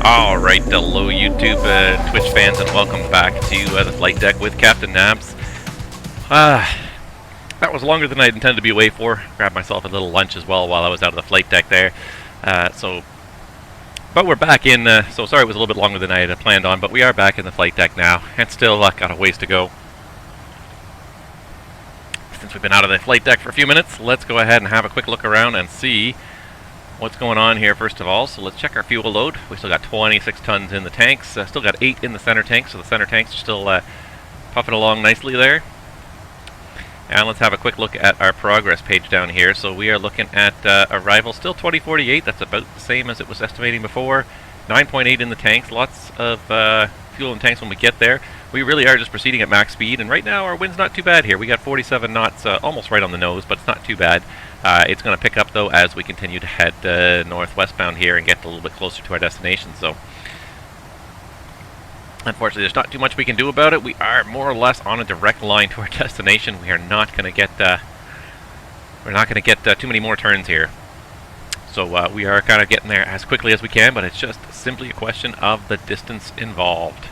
Alright, hello YouTube, Twitch fans, and welcome back to the flight deck with Captain Nabs. That was longer than I intended to be away for. Grabbed myself a little lunch as well while I was out of the flight deck there. But we're back in, so sorry it was a little bit longer than I had planned on, but we are back in the flight deck now, and still got a ways to go. Since we've been out of the flight deck for a few minutes, let's go ahead and have a quick look around and see what's going on here first of all. So let's check our fuel load. We still got 26 tons in the tanks, still got 8 in the center tank, so the center tanks are still puffing along nicely there. And let's have a quick look at our progress page down here. So we are looking at arrival still 2048, that's about the same as it was estimating before. 9.8 in the tanks, lots of fuel in tanks when we get there. We really are just proceeding at max speed, and right now our wind's not too bad here. We got 47 knots, almost right on the nose, but it's not too bad. It's going to pick up though as we continue to head northwestbound here and get a little bit closer to our destination. So unfortunately there's not too much we can do about it. We are more or less on a direct line to our destination. We are not going to get too many more turns here. So we are kind of getting there as quickly as we can, but it's just simply a question of the distance involved.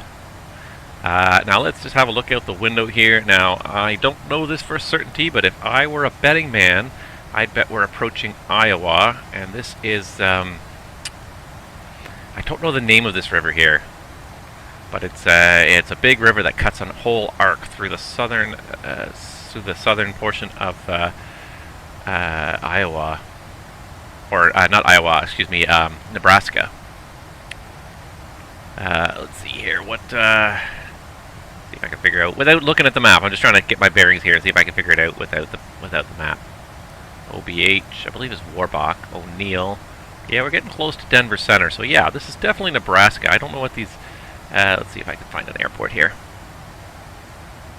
Now let's just have a look out the window here. Now I don't know this for certainty, but if I were a betting man, I'd bet we're approaching Iowa, and this is, I don't know the name of this river here, but it's a big river that cuts a whole arc through the southern portion of Iowa, or not Iowa, excuse me, Nebraska. Let's see here, see if I can figure out without looking at the map. I'm just trying to get my bearings here, see if I can figure it out without the map. OBH, I believe is Warbach, O'Neill. Yeah, we're getting close to Denver Center, so yeah, this is definitely Nebraska. I don't know what these, let's see if I can find an airport here.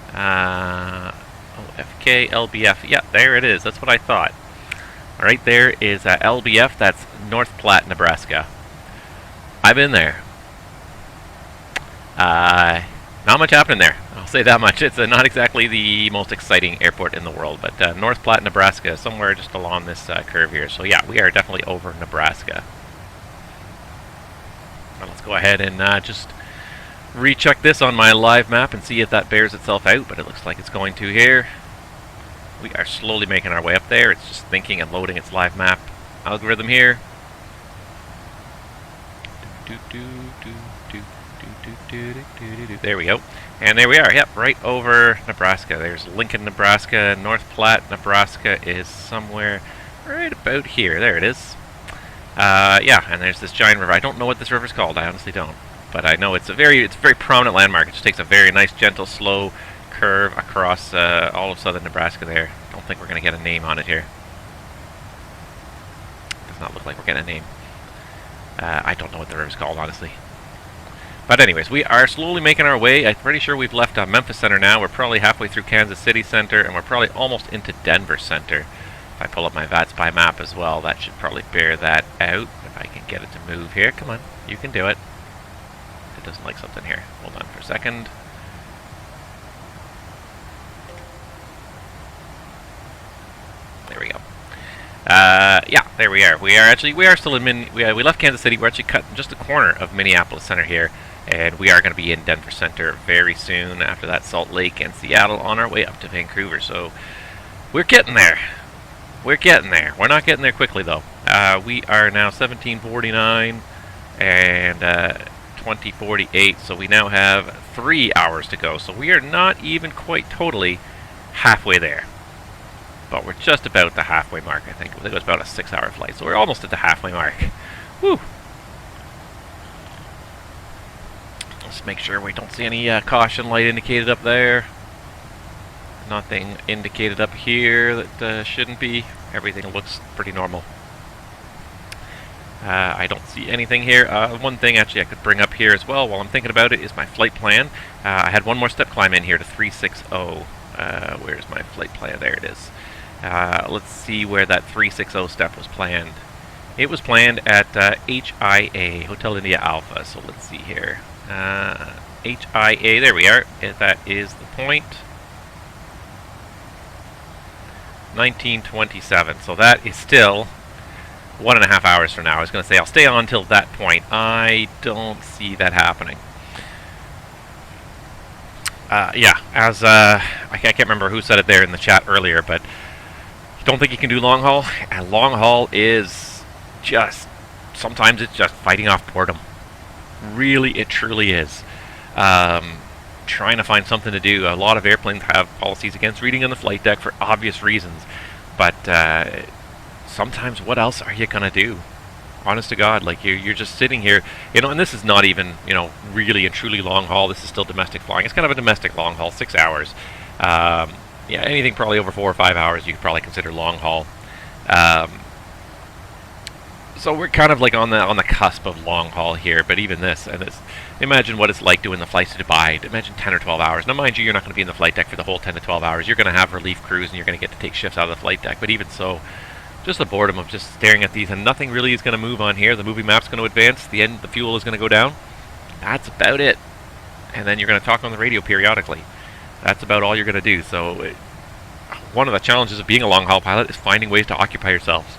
OFK, LBF, yeah, there it is, that's what I thought. Alright, there is LBF, that's North Platte, Nebraska. I've been there. Not much happening there, I'll say that much. It's not exactly the most exciting airport in the world, but North Platte, Nebraska, somewhere just along this curve here. So yeah, we are definitely over Nebraska. Well, let's go ahead and just recheck this on my live map and see if that bears itself out, but it looks like it's going to here. We are slowly making our way up there. It's just thinking and loading its live map algorithm here. There we go. And there we are. Yep, right over Nebraska. There's Lincoln, Nebraska. North Platte, Nebraska is somewhere right about here. There it is. Yeah, and there's this giant river. I don't know what this river's called. I honestly don't. But I know it's a very prominent landmark. It just takes a very nice, gentle, slow curve across all of southern Nebraska there. I don't think we're going to get a name on it here. Does not look like we're getting a name. I don't know what the river's called, honestly. But anyways, we are slowly making our way. I'm pretty sure we've left Memphis Center now. We're probably halfway through Kansas City Center, and we're probably almost into Denver Center. If I pull up my VATSIM map as well, that should probably bear that out. If I can get it to move here. Come on, you can do it. It doesn't like something here. Hold on for a second. There we go. Yeah, there we are. We are still in we left Kansas City. We're actually cut just the corner of Minneapolis Center here. and we are going to be in Denver Center very soon. After that, Salt Lake and Seattle on our way up to Vancouver. So we're getting there. We're getting there. We're not getting there quickly though. We are now 17:49 and 20:48, so we now have 3 hours to go. So we are not even quite totally halfway there, but we're just about the halfway mark. I think it was about a 6-hour flight, so we're almost at the halfway mark. Woo! Let's make sure we don't see any caution light indicated up there. Nothing indicated up here that shouldn't be. Everything looks pretty normal. I don't see anything here. One thing actually I could bring up here as well while I'm thinking about it is my flight plan. I had one more step climb in here to 360. Where's my flight plan? There it is. Let's see where that 360 step was planned. It was planned at HIA, Hotel India Alpha. So let's see here. HIA, there we are. That is the point. 1927. So that is still 1.5 hours from now. I was going to say I'll stay on until that point. I don't see that happening. Yeah, as I can't remember who said it there in the chat earlier, but you don't think you can do long haul? And long haul is just, sometimes it's just fighting off boredom. Really, it truly is. Trying to find something to do. A lot of airplanes have policies against reading on the flight deck for obvious reasons, but sometimes what else are you gonna do? Honest to God, like you're just sitting here, you know, and this is not even, you know, really and truly long haul. This is still domestic flying. It's kind of a domestic long haul, 6 hours. Yeah, anything probably over 4 or 5 hours you could probably consider long haul. So we're kind of like on the cusp of long haul here, but even this, and this, imagine what it's like doing the flights to Dubai. Imagine 10 or 12 hours. Now, mind you, you're not going to be in the flight deck for the whole 10 to 12 hours. You're going to have relief crews, and you're going to get to take shifts out of the flight deck. But even so, just the boredom of just staring at these, and nothing really is going to move on here. The moving map's going to advance. The fuel is going to go down. That's about it. And then you're going to talk on the radio periodically. That's about all you're going to do. So one of the challenges of being a long haul pilot is finding ways to occupy yourselves.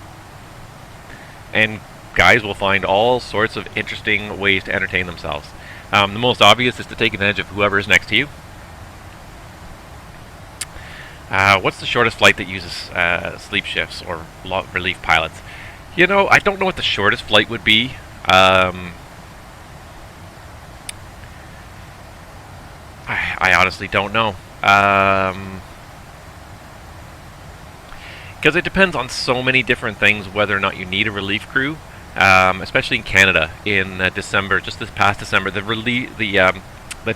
And guys will find all sorts of interesting ways to entertain themselves. The most obvious is to take advantage of whoever is next to you. What's the shortest flight that uses sleep shifts or relief pilots? You know, I don't know what the shortest flight would be. I honestly don't know. Because it depends on so many different things whether or not you need a relief crew. Especially in Canada in December, just this past December, the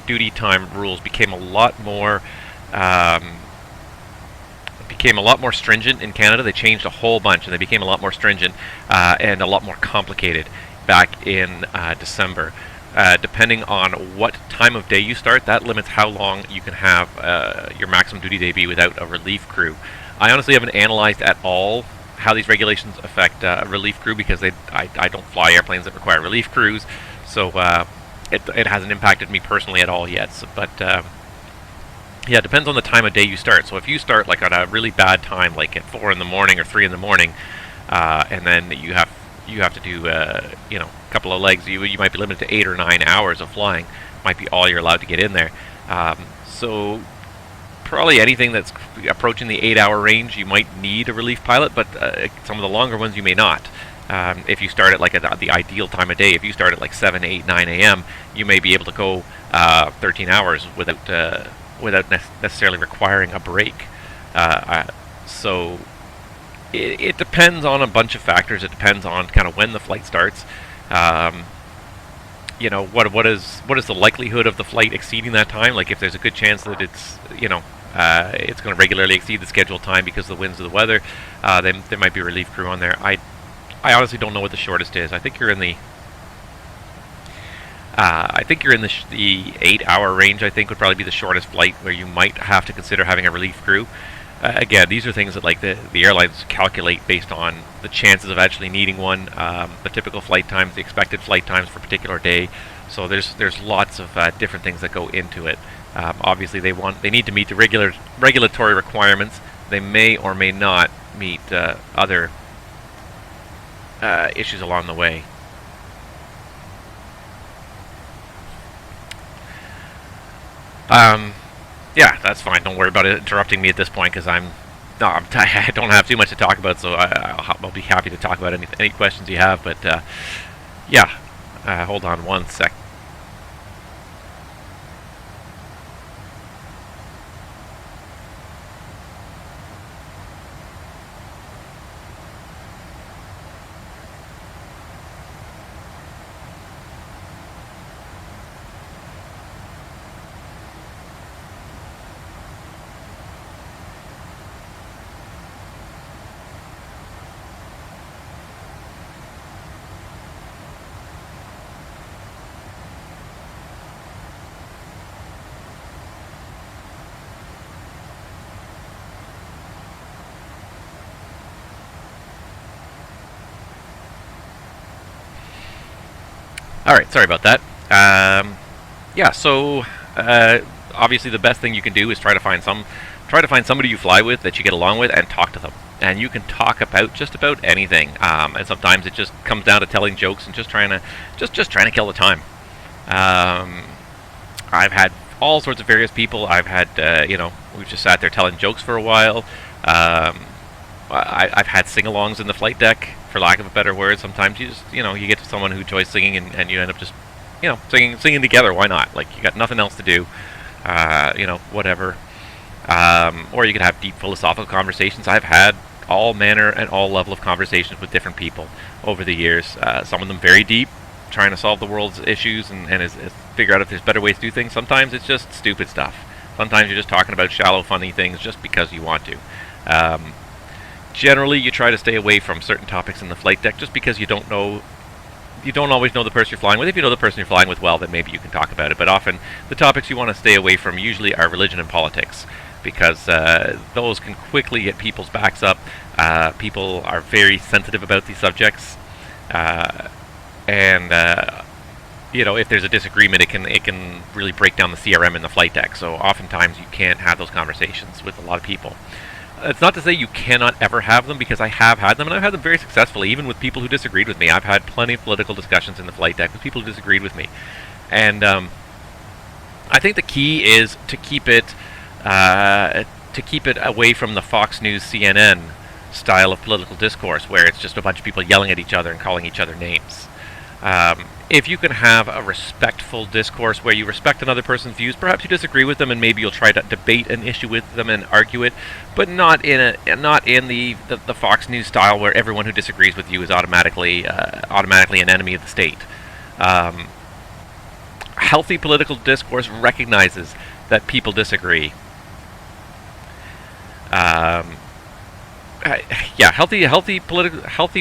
duty time rules became a lot more stringent in Canada. They changed a whole bunch, and they became a lot more stringent and a lot more complicated back in December. Depending on what time of day you start, that limits how long you can have your maximum duty day be without a relief crew. I honestly haven't analyzed at all how these regulations affect a relief crew, because I don't fly airplanes that require relief crews, so it hasn't impacted me personally at all yet. So, but yeah, it depends on the time of day you start. So if you start like on a really bad time, like at 4 in the morning or 3 in the morning, and then you have to do you know, a couple of legs, you might be limited to 8 or 9 hours of flying. Might be all you're allowed to get in there. So probably anything that's approaching the 8-hour range, you might need a relief pilot, but some of the longer ones you may not. If you start at like the ideal time of day, if you start at like 7, 8, 9 a.m., you may be able to go 13 hours without necessarily requiring a break. So it depends on a bunch of factors. It depends on kind of when the flight starts. You know, what is the likelihood of the flight exceeding that time? Like if there's a good chance that it's, you know, it's going to regularly exceed the scheduled time because of the winds of the weather, then there might be a relief crew on there. I honestly don't know what the shortest is. I think you're in the the 8-hour range. I think would probably be the shortest flight where you might have to consider having a relief crew. Again, these are things that like the airlines calculate based on the chances of actually needing one, the typical flight times, the expected flight times for a particular day. So there's lots of different things that go into it. Obviously, they need to meet the regulatory requirements. They may or may not meet other issues along the way. Yeah, that's fine. Don't worry about it interrupting me at this point, because I don't have too much to talk about, so I'll be happy to talk about any questions you have. But yeah, hold on one sec. Alright, sorry about that. Yeah, so obviously the best thing you can do is try to find somebody you fly with that you get along with and talk to them. And you can talk about just about anything. And sometimes it just comes down to telling jokes and just trying to kill the time. I've had all sorts of various people. I've had we've just sat there telling jokes for a while. I've had sing-alongs in the flight deck, for lack of a better word. Sometimes you just, you get to someone who enjoys singing, and you end up just, singing together. Why not? Like, you got nothing else to do, whatever. Or you could have deep philosophical conversations. I've had all manner and all level of conversations with different people over the years. Some of them very deep, trying to solve the world's issues and figure out if there's better ways to do things. Sometimes it's just stupid stuff. Sometimes you're just talking about shallow, funny things just because you want to. Generally, you try to stay away from certain topics in the flight deck just because you don't always know the person you're flying with. If you know the person you're flying with well, then maybe you can talk about it. But often, the topics you want to stay away from usually are religion and politics, because those can quickly get people's backs up. People are very sensitive about these subjects, and if there's a disagreement, it can really break down the CRM in the flight deck. So oftentimes you can't have those conversations with a lot of people. It's not to say you cannot ever have them, because I have had them, and I've had them very successfully, even with people who disagreed with me. I've had plenty of political discussions in the flight deck with people who disagreed with me. And I think the key is to keep it away from the Fox News, CNN style of political discourse, where it's just a bunch of people yelling at each other and calling each other names. If you can have a respectful discourse where you respect another person's views, perhaps you disagree with them and maybe you'll try to debate an issue with them and argue it, but not in the Fox News style where everyone who disagrees with you is automatically an enemy of the state. Healthy political discourse recognizes that people disagree. Healthy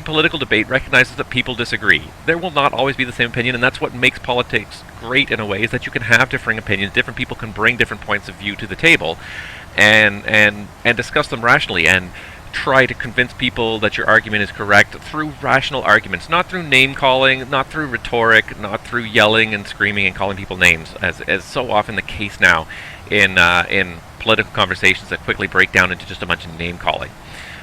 political debate recognizes that people disagree. There will not always be the same opinion, and that's what makes politics great in a way, is that you can have differing opinions. Different people can bring different points of view to the table, and discuss them rationally, and try to convince people that your argument is correct through rational arguments, not through name calling, not through rhetoric, not through yelling and screaming and calling people names, as so often the case now in political conversations that quickly break down into just a bunch of name calling.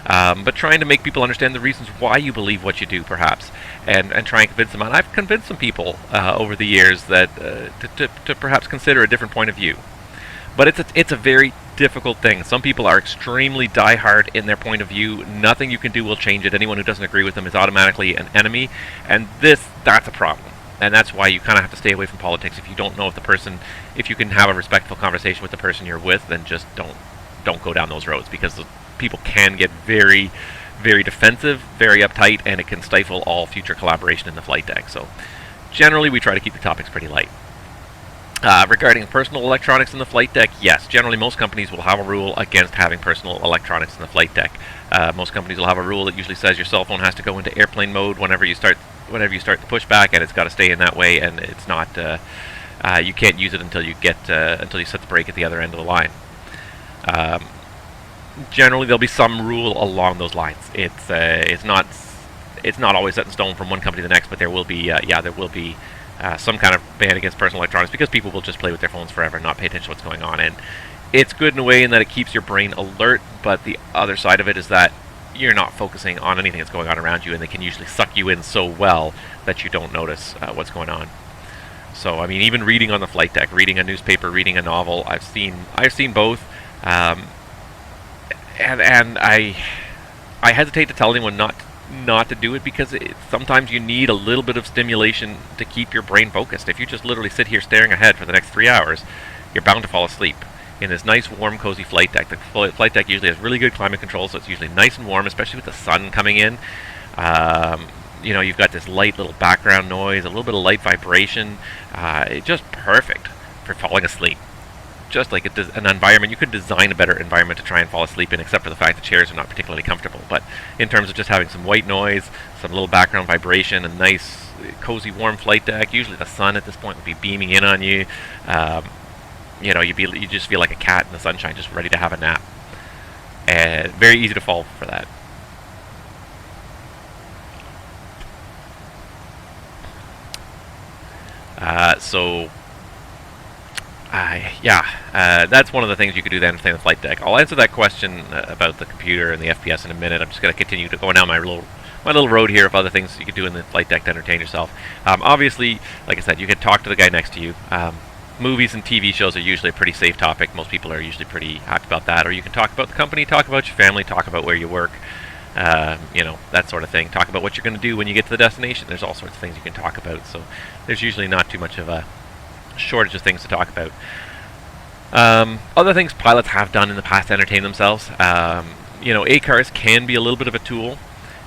But trying to make people understand the reasons why you believe what you do, perhaps, and try and convince them. And I've convinced some people over the years that to perhaps consider a different point of view. But it's a very difficult thing. Some people are extremely diehard in their point of view. Nothing you can do will change it. Anyone who doesn't agree with them is automatically an enemy, and that's a problem. And that's why you kind of have to stay away from politics. If you don't know if you can have a respectful conversation with the person you're with, then just don't go down those roads, because people can get very, very defensive, very uptight, and it can stifle all future collaboration in the flight deck. So generally we try to keep the topics pretty light. Regarding personal electronics in the flight deck, yes, generally most companies will have a rule against having personal electronics in the flight deck. Most companies will have a rule that usually says your cell phone has to go into airplane mode whenever you start the pushback, and it's got to stay in that way, and it's not you can't use it until you set the brake at the other end of the line. Generally, there'll be some rule along those lines. It's not always set in stone from one company to the next, but there will be some kind of ban against personal electronics, because people will just play with their phones forever and not pay attention to what's going on. And it's good in a way in that it keeps your brain alert, but the other side of it is that you're not focusing on anything that's going on around you, and they can usually suck you in so well that you don't notice what's going on. So I mean, even reading on the flight deck, reading a newspaper, reading a novel, I've seen both, and I hesitate to tell anyone not to do it, because sometimes you need a little bit of stimulation to keep your brain focused. If you just literally sit here staring ahead for the next 3 hours, you're bound to fall asleep. In this nice, warm, cozy flight deck, the flight deck usually has really good climate control, so it's usually nice and warm, especially with the sun coming in. You know, you've got this light little background noise, a little bit of light vibration. It's just perfect for falling asleep. Just like an environment, you could design a better environment to try and fall asleep in, except for the fact the chairs are not particularly comfortable. But in terms of just having some white noise, some little background vibration, a nice, cozy, warm flight deck, usually the sun at this point would be beaming in on you. You know, you just feel like a cat in the sunshine, just ready to have a nap. And very easy to fall for that. That's one of the things you could do to entertain the flight deck. I'll answer that question about the computer and the FPS in a minute. I'm just going to continue to go down my little road here of other things you could do in the flight deck to entertain yourself. Obviously, like I said, you can talk to the guy next to you. Movies and TV shows are usually a pretty safe topic. Most people are usually pretty happy about that. Or you can talk about the company, talk about your family, talk about where you work, you know, that sort of thing. Talk about what you're going to do when you get to the destination. There's all sorts of things you can talk about. So there's usually not too much of a shortage of things to talk about. Other things pilots have done in the past to entertain themselves. You know, ACARS can be a little bit of a tool.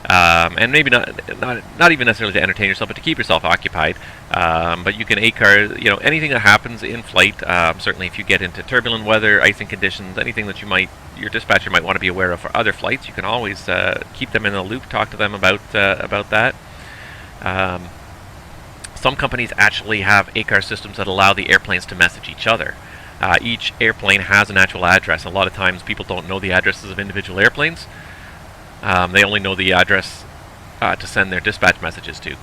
And maybe not even necessarily to entertain yourself, but to keep yourself occupied. But you can ACAR, you know, anything that happens in flight. Certainly, if you get into turbulent weather, icing conditions, anything that your dispatcher might want to be aware of for other flights, you can always keep them in the loop, talk to them about that. Some companies actually have ACAR systems that allow the airplanes to message each other. Each airplane has an actual address. A lot of times, people don't know the addresses of individual airplanes. They only know the address to send their dispatch messages to.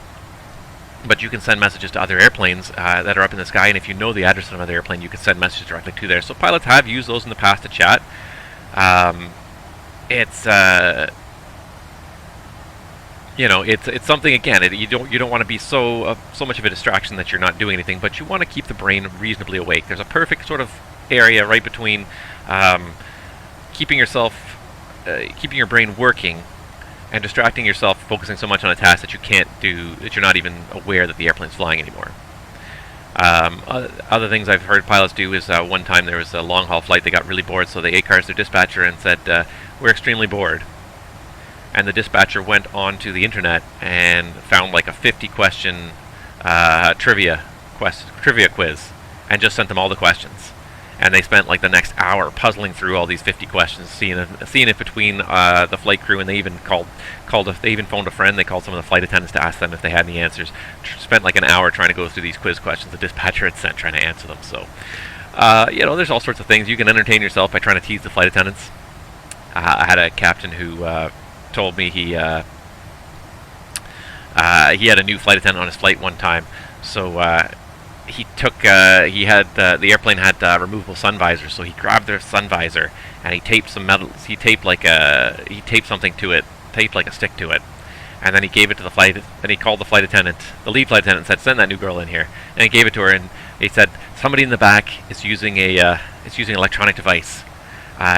But you can send messages to other airplanes that are up in the sky, and if you know the address of another airplane, you can send messages directly to there. So pilots have used those in the past to chat. You know, it's something, again, you don't want to be so much of a distraction that you're not doing anything, but you want to keep the brain reasonably awake. There's a perfect sort of area right between keeping your brain working and distracting yourself, focusing so much on a task that you're not even aware that the airplane's flying anymore. Other things I've heard pilots do is one time there was a long-haul flight. They got really bored, so they ACARS their dispatcher and said, we're extremely bored. And the dispatcher went onto the internet and found like a 50-question trivia quiz and just sent them all the questions. And they spent like the next hour puzzling through all these 50 questions, seeing it between the flight crew, and they even they even phoned a friend. They called some of the flight attendants to ask them if they had any answers. Spent like an hour trying to go through these quiz questions the dispatcher had sent, trying to answer them. So, you know, there's all sorts of things. You can entertain yourself by trying to tease the flight attendants. I had a captain who told me he had a new flight attendant on his flight one time. So the airplane had removable sun visors, so he grabbed their sun visor and he taped some metals. He taped something to it, taped like a stick to it, and then he gave it to the flight. Then he called the flight attendant, the lead flight attendant, and said, "Send that new girl in here." And he gave it to her, and he said, "Somebody in the back is using an electronic device.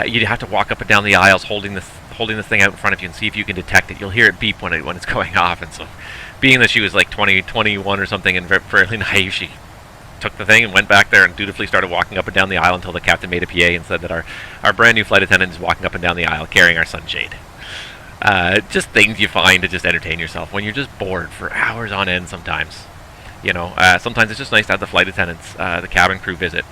You have to walk up and down the aisles holding this thing out in front of you and see if you can detect it. You'll hear it beep when it's going off." And so, being that she was like 21 or something and fairly naive, she took the thing and went back there and dutifully started walking up and down the aisle until the captain made a PA and said that our brand new flight attendant is walking up and down the aisle carrying our sunshade. Just things you find to just entertain yourself when you're just bored for hours on end sometimes. You know, sometimes it's just nice to have the flight attendants, the cabin crew visit,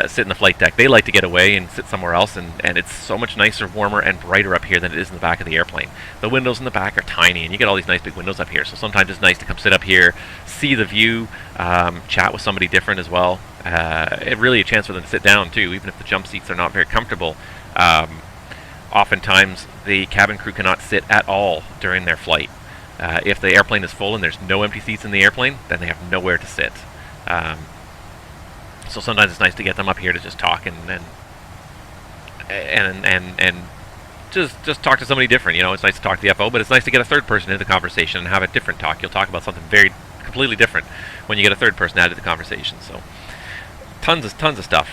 sit in the flight deck. They like to get away and sit somewhere else, and it's so much nicer, warmer, and brighter up here than it is in the back of the airplane. The windows in the back are tiny, and you get all these nice big windows up here, so sometimes it's nice to come sit up here, see the view, chat with somebody different as well. It's really a chance for them to sit down, too, even if the jump seats are not very comfortable. Oftentimes, the cabin crew cannot sit at all during their flight. If the airplane is full and there's no empty seats in the airplane, then they have nowhere to sit. So sometimes it's nice to get them up here to just talk and just talk to somebody different. You know, it's nice to talk to the FO, but it's nice to get a third person into the conversation and have a different talk. You'll talk about something completely different when you get a third person added to the conversation. So tons of stuff.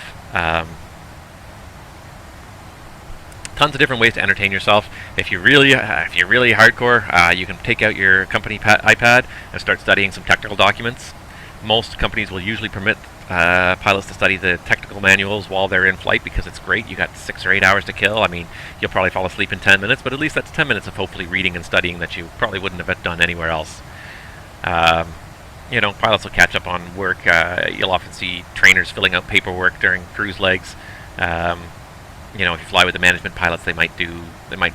Tons of different ways to entertain yourself. If you're really hardcore, you can take out your company iPad and start studying some technical documents. Most companies will usually permit pilots to study the technical manuals while they're in flight because it's great. You got 6 or 8 hours to kill. I mean, you'll probably fall asleep in 10 minutes, but at least that's 10 minutes of hopefully reading and studying that you probably wouldn't have done anywhere else. You know, pilots will catch up on work. You'll often see trainers filling out paperwork during cruise legs. You know, if you fly with the management pilots, they might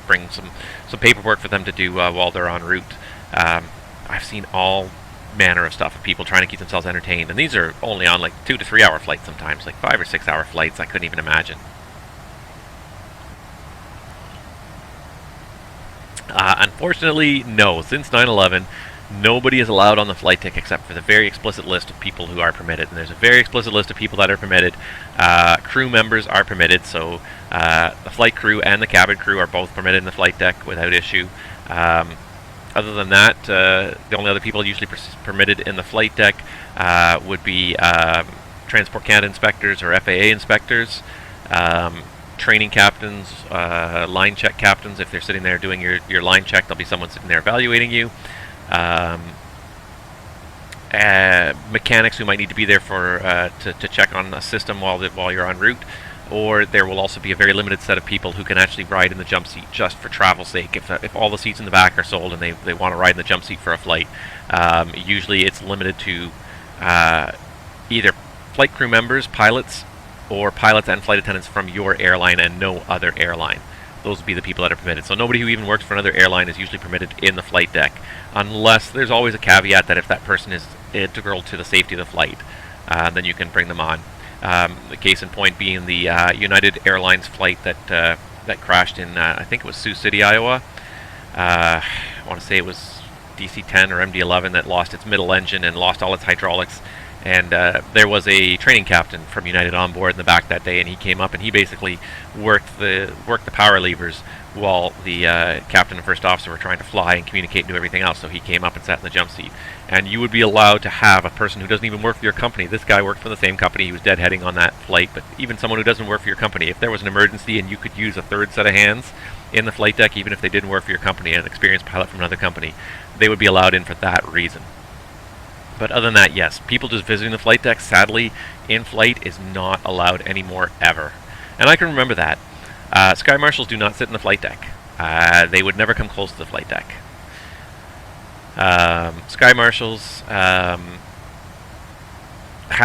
bring some paperwork for them to do while they're en route. I've seen all manner of stuff of people trying to keep themselves entertained, and these are only on like 2 to 3 hour flights sometimes, like 5 or 6 hour flights. I couldn't even imagine. Unfortunately, no. Since 9/11, nobody is allowed on the flight deck except for the very explicit list of people who are permitted. And there's a very explicit list of people that are permitted. Crew members are permitted, so the flight crew and the cabin crew are both permitted in the flight deck without issue. Other than that, the only other people usually permitted in the flight deck would be Transport Canada inspectors or FAA inspectors, training captains, line check captains. If they're sitting there doing your line check, there'll be someone sitting there evaluating you. Mechanics who might need to be there for to check on a system while you're en route. Or there will also be a very limited set of people who can actually ride in the jump seat just for travel's sake. If all the seats in the back are sold and they want to ride in the jump seat for a flight, usually it's limited to either flight crew members, pilots, or pilots and flight attendants from your airline and no other airline. Those would be the people that are permitted. So nobody who even works for another airline is usually permitted in the flight deck, unless there's always a caveat that if that person is integral to the safety of the flight, then you can bring them on. The case in point being the United Airlines flight that crashed in, I think it was Sioux City, Iowa. I want to say it was DC-10 or MD-11 that lost its middle engine and lost all its hydraulics. And there was a training captain from United on board in the back that day, and he came up and he basically worked the power levers while the captain and first officer were trying to fly and communicate and do everything else. So he came up and sat in the jump seat. And you would be allowed to have a person who doesn't even work for your company. This guy worked for the same company. He was deadheading on that flight. But even someone who doesn't work for your company, if there was an emergency and you could use a third set of hands in the flight deck, even if they didn't work for your company, an experienced pilot from another company, they would be allowed in for that reason. But other than that, yes, people just visiting the flight deck, sadly, in flight is not allowed anymore, ever. And I can remember that. Sky marshals do not sit in the flight deck. They would never come close to the flight deck. Sky marshals have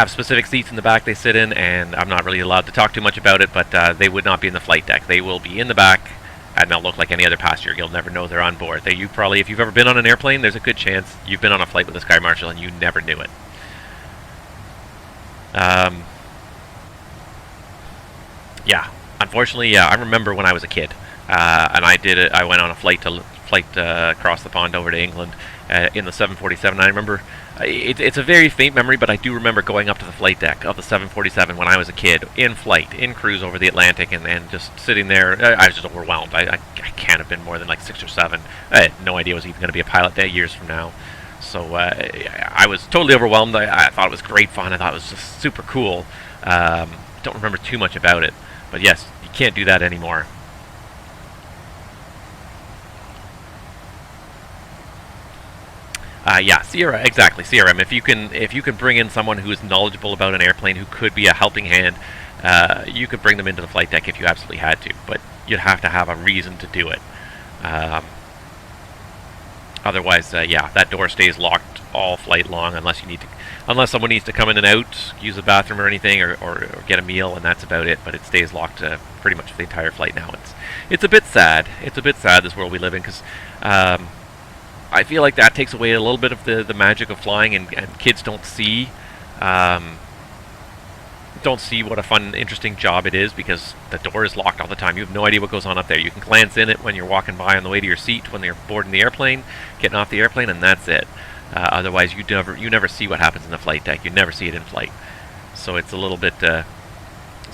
specific seats in the back they sit in, and I'm not really allowed to talk too much about it, but they would not be in the flight deck. They will be in the back, and they'll look like any other passenger. You'll never know they're on board. You probably, if you've ever been on an airplane, there's a good chance you've been on a flight with a Sky Marshal and you never knew it. Yeah, unfortunately, yeah, I remember when I was a kid, and I went on a flight across the pond over to England in the 747. I remember it's a very faint memory, but I do remember going up to the flight deck of the 747 when I was a kid, in flight, in cruise over the Atlantic, and just sitting there. I was just overwhelmed. I can't have been more than like 6 or 7. I had no idea I was even going to be a pilot years from now. So I was totally overwhelmed. I thought it was great fun. I thought it was just super cool. Don't remember too much about it. But yes, you can't do that anymore. Yeah, exactly, CRM. If you can bring in someone who is knowledgeable about an airplane, who could be a helping hand, you could bring them into the flight deck if you absolutely had to. But you'd have to have a reason to do it. Otherwise, yeah, that door stays locked all flight long unless someone needs to come in and out, use the bathroom or anything, or get a meal, and that's about it. But it stays locked pretty much for the entire flight now. It's a bit sad. It's a bit sad, this world we live in, because I feel like that takes away a little bit of the magic of flying, and kids don't see what a fun, interesting job it is, because the door is locked all the time. You have no idea what goes on up there. You can glance in it when you're walking by on the way to your seat, when you're boarding the airplane, getting off the airplane, and that's it. Otherwise, you never see what happens in the flight deck. You never see it in flight. So it's a little bit of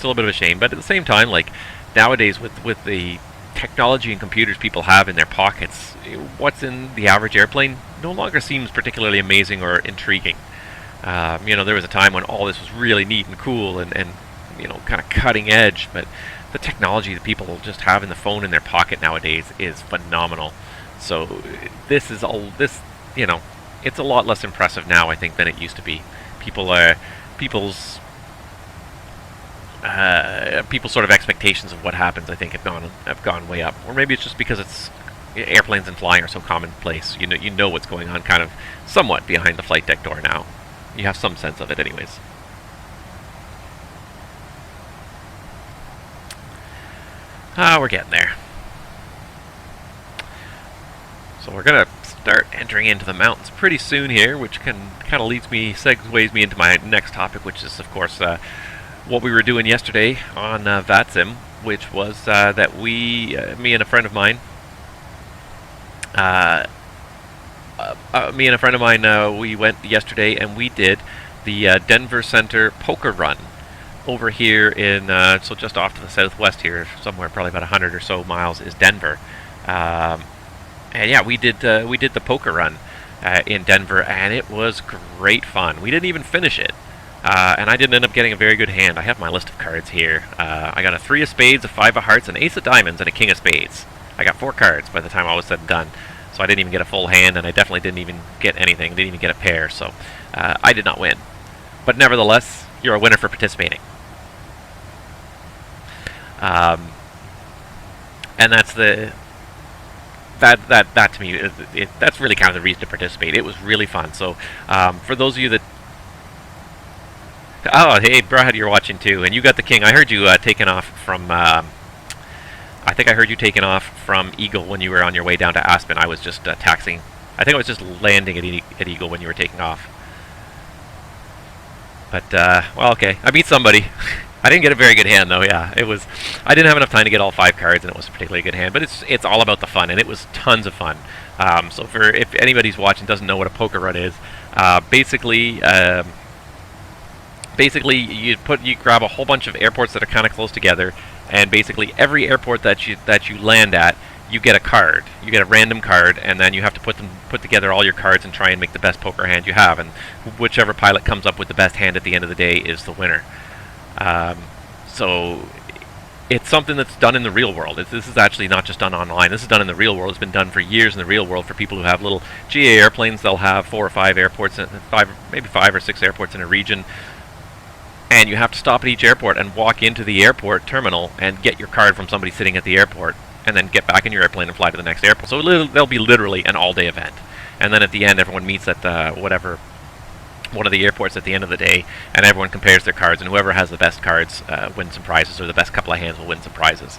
a shame. But at the same time, like nowadays with the technology and computers people have in their pockets, what's in the average airplane no longer seems particularly amazing or intriguing. You know, there was a time when all this was really neat and cool and you know, kind of cutting edge, but the technology that people just have in the phone in their pocket nowadays is phenomenal. So this is all this, you know, it's a lot less impressive now, I think, than it used to be. People's sort of expectations of what happens, I think, have gone way up. Or maybe it's just because airplanes and flying are so commonplace. You know what's going on kind of somewhat behind the flight deck door now. You have some sense of it anyways. We're getting there. So we're gonna start entering into the mountains pretty soon here, which kind of segues me into my next topic, which is, of course, what we were doing yesterday on VATSIM, which was that me and a friend of mine, we went yesterday and we did the Denver Center poker run over here in, so just off to the southwest here, somewhere probably about 100 or so miles is Denver. And yeah, we did the poker run in Denver, and it was great fun. We didn't even finish it. And I didn't end up getting a very good hand. I have my list of cards here. I got a 3 of spades, a 5 of hearts, an ace of diamonds, and a king of spades. I got 4 cards by the time all was said and done. So I didn't even get a full hand, and I definitely didn't even get anything. Didn't even get a pair, so I did not win. But nevertheless, you're a winner for participating. And that's that to me, that's really kind of the reason to participate. It was really fun. So for those of you that... Oh, hey, Brad, you're watching too, and you got the king. I heard you taking off from... I think I heard you taking off from Eagle when you were on your way down to Aspen. I was just taxiing. I think I was just landing at Eagle when you were taking off. But, well, okay. I beat somebody. I didn't get a very good hand, though, yeah. It was... I didn't have enough time to get all 5 cards, and it was a particularly good hand. But it's all about the fun, and it was tons of fun. So if anybody's watching doesn't know what a poker run is, basically you grab a whole bunch of airports that are kind of close together, and basically every airport that you land at, you get a card. You get a random card, and then you have to put together all your cards and try and make the best poker hand you have. And whichever pilot comes up with the best hand at the end of the day is the winner. So it's something that's done in the real world. This is actually not just done online. This is done in the real world. It's been done for years in the real world for people who have little GA airplanes. They'll have 4 or 5 airports, maybe 5 or 6 airports in a region. And you have to stop at each airport and walk into the airport terminal and get your card from somebody sitting at the airport, and then get back in your airplane and fly to the next airport. So there'll be literally an all-day event. And then at the end, everyone meets at one of the airports at the end of the day, and everyone compares their cards, and whoever has the best cards wins some prizes, or the best couple of hands will win some prizes.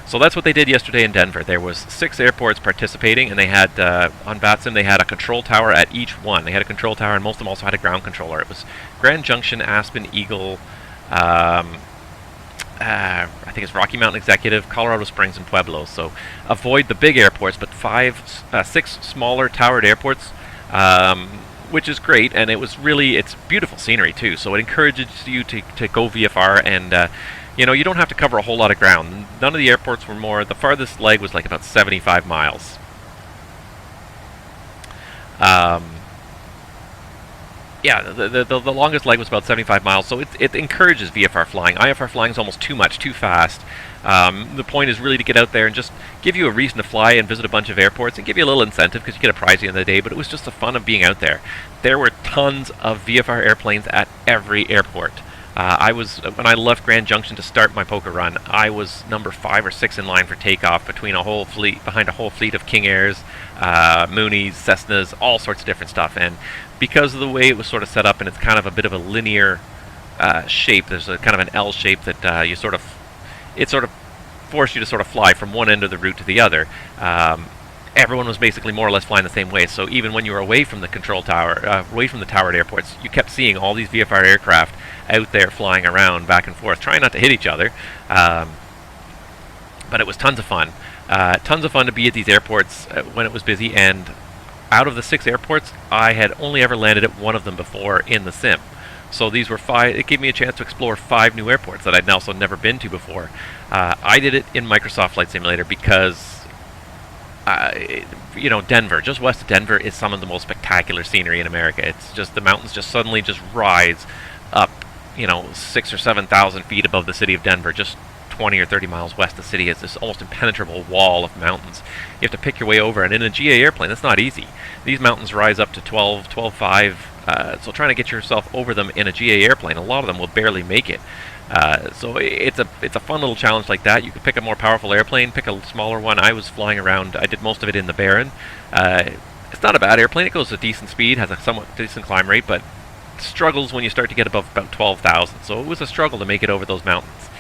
So that's what they did yesterday in Denver. There was 6 airports participating, and they had, on VATSIM, they had a control tower at each one. They had a control tower, and most of them also had a ground controller. It was Grand Junction, Aspen, Eagle, I think it's Rocky Mountain Executive, Colorado Springs, and Pueblo. So avoid the big airports, but 6 smaller towered airports, which is great, and it's beautiful scenery too. So it encourages you to go VFR, and you know, you don't have to cover a whole lot of ground. None of the airports were more. The farthest leg was like about 75 miles. Yeah, the longest leg was about 75 miles, so it encourages VFR flying. IFR flying is almost too much, too fast. The point is really to get out there and just give you a reason to fly and visit a bunch of airports and give you a little incentive because you get a prize at the end of the day, but it was just the fun of being out there. There were tons of VFR airplanes at every airport. When I left Grand Junction to start my poker run, I was number 5 or 6 in line for takeoff behind a whole fleet of King Airs, Moonies, Cessnas, all sorts of different stuff. And because of the way it was sort of set up, and it's kind of a bit of a linear shape, there's a kind of an L shape that it sort of forced you to sort of fly from one end of the route to the other. Everyone was basically more or less flying the same way. So even when you were away from the control tower, away from the towered airports, you kept seeing all these VFR aircraft out there flying around back and forth, trying not to hit each other. But it was tons of fun. Tons of fun to be at these airports when it was busy. And out of the 6 airports, I had only ever landed at one of them before in the sim. So these were 5. It gave me a chance to explore 5 new airports that I'd also never been to before. I did it in Microsoft Flight Simulator because, you know, Denver, just west of Denver, is some of the most spectacular scenery in America. It's just the mountains just suddenly just rise up, you know, 6,000 or 7,000 feet above the city of Denver. Just 20 or 30 miles west of the city is this almost impenetrable wall of mountains. You have to pick your way over, and in a GA airplane, that's not easy. These mountains rise up to 12.5, so trying to get yourself over them in a GA airplane, a lot of them will barely make it. So it's a fun little challenge like that. You could pick a more powerful airplane, pick a smaller one. I was flying around, I did most of it in the Baron. It's not a bad airplane, it goes at decent speed, has a somewhat decent climb rate, but struggles when you start to get above about 12,000. So it was a struggle to make it over those mountains.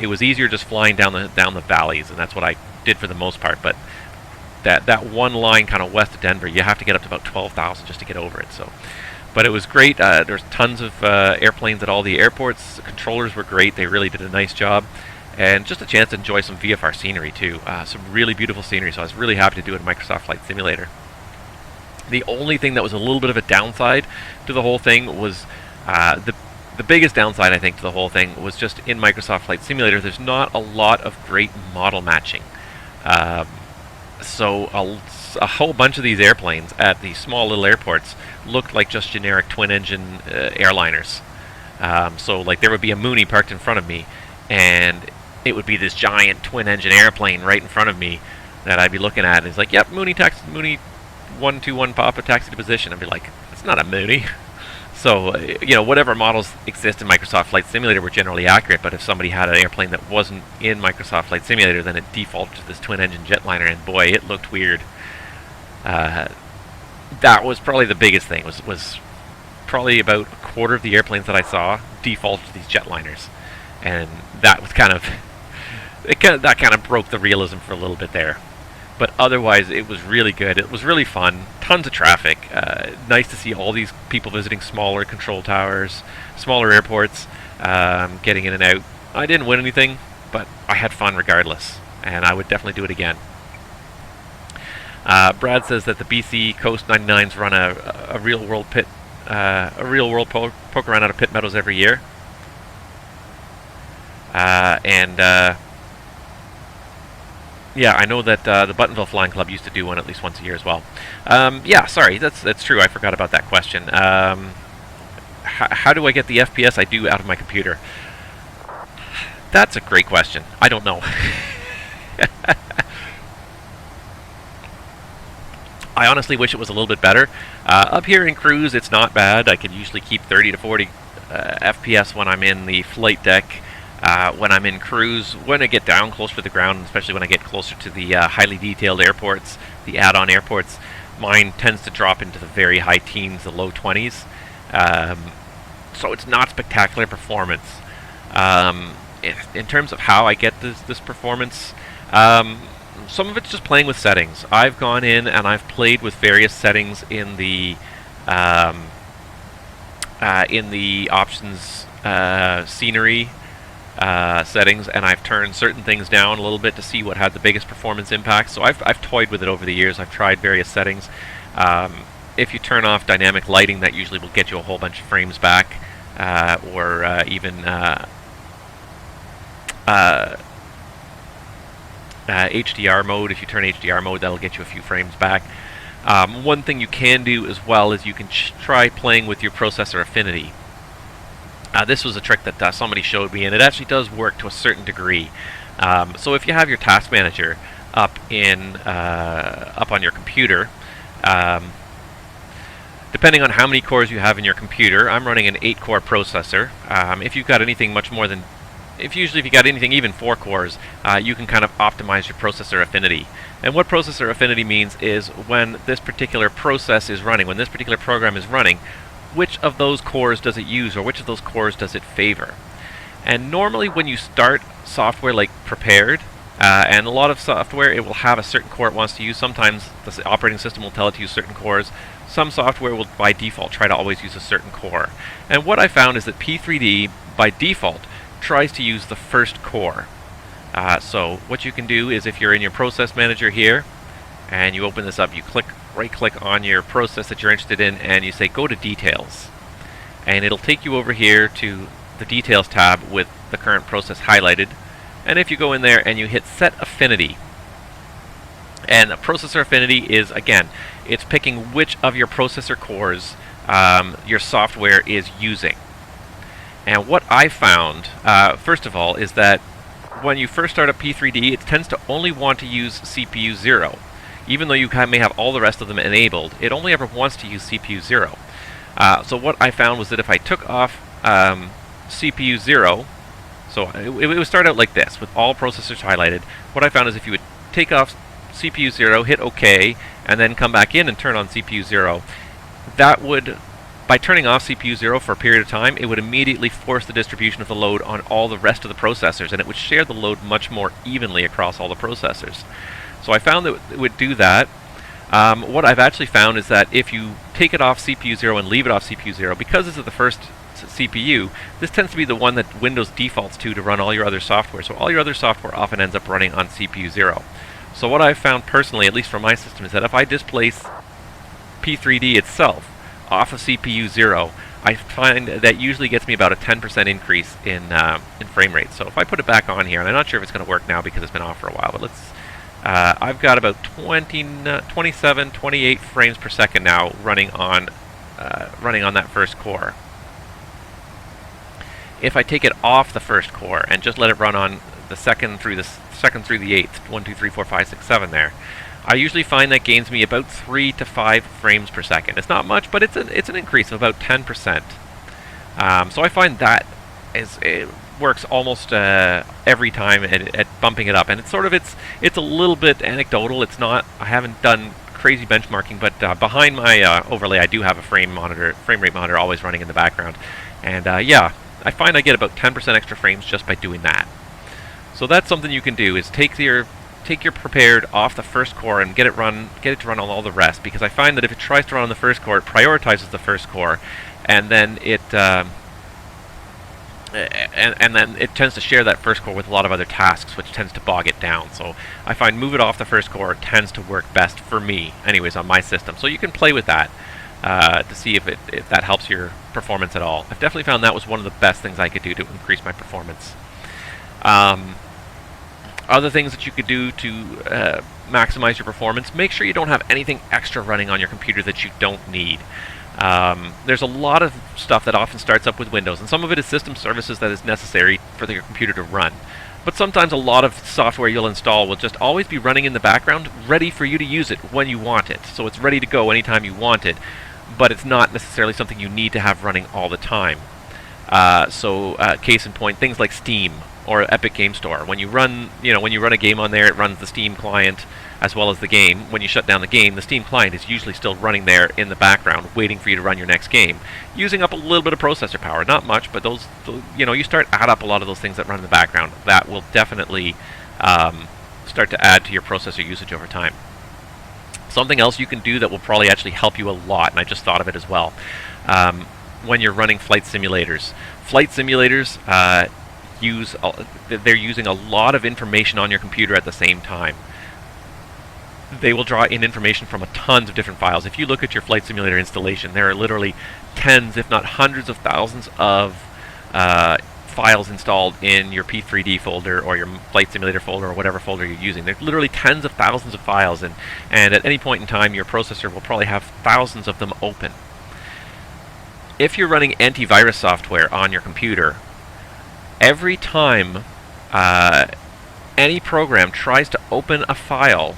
It was easier just flying down the valleys, and that's what I did for the most part. But that one line kind of west of Denver, you have to get up to about 12,000 just to get over it. So, but it was great. There's tons of airplanes at all the airports. The controllers were great. They really did a nice job, and just a chance to enjoy some VFR scenery too. Some really beautiful scenery. So I was really happy to do it in Microsoft Flight Simulator. The only thing that was a little bit of a downside to the whole thing was the biggest downside, I think, to the whole thing was just in Microsoft Flight Simulator, there's not a lot of great model matching. So a whole bunch of these airplanes at the small little airports looked like just generic twin-engine airliners. So like there would be a Mooney parked in front of me, and it would be this giant twin-engine airplane right in front of me that I'd be looking at. And it's like, yep, Mooney 121 Papa taxi to position. I'd be like, it's not a Mooney. So, you know, whatever models exist in Microsoft Flight Simulator were generally accurate, but if somebody had an airplane that wasn't in Microsoft Flight Simulator, then it defaulted to this twin-engine jetliner, and boy, it looked weird. That was probably the biggest thing, was probably about a quarter of the airplanes that I saw defaulted to these jetliners. And that was kind of, that kind of broke the realism for a little bit there. But otherwise, it was really good. It was really fun. Tons of traffic. Nice to see all these people visiting smaller control towers, smaller airports, getting in and out. I didn't win anything, but I had fun regardless, and I would definitely do it again. Brad says that the BC Coast 99s run a real world poker run out of Pitt Meadows every year, yeah, I know that the Buttonville Flying Club used to do one at least once a year as well. Yeah, sorry, that's true. I forgot about that question. How do I get the FPS I do out of my computer? That's a great question. I don't know. I honestly wish it was a little bit better. Up here in cruise, it's not bad. I can usually keep 30 to 40 FPS when I'm in the flight deck. When I'm in cruise, when I get down closer to the ground, especially when I get closer to the highly detailed airports, the add-on airports, mine tends to drop into the very high teens, the low 20s. So it's not spectacular performance. In terms of how I get this performance, some of it's just playing with settings. I've gone in and I've played with various settings in the options scenery settings, and I've turned certain things down a little bit to see what had the biggest performance impact. So I've toyed with it over the years. I've tried various settings. If you turn off dynamic lighting, that usually will get you a whole bunch of frames back, or even HDR mode. If you turn HDR mode, that'll get you a few frames back. One thing you can do as well is you can try playing with your processor affinity. This was a trick that somebody showed me, and it actually does work to a certain degree. So if you have your task manager up on your computer, depending on how many cores you have in your computer, I'm running an 8-core processor. If you've got anything much more than, if you got anything even 4 cores, you can kind of optimize your processor affinity. And what processor affinity means is when this particular process is running, when this particular program is running, which of those cores does it use, or which of those cores does it favor? And normally when you start software like prepared, and a lot of software, it will have a certain core it wants to use. Sometimes the operating system will tell it to use certain cores. Some software will by default try to always use a certain core. And what I found is that P3D by default tries to use the first core. So what you can do is, if you're in your process manager here and you open this up, you right click on your process that you're interested in and you say go to details. and it'll take you over here to the Details tab with the current process highlighted. And if you go in there and you hit Set Affinity, and a processor affinity is, again, it's picking which of your processor cores your software is using. And what I found, first of all, is that when you first start up P3D, it tends to only want to use CPU 0. Even though you may have all the rest of them enabled, it only ever wants to use CPU 0. So what I found was that if I took off CPU 0, so it would start out like this, with all processors highlighted. What I found is if you would take off CPU 0, hit OK, and then come back in and turn on CPU 0, that would, by turning off CPU 0 for a period of time, it would immediately force the distribution of the load on all the rest of the processors, and it would share the load much more evenly across all the processors. So I found that it would do that. What I've actually found is that if you take it off CPU 0 and leave it off CPU 0, because this is the first CPU, this tends to be the one that Windows defaults to run all your other software. So all your other software often ends up running on CPU 0. So what I've found personally, at least for my system, is that if I displace P3D itself off of CPU 0, I find that usually gets me about a 10% increase in frame rate. So if I put it back on here, and I'm not sure if it's going to work now because it's been off for a while, but let's. I've got about 27, 28 frames per second now running on that first core. If I take it off the first core and just let it run on the second through the 8th, 1, 2, 3, 4, 5, 6, 7 there, I usually find that gains me about 3 to 5 frames per second. It's not much, but it's an increase of about 10%. So I find that it works almost every time at bumping it up, and it's a little bit anecdotal. It's not. I haven't done crazy benchmarking, but behind my overlay, I do have a frame rate monitor always running in the background, and yeah, I find I get about 10% extra frames just by doing that. So that's something you can do: is take your prepared off the first core and get it to run on all the rest. Because I find that if it tries to run on the first core, it prioritizes the first core, and then it then it tends to share that first core with a lot of other tasks, which tends to bog it down. So I find move it off the first core tends to work best for me, anyways, on my system. So you can play with that to see if that helps your performance at all. I've definitely found that was one of the best things I could do to increase my performance. Other things that you could do to maximize your performance: make sure you don't have anything extra running on your computer that you don't need. There's a lot of stuff that often starts up with Windows, and some of it is system services that is necessary for your computer to run. But sometimes a lot of software you'll install will just always be running in the background, ready for you to use it when you want it. So it's ready to go anytime you want it, but it's not necessarily something you need to have running all the time. Case in point, things like Steam or Epic Game Store. When you run a game on there, it runs the Steam client as well as the game. When you shut down the game, the Steam client is usually still running there in the background, waiting for you to run your next game, using up a little bit of processor power. Not much, but you start add up a lot of those things that run in the background. That will definitely start to add to your processor usage over time. Something else you can do that will probably actually help you a lot, and I just thought of it as well, when you're running flight simulators. Flight simulators, they're using a lot of information on your computer at the same time. They will draw in information from tons of different files. If you look at your flight simulator installation, there are literally tens, if not hundreds of thousands of files installed in your P3D folder or your flight simulator folder or whatever folder you're using. There's literally tens of thousands of files, and at any point in time, your processor will probably have thousands of them open. If you're running antivirus software on your computer, every time any program tries to open a file,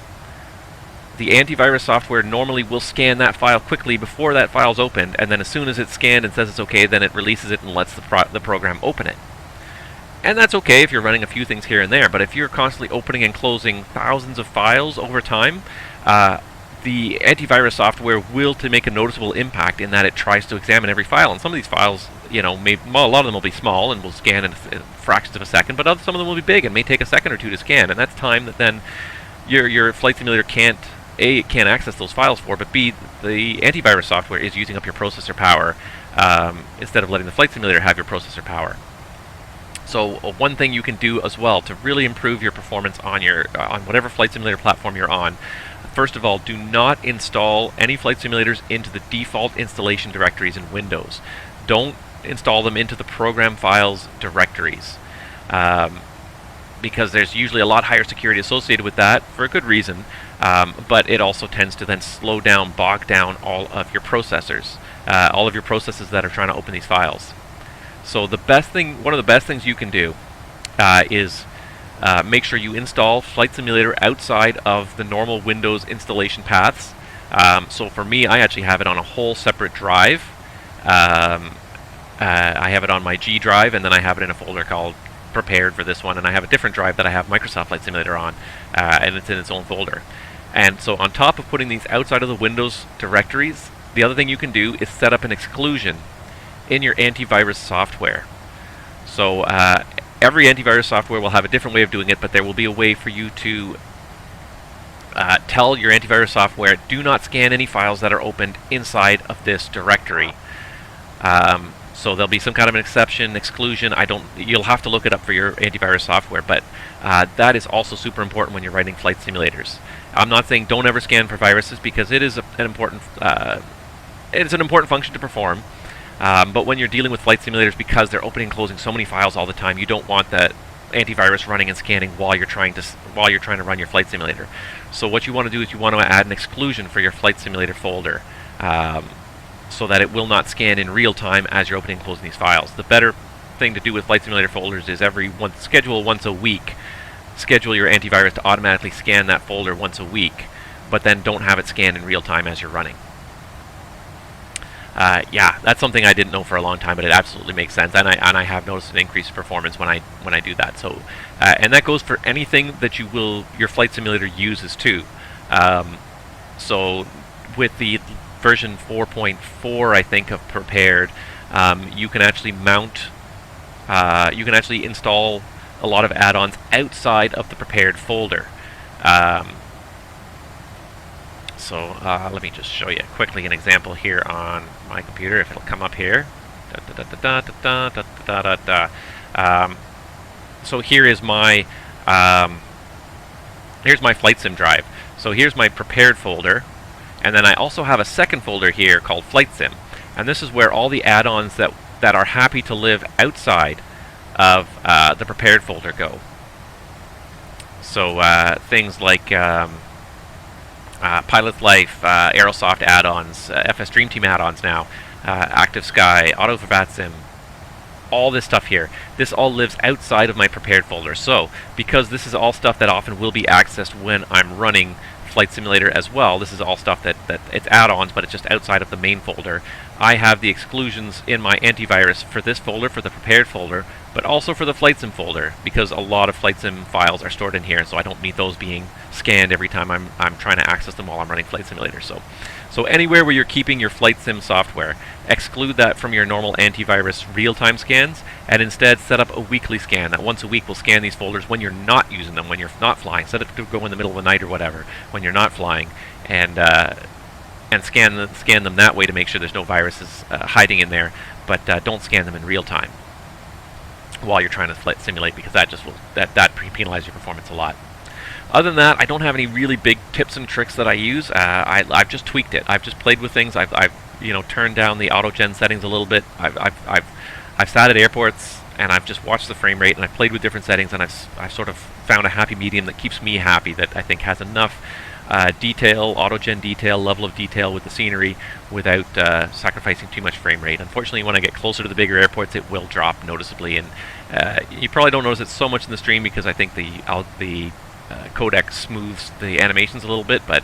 the antivirus software normally will scan that file quickly before that file's opened, and then as soon as it's scanned and says it's okay, then it releases it and lets the program open it. And that's okay if you're running a few things here and there, but if you're constantly opening and closing thousands of files over time, the antivirus software will make a noticeable impact in that it tries to examine every file. And some of these files, a lot of them will be small and will scan in fractions of a second, but some of them will be big and may take a second or two to scan, and that's time that then your flight simulator can't access those files for, but B, the antivirus software is using up your processor power instead of letting the flight simulator have your processor power. So one thing you can do as well to really improve your performance on whatever flight simulator platform you're on: first of all, do not install any flight simulators into the default installation directories in Windows. don't install them into the program files directories, because there's usually a lot higher security associated with that for a good reason, but it also tends to then slow down, bog down all of your processors, all of your processes that are trying to open these files. So the best thing, one of the best things you can do is make sure you install Flight Simulator outside of the normal Windows installation paths. So for me, I actually have it on a whole separate drive. I have it on my G drive, and then I have it in a folder called Prepared for this one, and I have a different drive that I have Microsoft Flight Simulator on, and it's in its own folder. And so on top of putting these outside of the Windows directories, the other thing you can do is set up an exclusion in your antivirus software. So every antivirus software will have a different way of doing it, but there will be a way for you to tell your antivirus software, do not scan any files that are opened inside of this directory. So there'll be some kind of an exception, exclusion. You'll have to look it up for your antivirus software, but that is also super important when you're writing flight simulators. I'm not saying don't ever scan for viruses, because it is an important function to perform. But when you're dealing with flight simulators, because they're opening and closing so many files all the time, you don't want that antivirus running and scanning while you're trying to run your flight simulator. So what you want to do is you want to add an exclusion for your flight simulator folder, so that it will not scan in real time as you're opening and closing these files. The better thing to do with flight simulator folders is schedule once a week. Schedule your antivirus to automatically scan that folder once a week, but then don't have it scan in real time as you're running. Yeah, that's something I didn't know for a long time, but it absolutely makes sense, and I have noticed an increased performance when I do that. So, and that goes for anything that your flight simulator uses too. So, with the version 4.4, I think, of Prepared, you can actually install a lot of add-ons outside of the Prepared folder. So let me just show you quickly an example here on my computer, if it'll come up here. So here is my here's my flight sim drive. So here's my Prepared folder, and then I also have a second folder here called Flight Sim, and this is where all the add-ons that are happy to live outside of the Prepared folder go. So things like Pilot's Life, Aerosoft add-ons, FS Dream Team add-ons now, Active Sky, Auto for VATSIM, all this stuff here. This all lives outside of my Prepared folder. So, because this is all stuff that often will be accessed when I'm running Flight Simulator as well, this is all stuff that it's add-ons, but it's just outside of the main folder. I have the exclusions in my antivirus for this folder, for the Prepared folder, but also for the Flight Sim folder, because a lot of Flight Sim files are stored in here, so I don't need those being scanned every time I'm trying to access them while I'm running Flight Simulator. So anywhere where you're keeping your Flight Sim software, exclude that from your normal antivirus real-time scans, and instead set up a weekly scan that once a week will scan these folders when you're not using them, when you're not flying. Set it to go in the middle of the night or whatever, when you're not flying, and scan them that way to make sure there's no viruses hiding in there, but don't scan them in real time while you're trying to flight simulate, because that just will penalize your performance a lot. Other than that, I don't have any really big tips and tricks that I use. I've just tweaked it. I've just played with things. I've turned down the auto gen settings a little bit. I've sat at airports and I've just watched the frame rate, and I've played with different settings, and I've sort of found a happy medium that keeps me happy, that I think has enough detail, auto gen detail, level of detail with the scenery without sacrificing too much frame rate. Unfortunately, when I get closer to the bigger airports, it will drop noticeably, and you probably don't notice it so much in the stream because I think the codec smooths the animations a little bit, but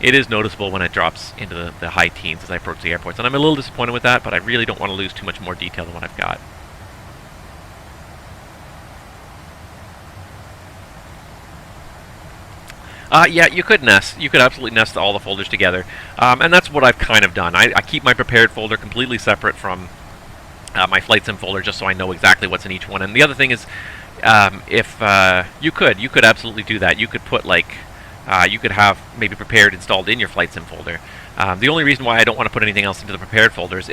it is noticeable when it drops into the high teens as I approach the airports, and I'm a little disappointed with that, but I really don't want to lose too much more detail than what I've got. Yeah, you could nest. You could absolutely nest all the folders together, and that's what I've kind of done. I keep my Prepared folder completely separate from my Flight Sim folder, just so I know exactly what's in each one. And the other thing is, if you could absolutely do that. You could put you could have maybe Prepared installed in your Flight Sim folder. The only reason why I don't want to put anything else into the Prepared folder is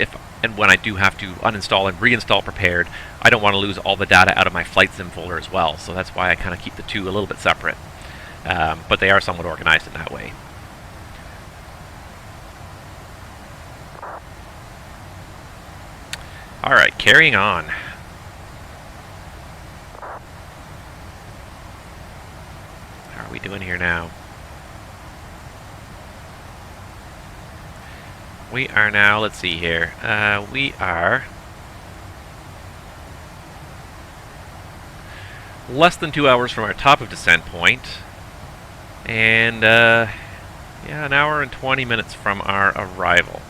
when I do have to uninstall and reinstall Prepared, I don't want to lose all the data out of my Flight Sim folder as well. So that's why I kind of keep the two a little bit separate. But they are somewhat organized in that way. Alright, carrying on. How are we doing here now? We are now, let's see here, we are less than 2 hours from our top of descent point, and yeah, an hour and 20 minutes from our arrival.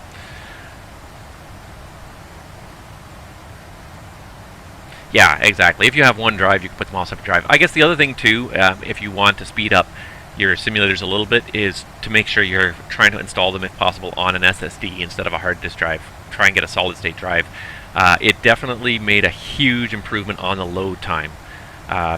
Yeah, exactly. If you have one drive, you can put them all separate drive. I guess the other thing too, if you want to speed up your simulators a little bit, is to make sure you're trying to install them, if possible, on an SSD instead of a hard disk drive. Try and get a solid state drive. It definitely made a huge improvement on the load time.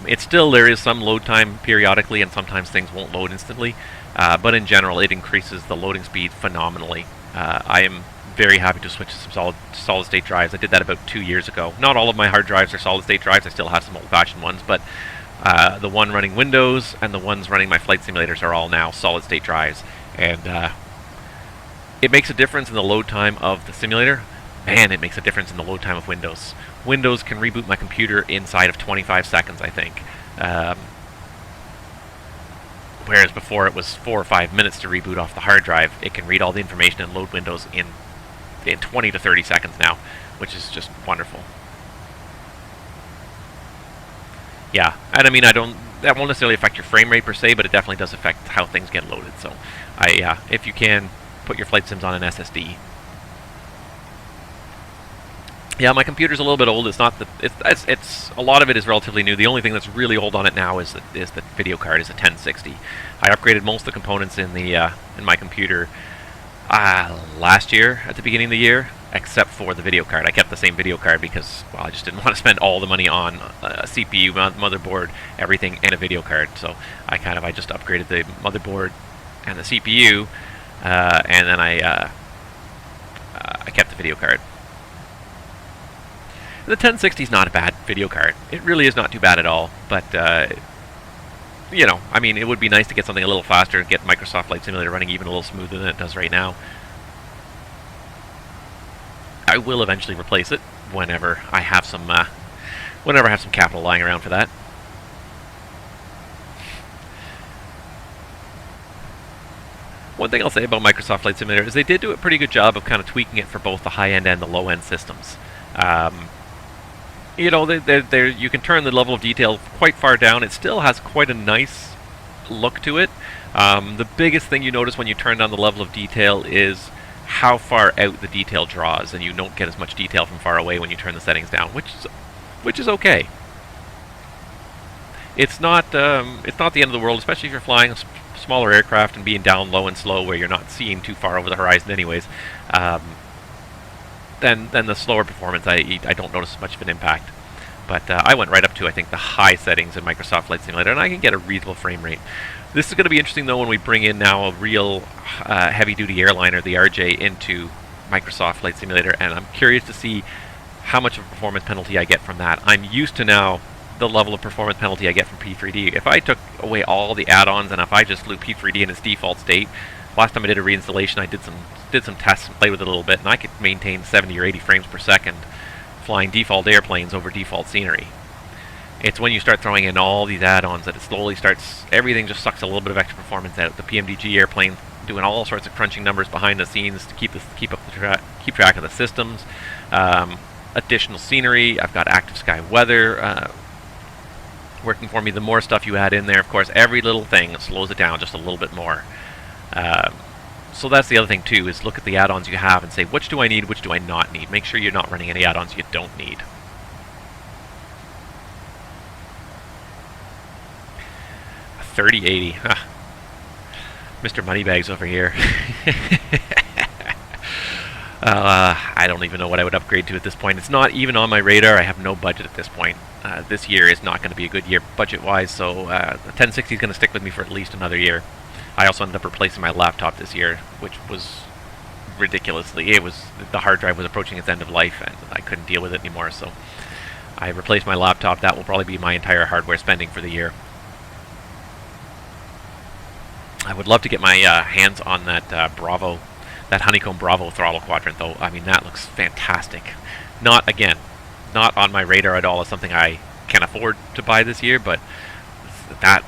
It's still, there is some load time periodically, and sometimes things won't load instantly, but in general it increases the loading speed phenomenally. I am very happy to switch to some solid state drives. I did that about 2 years ago. Not all of my hard drives are solid state drives. I still have some old-fashioned ones, but the one running Windows and the ones running my flight simulators are all now solid state drives, and it makes a difference in the load time of the simulator. Man, it makes a difference in the load time of Windows. Windows can reboot my computer inside of 25 seconds, I think. Whereas before it was 4 or 5 minutes to reboot off the hard drive. It can read all the information and load Windows in 20 to 30 seconds now, which is just wonderful. Yeah, and I mean, that won't necessarily affect your frame rate per se, but it definitely does affect how things get loaded. So, if you can, put your flight sims on an SSD. Yeah, my computer's a little bit old. It's not the it's a lot of it is relatively new. The only thing that's really old on it now is the video card is a 1060. I upgraded most of the components in my computer last year at the beginning of the year, except for the video card. I kept the same video card because, well, I just didn't want to spend all the money on a CPU, motherboard, everything, and a video card. So I just upgraded the motherboard and the CPU, and then I kept the video card. The 1060 is not a bad video card. It really is not too bad at all, but you know, I mean, it would be nice to get something a little faster and get Microsoft Flight Simulator running even a little smoother than it does right now. I will eventually replace it whenever I have some capital lying around for that. One thing I'll say about Microsoft Flight Simulator is they did do a pretty good job of kind of tweaking it for both the high-end and the low-end systems. You know, you can turn the level of detail quite far down. It still has quite a nice look to it. The biggest thing you notice when you turn down the level of detail is how far out the detail draws, and you don't get as much detail from far away when you turn the settings down, which is okay. It's not the end of the world, especially if you're flying a smaller aircraft and being down low and slow where you're not seeing too far over the horizon anyways. Then the slower performance, I don't notice as much of an impact. But I went right up to, I think, the high settings in Microsoft Flight Simulator, and I can get a reasonable frame rate. This is going to be interesting, though, when we bring in now a real heavy-duty airliner, the RJ, into Microsoft Flight Simulator, and I'm curious to see how much of a performance penalty I get from that. I'm used to now the level of performance penalty I get from P3D. If I took away all the add-ons, and if I just flew P3D in its default state, last time I did a reinstallation, I did some tests and played with it a little bit, and I could maintain 70 or 80 frames per second flying default airplanes over default scenery. It's when you start throwing in all these add-ons that it slowly starts, everything just sucks a little bit of extra performance out. The PMDG airplane doing all sorts of crunching numbers behind the scenes to keep track of the systems. Additional scenery. I've got active sky weather working for me. The more stuff you add in there, of course, every little thing slows it down just a little bit more. So that's the other thing too, is look at the add-ons you have and say, which do I need, which do I not need? Make sure you're not running any add-ons you don't need. A 3080. Mr. Moneybags over here. I don't even know what I would upgrade to at this point. It's not even on my radar. I have no budget at this point. This year is not going to be a good year budget-wise, so the 1060 is going to stick with me for at least another year. I also ended up replacing my laptop this year, which was ridiculously, the hard drive was approaching its end of life, and I couldn't deal with it anymore, so I replaced my laptop. That will probably be my entire hardware spending for the year. I would love to get my hands on that Bravo, that Honeycomb Bravo throttle quadrant, though. I mean, that looks fantastic. Not, again, not on my radar at all as something I can afford to buy this year, but that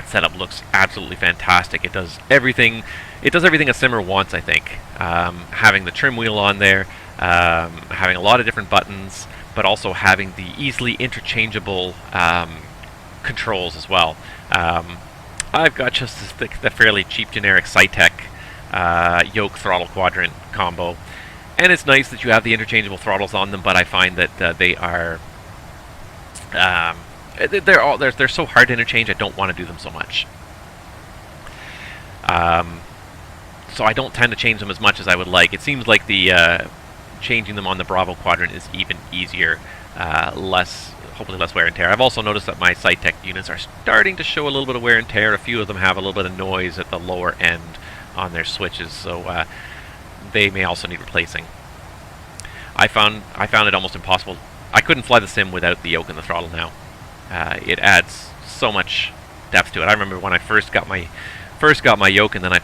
setup looks absolutely fantastic. It does everything. It does everything a simmer wants, I think. Having the trim wheel on there, having a lot of different buttons, but also having the easily interchangeable controls as well. I've got just the fairly cheap generic Cytec yoke throttle quadrant combo, and it's nice that you have the interchangeable throttles on them. But I find that they are they're so hard to interchange. I don't want to do them so much. So I don't tend to change them as much as I would like. It seems like the changing them on the Bravo quadrant is even easier, hopefully less wear and tear. I've also noticed that my Cytec units are starting to show a little bit of wear and tear. A few of them have a little bit of noise at the lower end on their switches, so they may also need replacing. I found it almost impossible. I couldn't fly the sim without the yoke and the throttle now. It adds so much depth to it. I remember when I first got my yoke, and then I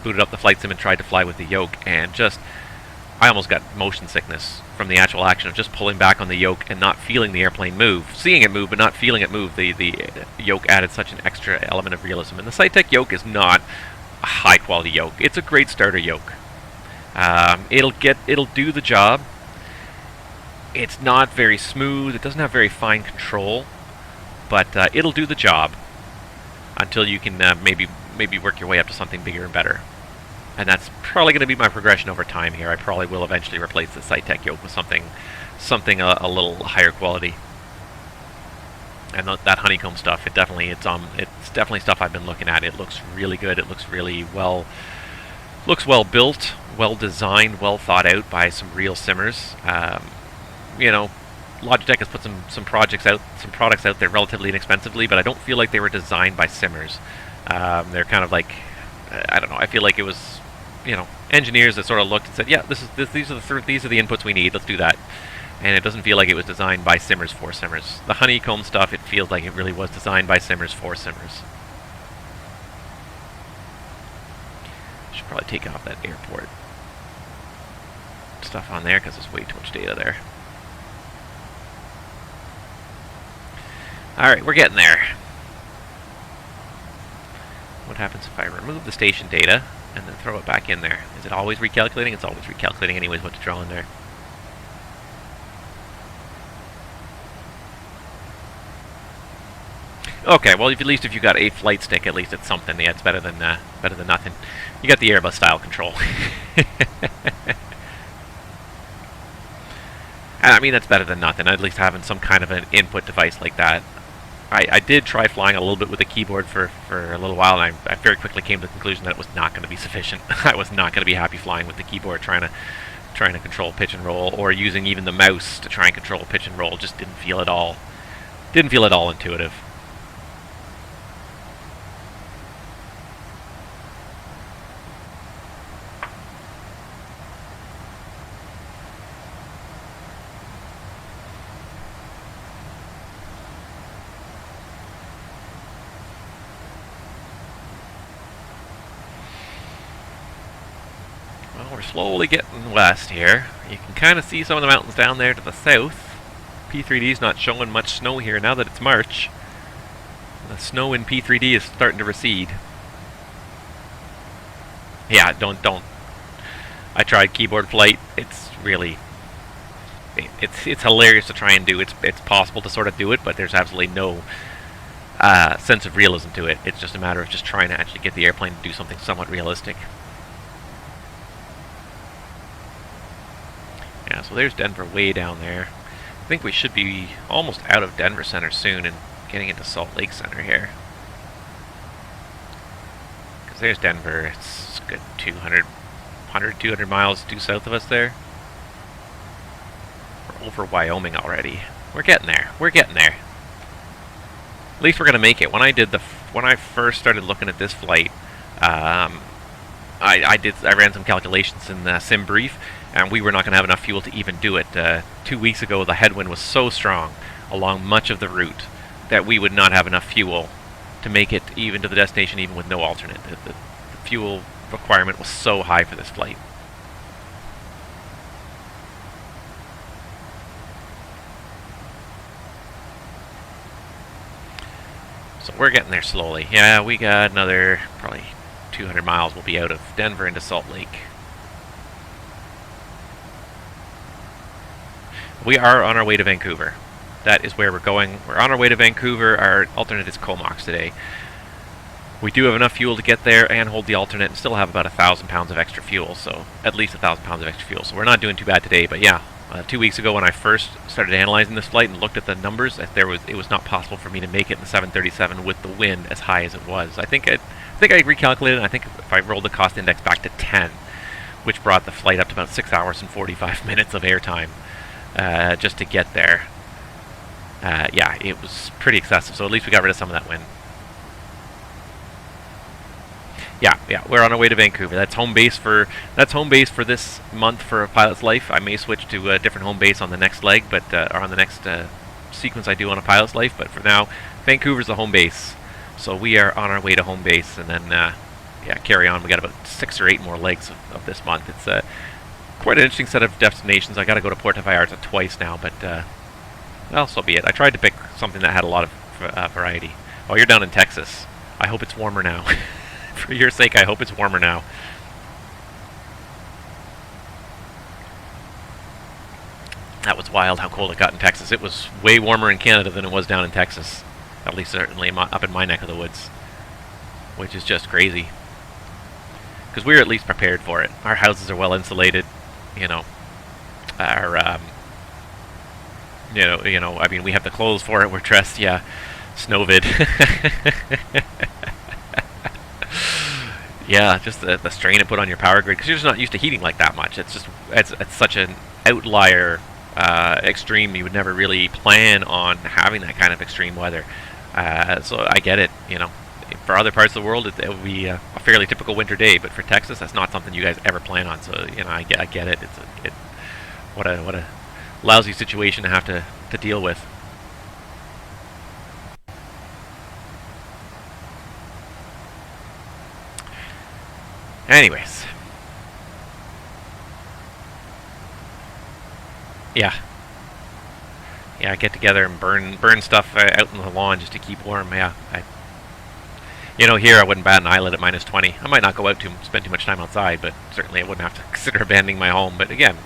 booted up the flight sim and tried to fly with the yoke, and I almost got motion sickness from the actual action of just pulling back on the yoke and not feeling the airplane move. Seeing it move, but not feeling it move. The yoke added such an extra element of realism. And the Cytec yoke is not a high-quality yoke. It's a great starter yoke. It'll do the job. It's not very smooth. It doesn't have very fine control, but it'll do the job until you can maybe work your way up to something bigger and better. And that's probably going to be my progression over time here. I probably will eventually replace the Cytec yoke with something a little higher quality. And that Honeycomb stuff, it's definitely stuff I've been looking at. It looks really good. It looks really well built, well designed, well thought out by some real simmers. You know, Logitech has put some products out there relatively inexpensively, but I don't feel like they were designed by simmers. They're kind of like, I don't know. I feel like it was, engineers that sort of looked and said, yeah, these are the inputs we need. Let's do that. And it doesn't feel like it was designed by simmers for simmers. The Honeycomb stuff, it feels like it really was designed by simmers for simmers. Should probably take off that airport stuff on there because there's way too much data there. Alright, we're getting there. What happens if I remove the station data and then throw it back in there? Is it always recalculating? It's always recalculating anyways what to draw in there. Okay, well, at least if you got a flight stick, at least it's something. Yeah, it's better than nothing. You got the Airbus style control. I mean, that's better than nothing. At least having some kind of an input device like that. I did try flying a little bit with a keyboard for a little while, and I very quickly came to the conclusion that it was not going to be sufficient. I was not going to be happy flying with the keyboard trying to control pitch and roll, or using even the mouse to try and control pitch and roll. Just didn't feel at all intuitive. We're slowly getting west here. You can kind of see some of the mountains down there to the south. P3D's not showing much snow here now that it's March. The snow in P3D is starting to recede. Yeah, don't. I tried keyboard flight. It's really... It's hilarious to try and do. It's possible to sort of do it, but there's absolutely no sense of realism to it. It's just a matter of just trying to actually get the airplane to do something somewhat realistic. Yeah, so there's Denver way down there. I think we should be almost out of Denver Center soon and getting into Salt Lake Center here. Because there's Denver. It's good 200 miles due south of us there. We're over Wyoming already. We're getting there. We're getting there. At least we're going to make it. When I first started looking at this flight, I ran some calculations in the sim brief, and we were not going to have enough fuel to even do it. 2 weeks ago, the headwind was so strong along much of the route that we would not have enough fuel to make it even to the destination, even with no alternate. The fuel requirement was so high for this flight. So we're getting there slowly. Yeah, we got another probably 200 miles. We'll be out of Denver into Salt Lake. We are on our way to Vancouver. That is where we're going. We're on our way to Vancouver. Our alternate is Comox today. We do have enough fuel to get there and hold the alternate and still have about 1,000 pounds of extra fuel. So at least 1,000 pounds of extra fuel. So we're not doing too bad today. But yeah, 2 weeks ago when I first started analyzing this flight and looked at the numbers, it was not possible for me to make it in the 737 with the wind as high as it was. I think I recalculated, and I think if I rolled the cost index back to 10, which brought the flight up to about 6 hours and 45 minutes of airtime just to get there. Yeah, it was pretty excessive, so at least we got rid of some of that wind. Yeah, we're on our way to Vancouver. That's home base for this month for a pilot's life. I may switch to a different home base on the next leg, but or on the next sequence I do on a pilot's life. But for now, Vancouver's the home base. So we are on our way to home base, and then yeah, carry on. We got about 6 or 8 more legs of this month. It's quite an interesting set of destinations. I got to go to Puerto Vallarta twice now, but well, so be it. I tried to pick something that had a lot of variety. Oh, you're down in Texas. I hope it's warmer now. For your sake, I hope it's warmer now. That was wild how cold it got in Texas. It was way warmer in Canada than it was down in Texas. At least certainly up in my neck of the woods. Which is just crazy. Because we're at least prepared for it. Our houses are well insulated. You know. Our, you know, I mean, we have the clothes for it. We're dressed, yeah. Snowvid. Yeah, just the strain it put on your power grid, because you're just not used to heating like that much. It's just it's such an outlier extreme. You would never really plan on having that kind of extreme weather. So I get it. You know, for other parts of the world, it would be a fairly typical winter day, but for Texas, that's not something you guys ever plan on. So you know, I get it. What a lousy situation to have to deal with. Anyways. Yeah, get together and burn stuff out in the lawn just to keep warm. Yeah, you know, here I wouldn't bat an eyelid at minus 20. I might not go out to spend too much time outside, but certainly I wouldn't have to consider abandoning my home. But again,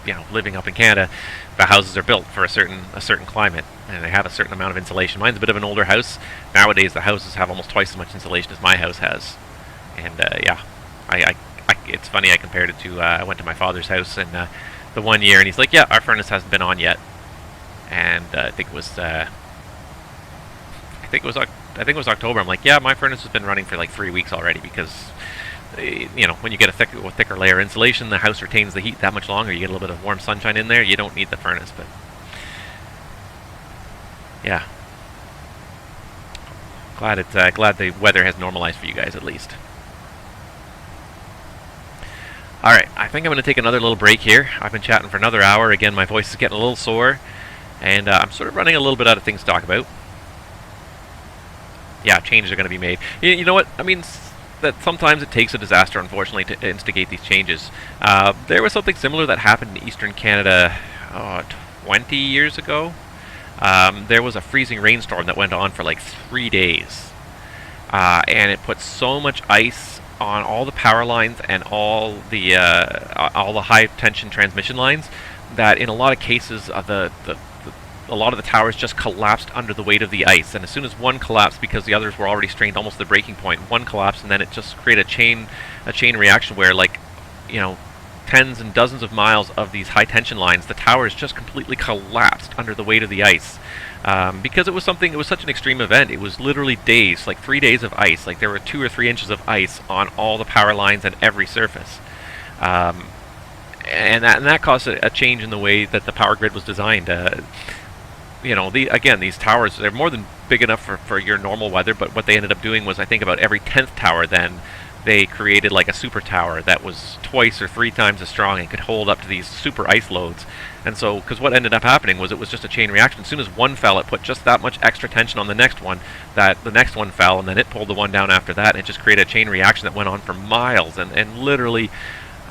you know, living up in Canada, the houses are built for a certain climate, and they have a certain amount of insulation. Mine's a bit of an older house. Nowadays, the houses have almost twice as much insulation as my house has, and yeah. It's funny, I compared it to, I went to my father's house and the one year, and he's like, yeah, our furnace hasn't been on yet. And I think it was October. I'm like, yeah, my furnace has been running for like 3 weeks already, because you know, when you get a thicker layer of insulation, the house retains the heat that much longer. You get a little bit of warm sunshine in there, you don't need the furnace. But yeah, glad the weather has normalized for you guys at least. Alright, I think I'm going to take another little break here. I've been chatting for another hour. Again, my voice is getting a little sore, and I'm sort of running a little bit out of things to talk about. Yeah, changes are going to be made. You know what? I mean, that sometimes it takes a disaster, unfortunately, to instigate these changes. There was something similar that happened in Eastern Canada 20 years ago. There was a freezing rainstorm that went on for like 3 days, and it put so much ice on all the power lines and all the high tension transmission lines that in a lot of cases a lot of the towers just collapsed under the weight of the ice. And as soon as one collapsed, because the others were already strained almost to the breaking point, one collapsed, and then it just created a chain reaction where, like, you know, tens and dozens of miles of these high tension lines, the towers just completely collapsed under the weight of the ice. Because it was such an extreme event. It was literally days, like 3 days of ice. Like there were 2 or 3 inches of ice on all the power lines and every surface. And that caused a change in the way that the power grid was designed. You know, these towers, they're more than big enough for your normal weather, but what they ended up doing was, I think about every 10th tower then, they created like a super tower that was twice or 3 times as strong and could hold up to these super ice loads. And so, because what ended up happening was it was just a chain reaction. As soon as one fell, it put just that much extra tension on the next one, that the next one fell, and then it pulled the one down after that, and it just created a chain reaction that went on for miles. And literally,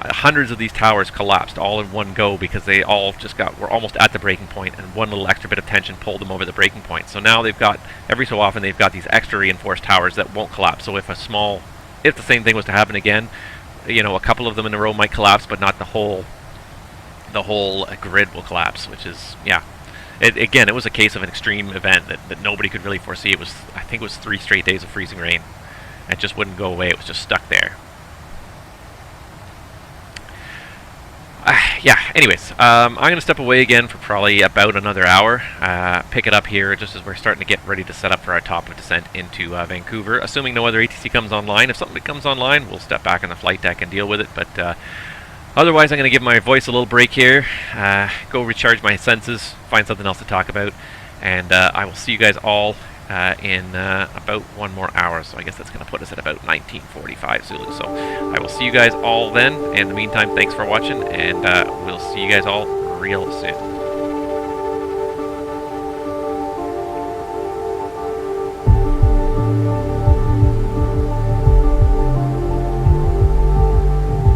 hundreds of these towers collapsed all in one go because they all just were almost at the breaking point, and one little extra bit of tension pulled them over the breaking point. So now they've got, every so often, they've got these extra reinforced towers that won't collapse. So if the same thing was to happen again, you know, a couple of them in a row might collapse, but not the whole grid will collapse, which is, yeah. Again, it was a case of an extreme event that nobody could really foresee. It was, I think it was 3 straight days of freezing rain. It just wouldn't go away. It was just stuck there. Yeah, anyways, I'm going to step away again for probably about another hour. Pick it up here just as we're starting to get ready to set up for our top of descent into Vancouver. Assuming no other ATC comes online. If something comes online, we'll step back on the flight deck and deal with it. But otherwise, I'm going to give my voice a little break here. Go recharge my senses, find something else to talk about. And I will see you guys all in about 1 more hour. So I guess that's going to put us at about 1945 Zulu. So I will see you guys all then. In the meantime, thanks for watching, and we'll see you guys all real soon.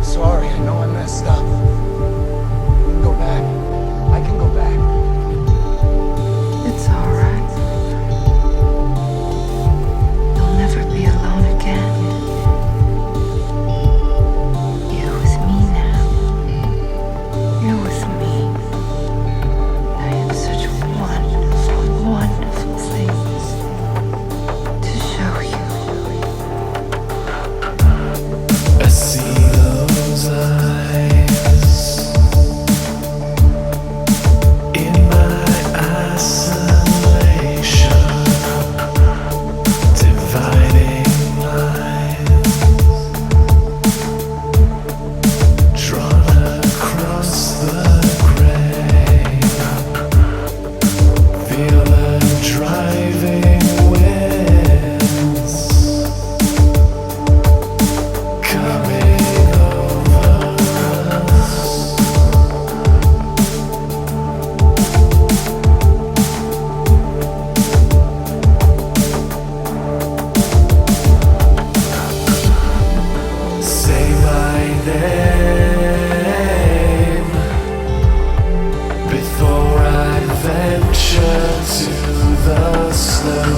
Sorry, I know I messed up. We can go back. I can go back. It's all right. You'll never be alone again. You're with me now. You're with me. I have such wonderful, wonderful things to show you. I see those eyes in my isolation, dividing lines drawn across the gray. Feel the driving winds coming over us. Say my name before I venture to the snow.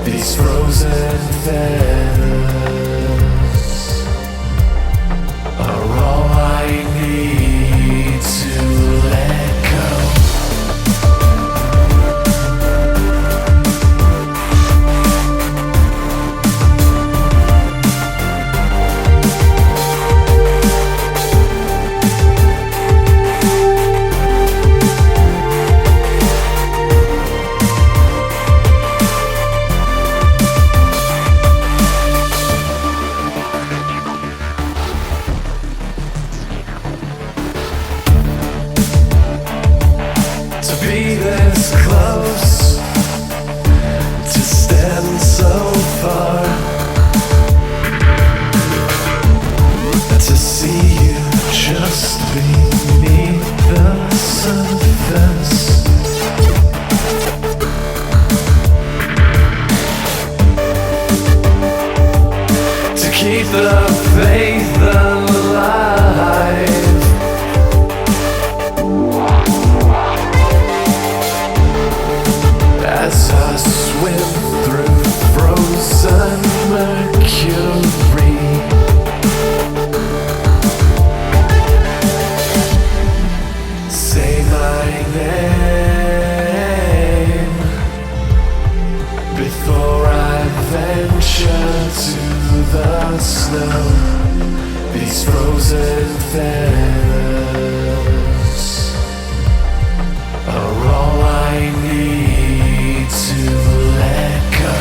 These frozen feathers are all I need to let go. To be this close, to stand so far, to see you just beneath the surface. To keep the faith alive. As I swim through frozen mercury, say my name before I venture to the snow. These frozen feathers are all I need to let go.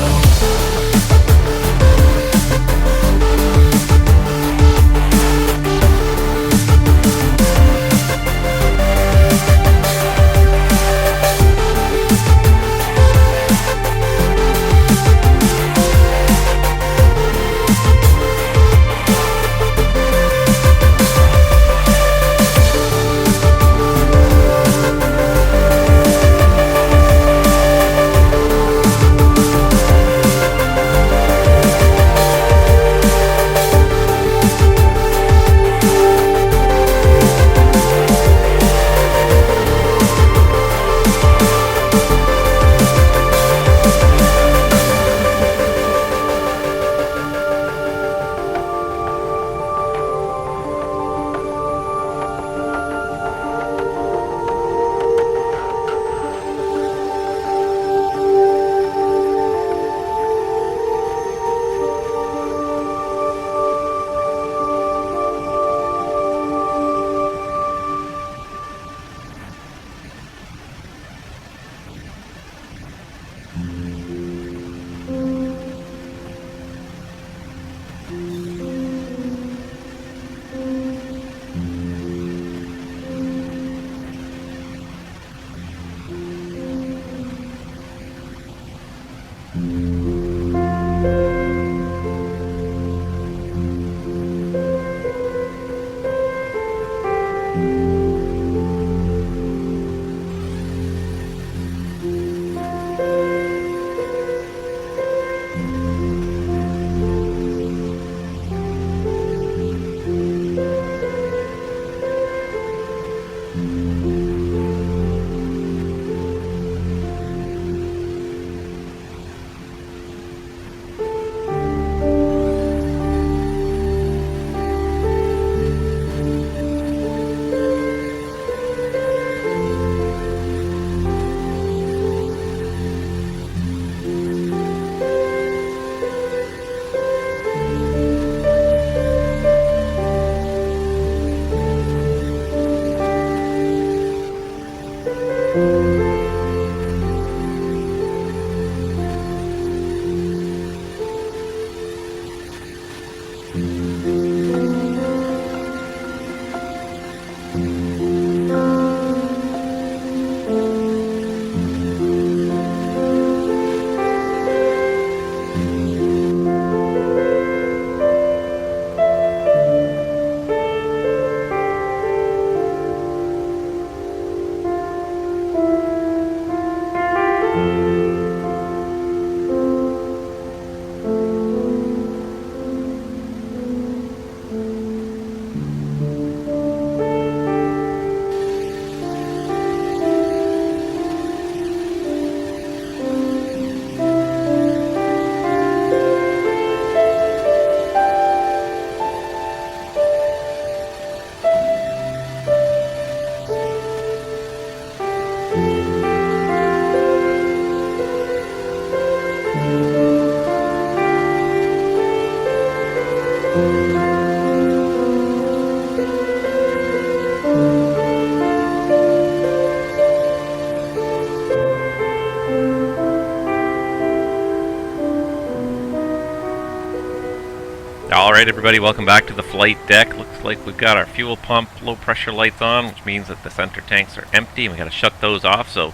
Alright everybody, welcome back to the flight deck. Looks like we've got our fuel pump low pressure lights on, which means that the center tanks are empty and we gotta shut those off. So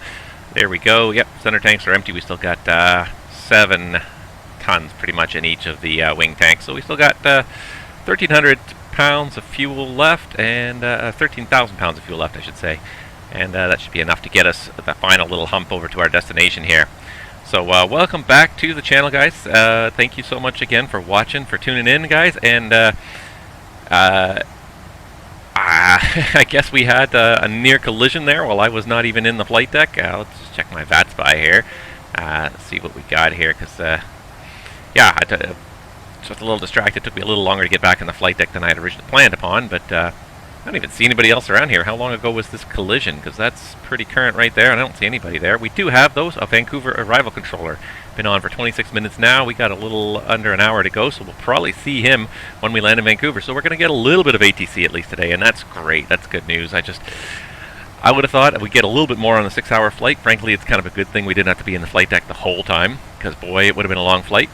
there we go. Yep, center tanks are empty. We still got 7 tons pretty much in each of the wing tanks. So we still got 1,300 pounds of fuel left, and 13,000 pounds of fuel left I should say. And that should be enough to get us the final little hump over to our destination here. So welcome back to the channel, guys. Thank you so much again for watching, for tuning in, guys. And I guess we had a near collision there while I was not even in the flight deck. Let's just check my VATSIM here. Let's see what we got here, because yeah, just a little distracted. It took me a little longer to get back in the flight deck than I had originally planned upon, but I don't even see anybody else around here. How long ago was this collision? Because that's pretty current right there, and I don't see anybody there. We do have, though, a Vancouver arrival controller. Been on for 26 minutes now. We got a little under an hour to go, so we'll probably see him when we land in Vancouver. So we're going to get a little bit of ATC at least today, and that's great. That's good news. I would have thought we'd get a little bit more on the 6-hour flight. Frankly, it's kind of a good thing we didn't have to be in the flight deck the whole time, because boy, it would have been a long flight.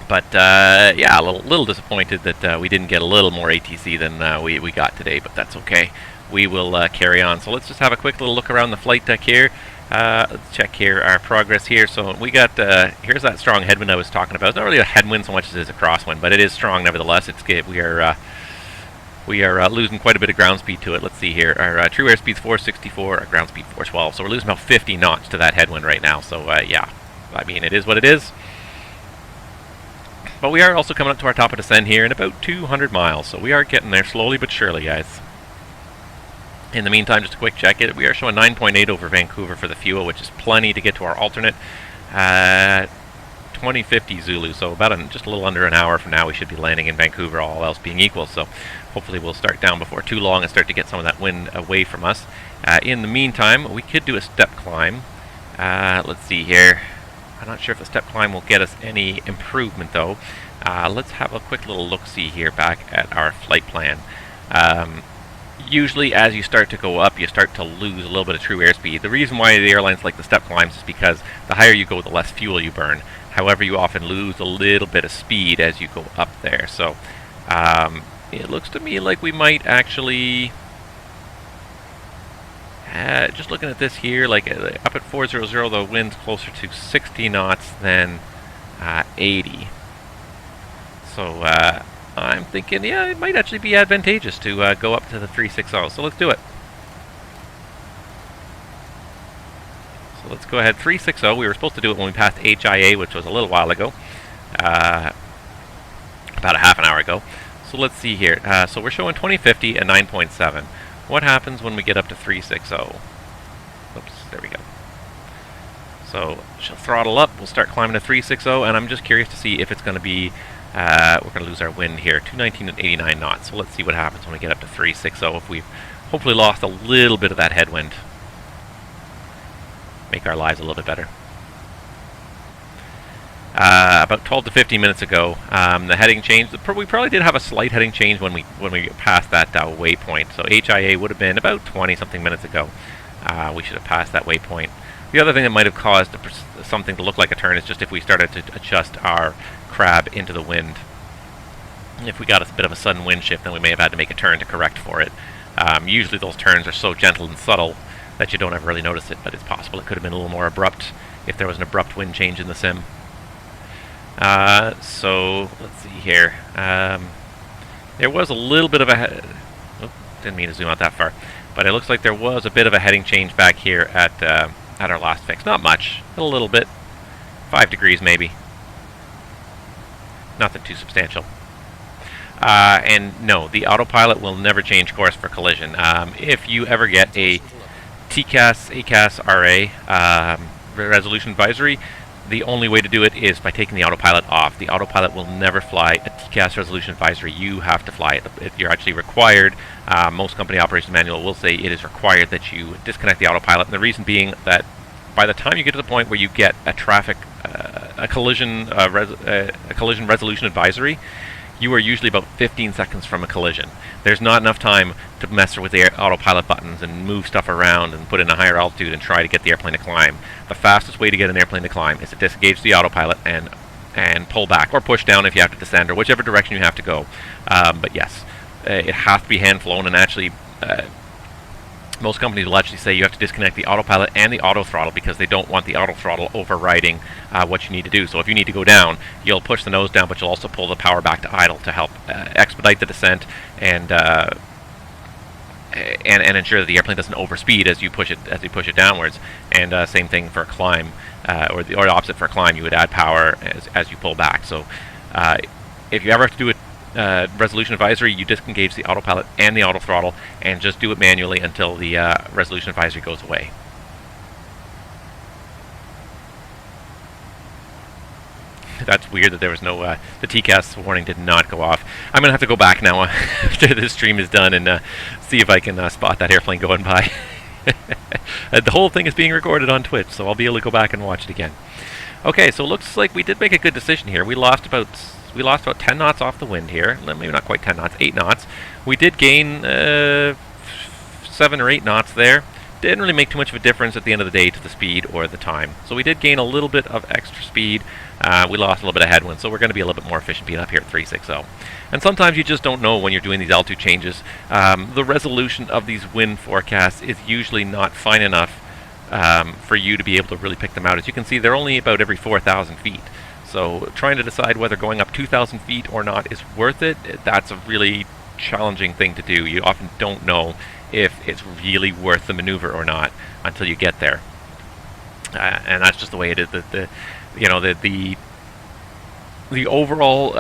But yeah, a little disappointed that we didn't get a little more ATC than we got today, but that's okay. We will carry on. So let's just have a quick little look around the flight deck here. Let's check here our progress here. So we got, here's that strong headwind I was talking about. It's not really a headwind so much as it is a crosswind, but it is strong nevertheless. It's good. We are losing quite a bit of ground speed to it. Let's see here. Our true airspeed's 464, our ground speed 412. So we're losing about 50 knots to that headwind right now. So yeah, I mean, it is what it is. But we are also coming up to our top of descent here in about 200 miles, so we are getting there slowly but surely, guys. In the meantime, just a quick check it. We are showing 9.8 over Vancouver for the fuel, which is plenty to get to our alternate 2050 Zulu. So about just a little under an hour from now, we should be landing in Vancouver, all else being equal. So hopefully we'll start down before too long and start to get some of that wind away from us. In the meantime, we could do a step climb. Let's see here. I'm not sure if the step climb will get us any improvement, though. Let's have a quick little look-see here back at our flight plan. Usually, as you start to go up, you start to lose a little bit of true airspeed. The reason why the airlines like the step climbs is because the higher you go, the less fuel you burn. However, you often lose a little bit of speed as you go up there. So, it looks to me like we might actually... just looking at this here, like up at 400, the wind's closer to 60 knots than 80. So I'm thinking, yeah, it might actually be advantageous to go up to the 360. So let's do it. So let's go ahead, 360. We were supposed to do it when we passed HIA, which was a little while ago, about a half an hour ago. So let's see here. So we're showing 2050 and 9.7. What happens when we get up to 360? Oops, there we go. So she'll throttle up, we'll start climbing to 360, and I'm just curious to see if it's going to be, we're going to lose our wind here, 219 and 89 knots. So let's see what happens when we get up to 360, if we've hopefully lost a little bit of that headwind. Make our lives a little bit better. About 12 to 15 minutes ago, the heading changed. We probably did have a slight heading change when we passed that waypoint. So HIA would have been about 20-something minutes ago. We should have passed that waypoint. The other thing that might have caused something to look like a turn is just if we started to adjust our crab into the wind. If we got a bit of a sudden wind shift, then we may have had to make a turn to correct for it. Usually those turns are so gentle and subtle that you don't ever really notice it, but it's possible it could have been a little more abrupt if there was an abrupt wind change in the sim. So let's see here. There was a little bit of a didn't mean to zoom out that far, but it looks like there was a bit of a heading change back here at our last fix. Not much, a little bit, 5 degrees maybe. Nothing too substantial. And no, the autopilot will never change course for collision. If you ever get a TCAS, ACAS, RA resolution advisory, the only way to do it is by taking the autopilot off. The autopilot will never fly a TCAS resolution advisory. You have to fly it. You're actually required. Most company operations manual will say it is required that you disconnect the autopilot. And the reason being that by the time you get to the point where you get a traffic, a collision resolution advisory, you are usually about 15 seconds from a collision. There's not enough time to mess with the autopilot buttons and move stuff around and put in a higher altitude and try to get the airplane to climb. The fastest way to get an airplane to climb is to disengage the autopilot and and pull back, or push down if you have to descend, or whichever direction you have to go. But yes, it has to be hand flown, and actually most companies will actually say you have to disconnect the autopilot and the auto throttle because they don't want the auto throttle overriding what you need to do. So if you need to go down, you'll push the nose down, but you'll also pull the power back to idle to help expedite the descent and ensure that the airplane doesn't overspeed as you push it downwards. And same thing for a climb, or the opposite for a climb. You would add power as you pull back. So if you ever have to do it, resolution advisory, you disengage the autopilot and the auto throttle and just do it manually until the resolution advisory goes away. That's weird that there was no, the TCAS warning did not go off. I'm going to have to go back now after this stream is done and see if I can spot that airplane going by. The whole thing is being recorded on Twitch, so I'll be able to go back and watch it again. Okay, so it looks like we did make a good decision here. We lost about 10 knots off the wind here. Maybe not quite 10 knots, 8 knots. We did gain 7 or 8 knots there. Didn't really make too much of a difference at the end of the day to the speed or the time. So we did gain a little bit of extra speed. We lost a little bit of headwind, so we're going to be a little bit more efficient being up here at 360. And sometimes you just don't know when you're doing these altitude changes. The resolution of these wind forecasts is usually not fine enough for you to be able to really pick them out. As you can see, they're only about every 4,000 feet. So trying to decide whether going up 2,000 feet or not is worth it, that's a really challenging thing to do. You often don't know if it's really worth the maneuver or not until you get there. And that's just the way it is. The overall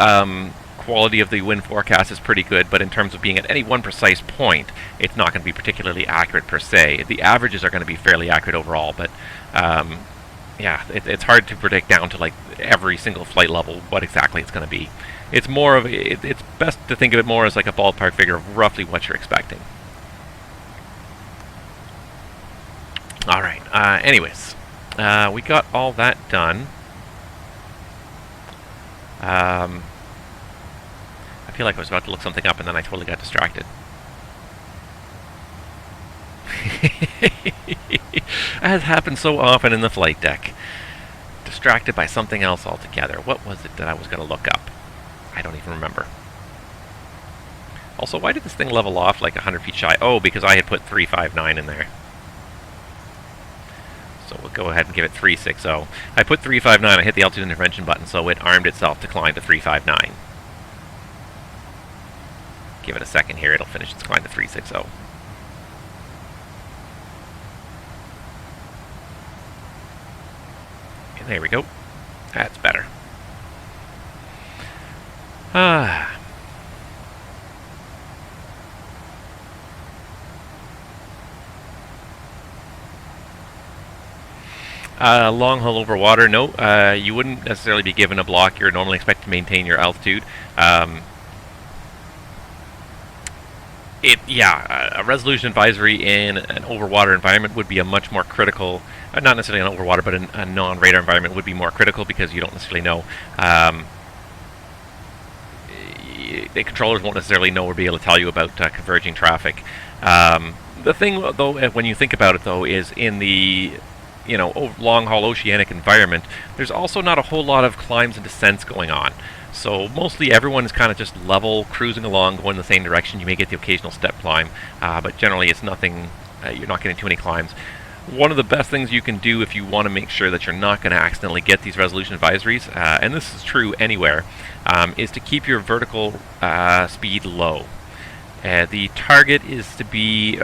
quality of the wind forecast is pretty good, but in terms of being at any one precise point, it's not going to be particularly accurate per se. The averages are going to be fairly accurate overall, but yeah, it's hard to predict down to like every single flight level what exactly it's going to be. It's more of it's best to think of it more as like a ballpark figure of roughly what you're expecting. All right. Anyways, we got all that done. I feel like I was about to look something up and then I totally got distracted. As happens so often in the flight deck. Distracted by something else altogether. What was it that I was going to look up? I don't even remember. Also, why did this thing level off like 100 feet shy? Oh, because I had put 359 in there. So we'll go ahead and give it 360. I put 359, I hit the altitude intervention button, so it armed itself to climb to 359. Give it a second here, it'll finish its climb to 360. And there we go. That's better. Long-haul over water, no. You wouldn't necessarily be given a block. You're normally expected to maintain your altitude. A resolution advisory in an overwater environment would be a much more critical, not necessarily an overwater, but a non-radar environment would be more critical because you don't necessarily know. The controllers won't necessarily know or be able to tell you about converging traffic. The thing, though, when you think about it, though, is in the long-haul oceanic environment, there's also not a whole lot of climbs and descents going on. So mostly everyone is kind of just level, cruising along, going in the same direction. You may get the occasional step climb, but generally it's nothing, you're not getting too many climbs. One of the best things you can do if you want to make sure that you're not going to accidentally get these resolution advisories, and this is true anywhere, is to keep your vertical speed low. The target is to be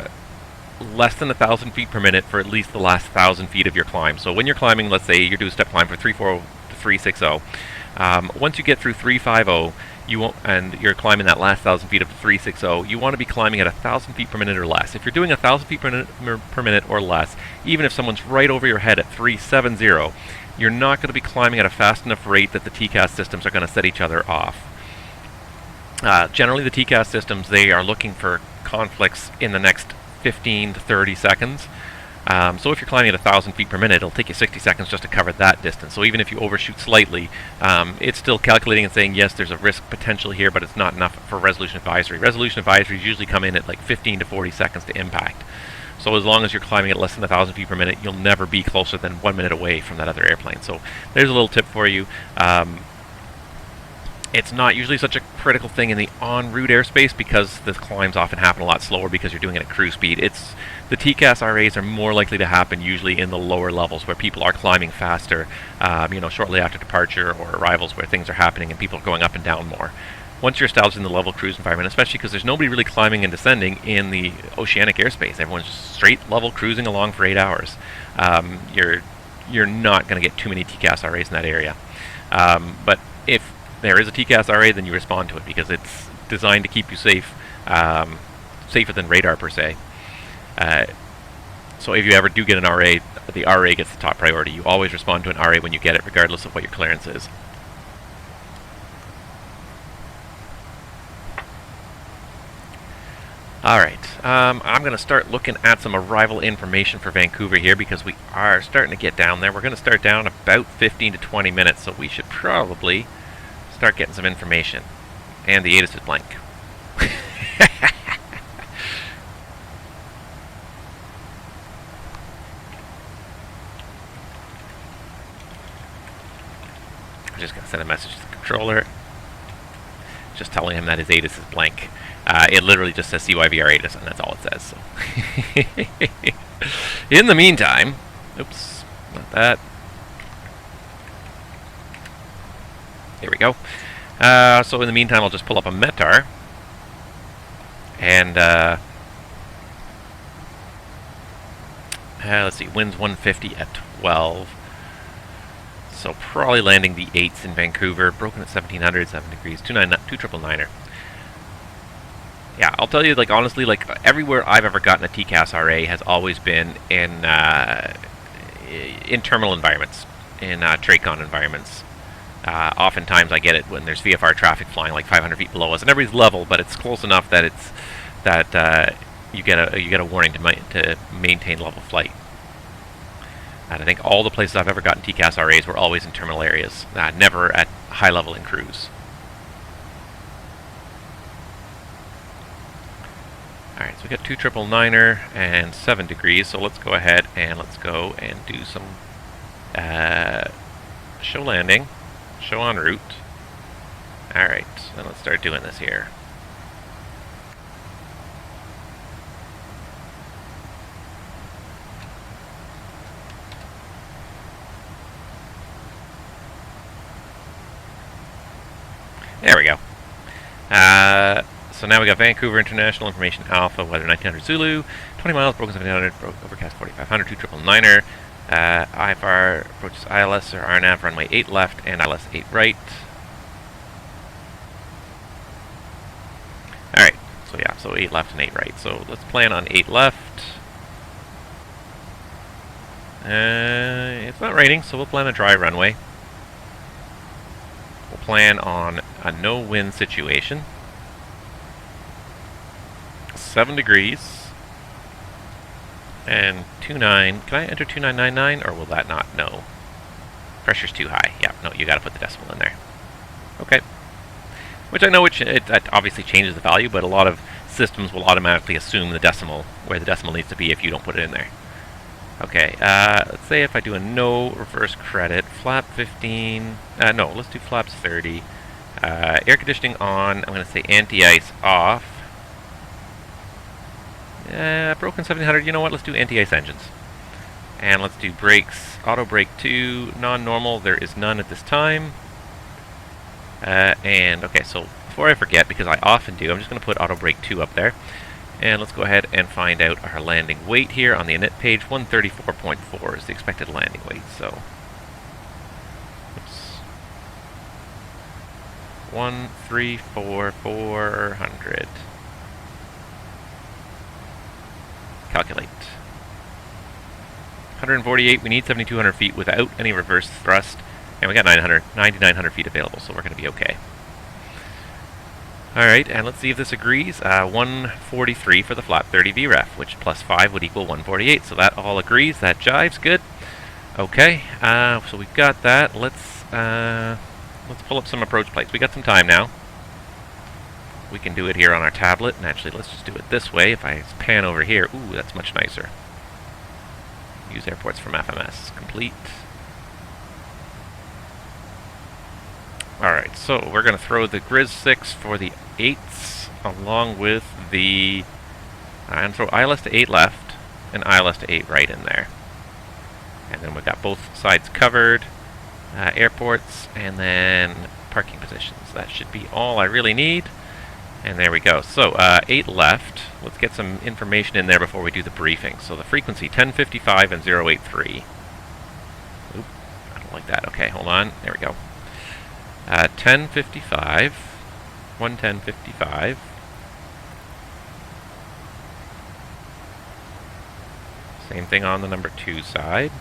less than 1,000 feet per minute for at least the last 1,000 feet of your climb. So when you're climbing, let's say you're doing a step climb from 340 to 360, once you get through 350, and you're climbing that last 1,000 feet up to 360, you want to be climbing at 1,000 feet per minute or less. If you're doing 1,000 feet per minute or less, even if someone's right over your head at 370, you're not going to be climbing at a fast enough rate that the TCAS systems are going to set each other off. Generally, the TCAS systems, they are looking for conflicts in the next 15 to 30 seconds. So if you're climbing at 1,000 feet per minute, it'll take you 60 seconds just to cover that distance. So even if you overshoot slightly, it's still calculating and saying, yes, there's a risk potential here, but it's not enough for resolution advisory. Resolution advisories usually come in at like 15 to 40 seconds to impact. So as long as you're climbing at less than 1,000 feet per minute, you'll never be closer than 1 minute away from that other airplane. So there's a little tip for you. It's not usually such a critical thing in the en route airspace because the climbs often happen a lot slower because you're doing it at cruise speed. It's the TCAS RAs are more likely to happen usually in the lower levels where people are climbing faster, shortly after departure or arrivals where things are happening and people are going up and down more. Once you're established in the level cruise environment, especially because there's nobody really climbing and descending in the oceanic airspace, everyone's just straight level cruising along for 8 hours. You're not going to get too many TCAS RAs in that area. But if there is a TCAS RA, then you respond to it because it's designed to keep you safe, safer than radar per se. So if you ever do get an RA, the RA gets the top priority. You always respond to an RA when you get it, regardless of what your clearance is. Alright, I'm going to start looking at some arrival information for Vancouver here because we are starting to get down there. We're going to start down about 15 to 20 minutes, so we should probably start getting some information. And the ATIS is blank. I'm just going to send a message to the controller, just telling him that his ATIS is blank. It literally just says CYVR ATIS, and that's all it says. So. In the meantime, oops, not that. There we go. So in the meantime, I'll just pull up a METAR. And, let's see, winds 150 at 12. So probably landing the 8s in Vancouver. Broken at 1700, 7 degrees, 299er. Yeah, I'll tell you, like, honestly, like, everywhere I've ever gotten a TCAS RA has always been in terminal environments, in TRACON environments. Oftentimes I get it when there's VFR traffic flying like 500 feet below us, and everybody's level, but it's close enough that you get a warning to maintain level flight. And I think all the places I've ever gotten TCAS RAs were always in terminal areas, never at high level in cruise. Alright, so we got 299er and 7 degrees, so let's go ahead and let's go and do some show landing. Show en route. Alright, then let's start doing this here. There we go. So now we got Vancouver International Information Alpha, weather 1900 Zulu, 20 miles, broken 1700, overcast 4500, 29er. IFR approaches ILS or RNAV, runway 8 left and ILS 8 right. Alright, so yeah, so 8 left and 8 right. So let's plan on 8 left. It's not raining, so we'll plan a dry runway. We'll plan on a no-wind situation. 7 degrees. And 29, can I enter 2999 or will that not? No. Pressure's too high. Yeah, no, you gotta put the decimal in there. Okay. Which I know it obviously changes the value, but a lot of systems will automatically assume the decimal, where the decimal needs to be if you don't put it in there. Okay, let's say if I do a no reverse credit, flap 15, no, let's do flaps 30. Air conditioning on, I'm gonna say anti-ice off. Broken 1700, you know what, let's do anti-ice engines. And let's do brakes, auto brake 2, non-normal, there is none at this time. And, okay, so before I forget, because I often do, I'm just going to put auto brake 2 up there. And let's go ahead and find out our landing weight here on the init page. 134.4 is the expected landing weight, so... Oops. 134,400. Calculate. 148, we need 7,200 feet without any reverse thrust, and we got 9,900 feet available, so we're going to be okay. Alright, and let's see if this agrees. 143 for the flap 30 VREF, which plus 5 would equal 148, so that all agrees, that jives, good. Okay, so we've got that. Let's pull up some approach plates. We got some time now. We can do it here on our tablet, and actually let's just do it this way. If I pan over here, ooh, that's much nicer. Use airports from FMS. Complete. Alright, so we're going to throw the Grizz 6 for the 8s along with the... and throw ILS to 8 left and ILS to 8 right in there. And then we've got both sides covered, airports, and then parking positions. That should be all I really need. And there we go. So, 8 left. Let's get some information in there before we do the briefing. So the frequency, 1055 and 083. Oop, I don't like that. Okay, hold on. There we go. 1055, 11055. Same thing on the number 2 side.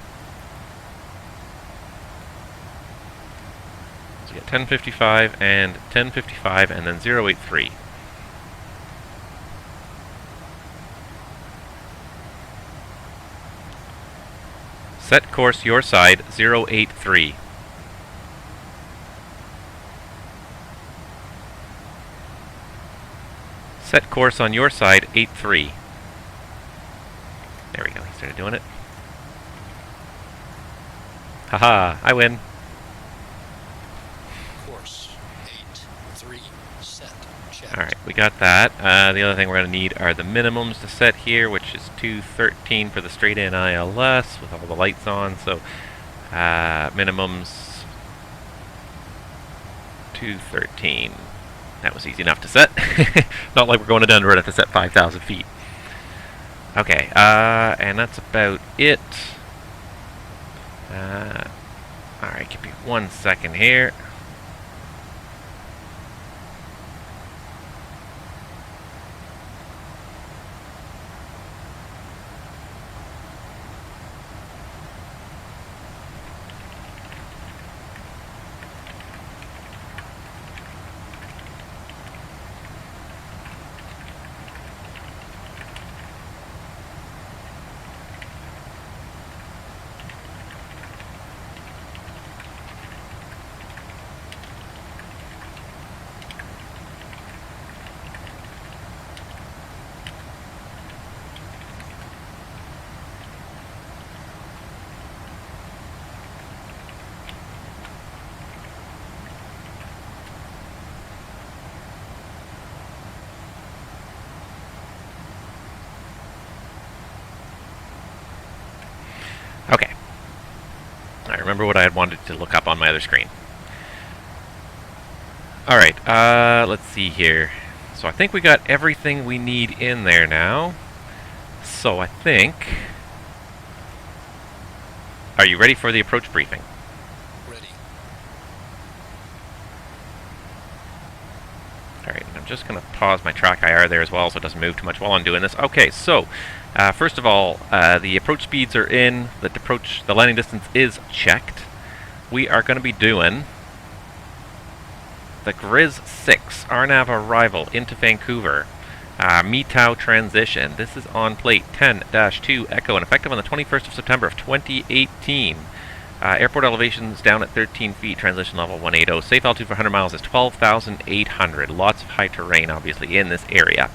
So you get 1055 and 1055 and then 083. Set course your side 083. Set course on your side 83. There we go, he started doing it. Haha, I win. Course 83 set. Checked. Alright, we got that. The other thing we're going to need are the minimums to set here, which is 213 for the straight in ILS with all the lights on. So, minimums 213. That was easy enough to set. Not like we're going to Denver and have to set 5,000 feet. Okay, and that's about it. Alright, give me 1 second here. Okay. I remember what I had wanted to look up on my other screen. Alright, let's see here. So I think we got everything we need in there now. So I think... Are you ready for the approach briefing? Ready. Alright, and I'm just going to pause my track IR there as well so it doesn't move too much while I'm doing this. Okay, so... first of all, the approach speeds are in, the landing distance is checked. We are going to be doing the Grizz 6 RNAV arrival into Vancouver. METOW transition. This is on plate 10-2 Echo and effective on the 21st of September of 2018. Airport elevations down at 13 feet, transition level 180. Safe altitude for 100 miles is 12,800. Lots of high terrain, obviously, in this area.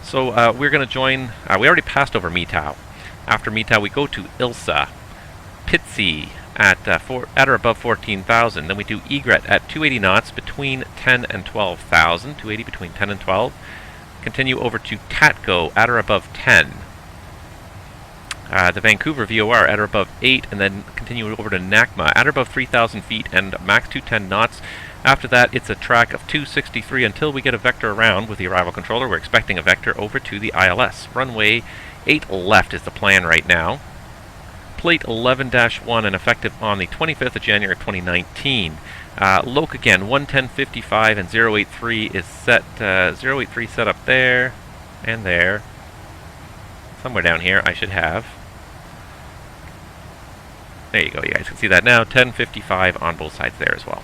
So we're going to join, we already passed over METOW. After METOW we go to ILSA, PTSI at or above 14,000. Then we do egret at 280 knots between 10 and 12,000, 280 between 10 and 12. Continue over to TATGO at or above 10. The Vancouver VOR at or above 8, and then continue over to NACMA at or above 3,000 feet and max 210 knots. After that, it's a track of 263 until we get a vector around with the arrival controller. We're expecting a vector over to the ILS. Runway 8 left is the plan right now. Plate 11-1 and effective on the 25th of January 2019. Loc again, 110.55 and 083 is set, 083 set up there and there. Somewhere down here I should have. There you go, you guys can see that now, 10.55 on both sides there as well.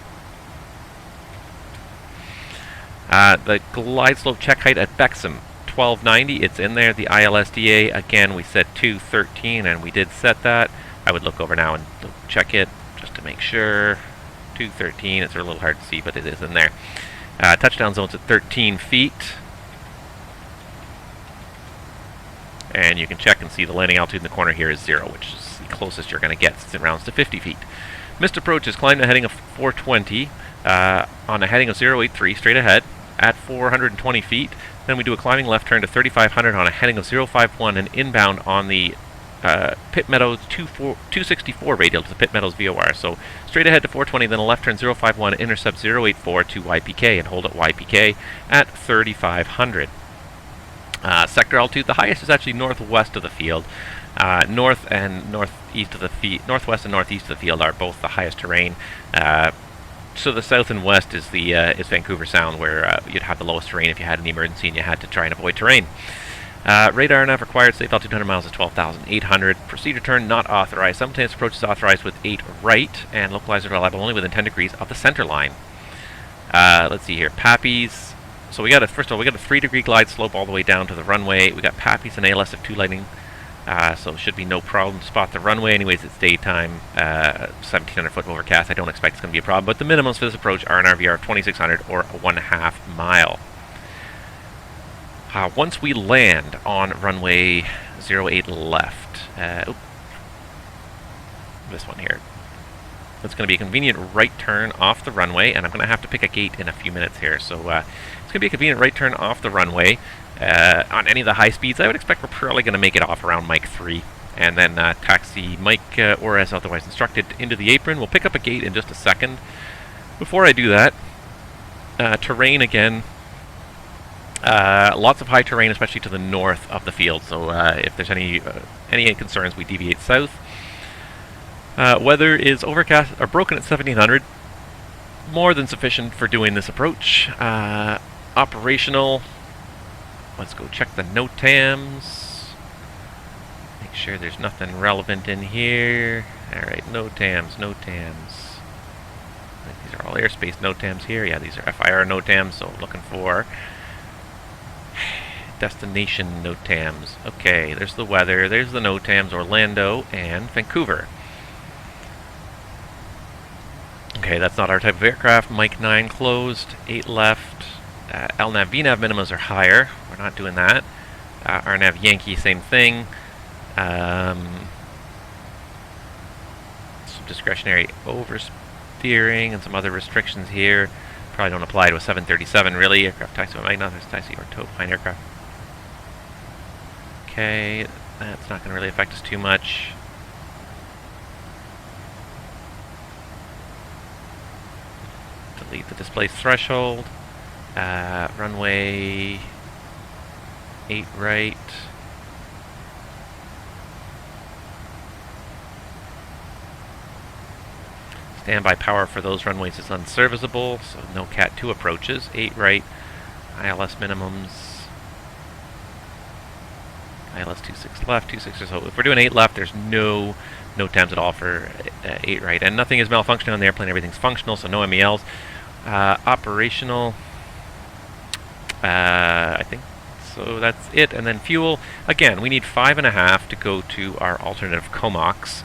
The glide slope check height at VATSIM, 1290, it's in there. The ILSDA, again, we set 213, and we did set that. I would look over now and check it, just to make sure. 213, it's a little hard to see, but it is in there. Touchdown zone's at 13 feet. And you can check and see the landing altitude in the corner here is 0, which is the closest you're going to get since it rounds to 50 feet. Missed approach is climb to heading of 420. on a heading of 083 straight ahead at 420 feet. Then we do a climbing left turn to 3500 on a heading of 051 and inbound on the Pit Meadows 264 radial to the Pit Meadows VOR. So straight ahead to 420, then a left turn 051, intercept 084 to YPK and hold at YPK at 3500. Sector altitude, the highest is actually northwest of the field. North and northeast of the northwest and northeast of the field are both the highest terrain. So the south and west is the is Vancouver Sound, where you'd have the lowest terrain if you had an emergency and you had to try and avoid terrain. Radar RNAV required, safe altitude 200 miles is 12,800. Procedure turn not authorized. Simultaneous approach is authorized with 8 right, and localizer reliable only within 10 degrees of the center line. Let's see here, Pappies. So we got first of all, we got a 3-degree glide slope all the way down to the runway. We got Pappies and ALS of 2 lighting. So it should be no problem to spot the runway. Anyways, it's daytime, 1,700 foot overcast. I don't expect it's going to be a problem. But the minimums for this approach are an RVR of 2,600 or a 1/2 mile. Once we land on runway 08 left, this one here, it's going to be a convenient right turn off the runway, and I'm going to have to pick a gate in a few minutes here. So it's going to be a convenient right turn off the runway. On any of the high speeds, I would expect we're probably going to make it off around Mike 3, and then taxi Mike, or as otherwise instructed, into the apron. We'll pick up a gate in just a second. Before I do that, terrain again, lots of high terrain, especially to the north of the field, so if there's any concerns, we deviate south. Weather is overcast, or broken at 1700, more than sufficient for doing this approach. Operational, let's go check the NOTAMs. Make sure there's nothing relevant in here. Alright, NOTAMs. These are all airspace NOTAMs here. Yeah, these are FIR NOTAMs, so looking for destination NOTAMs. Okay, there's the weather, there's the NOTAMs, Orlando and Vancouver. Okay, that's not our type of aircraft. Mike 9 closed, 8 left. LNAV, VNAV minimums are higher. We're not doing that. RNAV Yankee, same thing. Some discretionary oversteering and some other restrictions here. Probably don't apply to a 737 really. Aircraft taxi by Magna, there's taxi or tow behind aircraft. Okay, that's not going to really affect us too much. Delete the displaced threshold. Runway 8 right. Standby power for those runways is unserviceable, so no Cat 2 approaches. 8 right. ILS minimums. ILS 26 left, 26. So if we're doing 8 left, there's no TAMs at all for 8 right. And nothing is malfunctioning on the airplane. Everything's functional, so no MELs. Operational. I think so. That's it. And then fuel. Again, we need 5.5 to go to our alternative COMOX.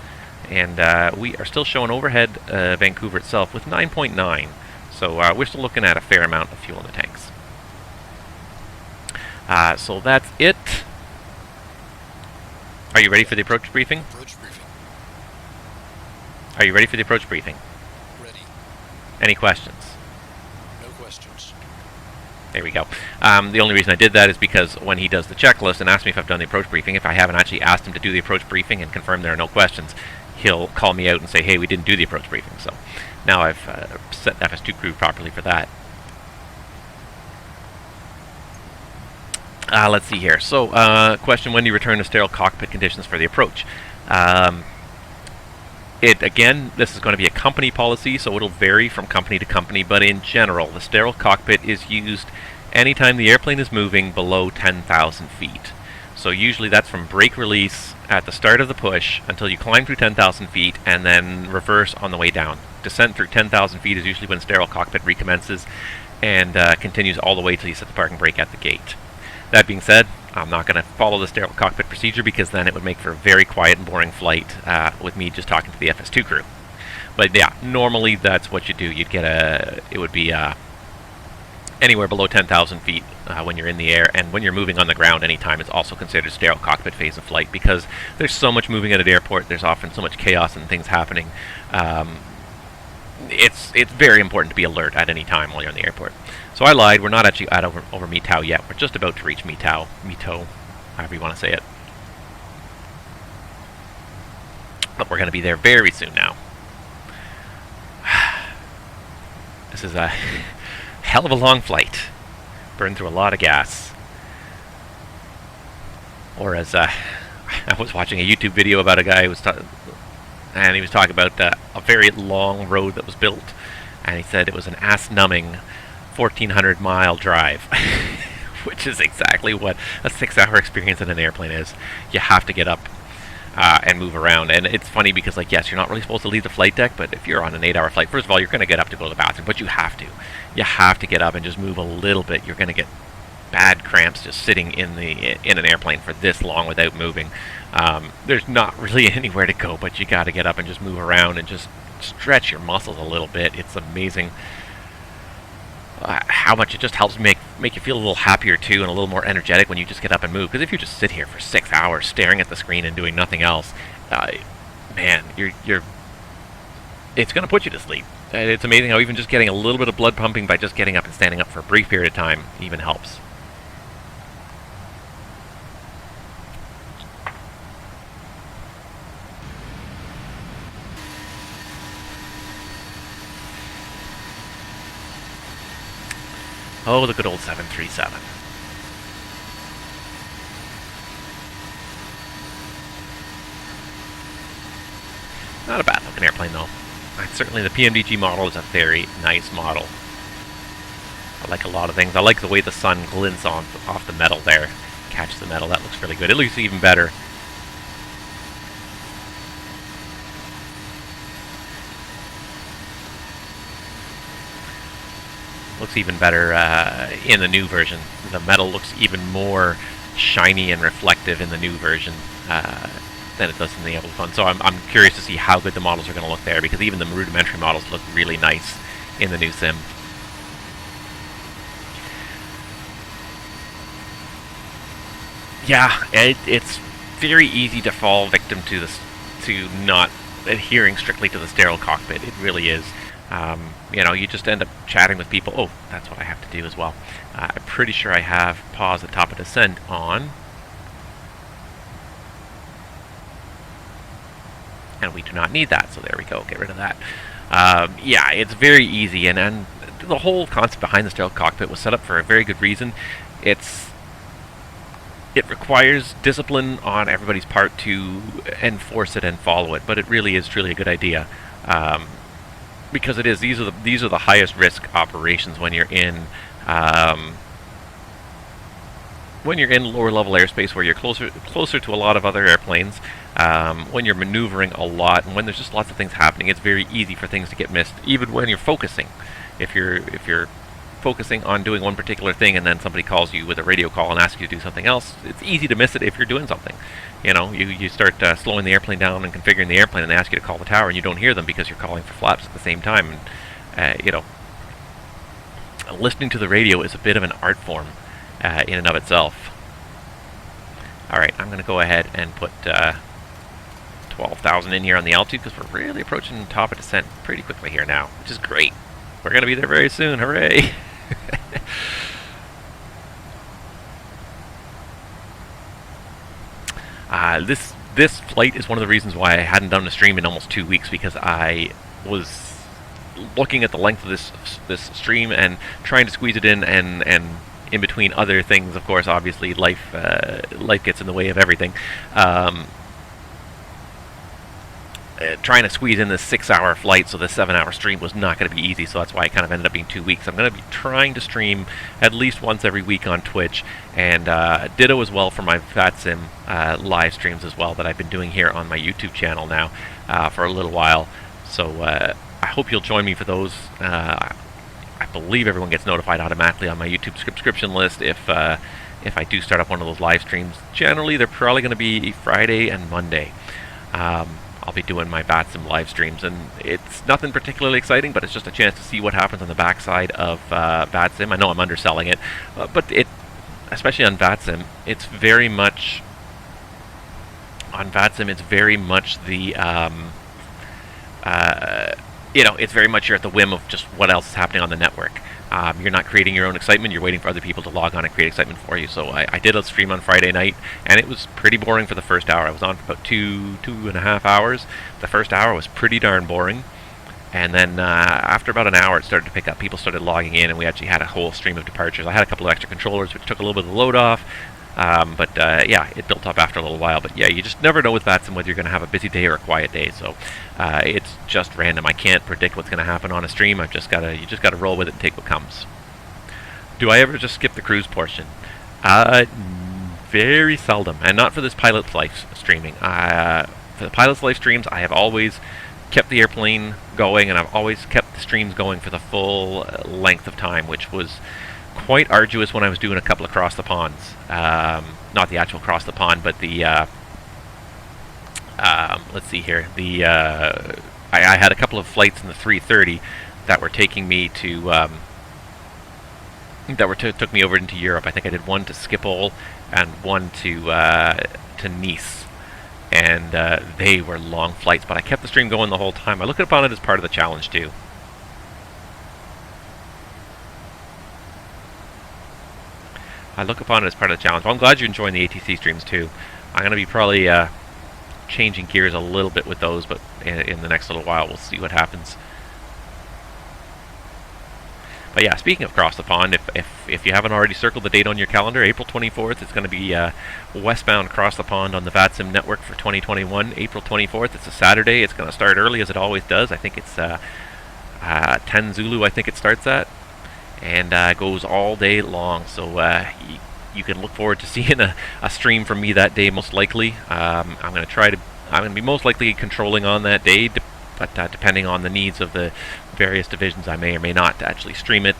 And we are still showing overhead Vancouver itself with 9.9. So we're still looking at a fair amount of fuel in the tanks. So that's it. Are you ready for the approach briefing? Approach briefing. Are you ready for the approach briefing? Ready. Any questions? No questions. There we go. The only reason I did that is because when he does the checklist and asks me if I've done the approach briefing, if I haven't actually asked him to do the approach briefing and confirm there are no questions, he'll call me out and say, hey, we didn't do the approach briefing. So now I've set FS2 crew properly for that. Let's see here. So, question, when do you return to sterile cockpit conditions for the approach? Again, this is going to be a company policy, so it'll vary from company to company, but in general, the sterile cockpit is used anytime the airplane is moving below 10,000 feet. So usually that's from brake release at the start of the push until you climb through 10,000 feet and then reverse on the way down. Descent through 10,000 feet is usually when sterile cockpit recommences and continues all the way till you set the parking brake at the gate. That being said, I'm not going to follow the sterile cockpit procedure because then it would make for a very quiet and boring flight with me just talking to the FS2 crew. But yeah, normally that's what you do. You'd get it would be anywhere below 10,000 feet when you're in the air, and when you're moving on the ground anytime is also considered sterile cockpit phase of flight because there's so much moving at an airport, there's often so much chaos and things happening. it's very important to be alert at any time while you're in the airport. So I lied. We're not actually at over Metau yet. We're just about to reach Metau, however you want to say it. But we're going to be there very soon now. This is a hell of a long flight. Burned through a lot of gas. Or as I was watching a YouTube video about a guy who was and he was talking about a very long road that was built, and he said it was an ass-numbing 1,400-mile drive, which is exactly what a 6-hour experience in an airplane is. You have to get up and move around, and it's funny because, like, yes, you're not really supposed to leave the flight deck, but if you're on an 8-hour flight, first of all, you're going to get up to go to the bathroom, but you have to get up and just move a little bit. You're going to get bad cramps just sitting in an airplane for this long without moving. There's not really anywhere to go, but you got to get up and just move around and just stretch your muscles a little bit. It's amazing how much it just helps make you feel a little happier too, and a little more energetic when you just get up and move. Because if you just sit here for 6 hours staring at the screen and doing nothing else, man, it's going to put you to sleep. It's amazing how even just getting a little bit of blood pumping by just getting up and standing up for a brief period of time even helps. Oh, the good old 737. Not a bad looking airplane though. Certainly the PMDG model is a very nice model. I like a lot of things. I like the way the sun glints off the metal there. Catches the metal. That looks really good. It looks even better. Looks even better in the new version. The metal looks even more shiny and reflective in the new version than it does in the old one. So I'm curious to see how good the models are going to look there, because even the rudimentary models look really nice in the new sim. Yeah, it's very easy to fall victim to not adhering strictly to the sterile cockpit. It really is. You know, you just end up chatting with people. Oh, that's what I have to do as well. I'm pretty sure I have pause at top of descent on. And we do not need that, so there we go. Get rid of that. Yeah, it's very easy, and the whole concept behind the sterile cockpit was set up for a very good reason. It requires discipline on everybody's part to enforce it and follow it, but it really is truly a good idea. Because these are the highest risk operations when you're in lower level airspace, where you're closer to a lot of other airplanes, when you're maneuvering a lot, and when there's just lots of things happening. It's very easy for things to get missed, even when you're focusing. If you're focusing on doing one particular thing, and then somebody calls you with a radio call and asks you to do something else, it's easy to miss it if you're doing something. You know, you start slowing the airplane down and configuring the airplane, and they ask you to call the tower, and you don't hear them because you're calling for flaps at the same time. And you know, listening to the radio is a bit of an art form in and of itself. All right, I'm going to go ahead and put 12,000 in here on the altitude, because we're really approaching top of descent pretty quickly here now, which is great. We're going to be there very soon. Hooray! This flight is one of the reasons why I hadn't done a stream in almost 2 weeks, because I was looking at the length of this stream and trying to squeeze it in, and in between other things, of course, obviously life gets in the way of everything. Trying to squeeze in this 6-hour flight, so the 7-hour stream was not going to be easy, so that's why it kind of ended up being 2 weeks. I'm going to be trying to stream at least once every week on Twitch, and ditto as well for my VATSIM live streams as well that I've been doing here on my YouTube channel now for a little while. So I hope you'll join me for those. I believe everyone gets notified automatically on my YouTube subscription list if I do start up one of those live streams. Generally, they're probably going to be Friday and Monday. I'll be doing my VATSIM live streams, and it's nothing particularly exciting, but it's just a chance to see what happens on the backside of VATSIM. I know I'm underselling it, but especially on VATSIM, it's very much the you know, it's very much you're at the whim of just what else is happening on the network. You're not creating your own excitement. You're waiting for other people to log on and create excitement for you. So I did a stream on Friday night, and it was pretty boring for the first hour. I was on for about two and a half hours. The first hour was pretty darn boring. And then after about an hour, it started to pick up. People started logging in, and we actually had a whole stream of departures. I had a couple of extra controllers, which took a little bit of the load off. But yeah, it built up after a little while. But yeah, you just never know with VATSIM whether you're going to have a busy day or a quiet day. So it's just random. I can't predict what's going to happen on a stream. You just gotta roll with it and take what comes. Do I ever just skip the cruise portion? Very seldom, and not for this pilot's life streaming. For the pilot's life streams, I have always kept the airplane going, and I've always kept the streams going for the full length of time, which was quite arduous when I was doing a couple across the ponds. Not the actual across the pond, but the let's see here. The I had a couple of flights in the 330 that were taking me to took me over into Europe. I think I did one to Schiphol and one to Nice, and they were long flights. But I kept the stream going the whole time. I look upon it as part of the challenge too. I look upon it as part of the challenge. Well, I'm glad you're enjoying the ATC streams too. I'm going to be probably changing gears a little bit with those, but in the next little while we'll see what happens. But yeah, speaking of across the pond, if you haven't already circled the date on your calendar, April 24th, it's going to be westbound across the pond on the VATSIM network for 2021. April 24th, it's a Saturday. It's going to start early as it always does. I think it's 10 Zulu, I think it starts at, and goes all day long. So you can look forward to seeing a stream from me that day, most likely. I'm going to be most likely controlling on that day, but depending on the needs of the various divisions, I may or may not actually stream it.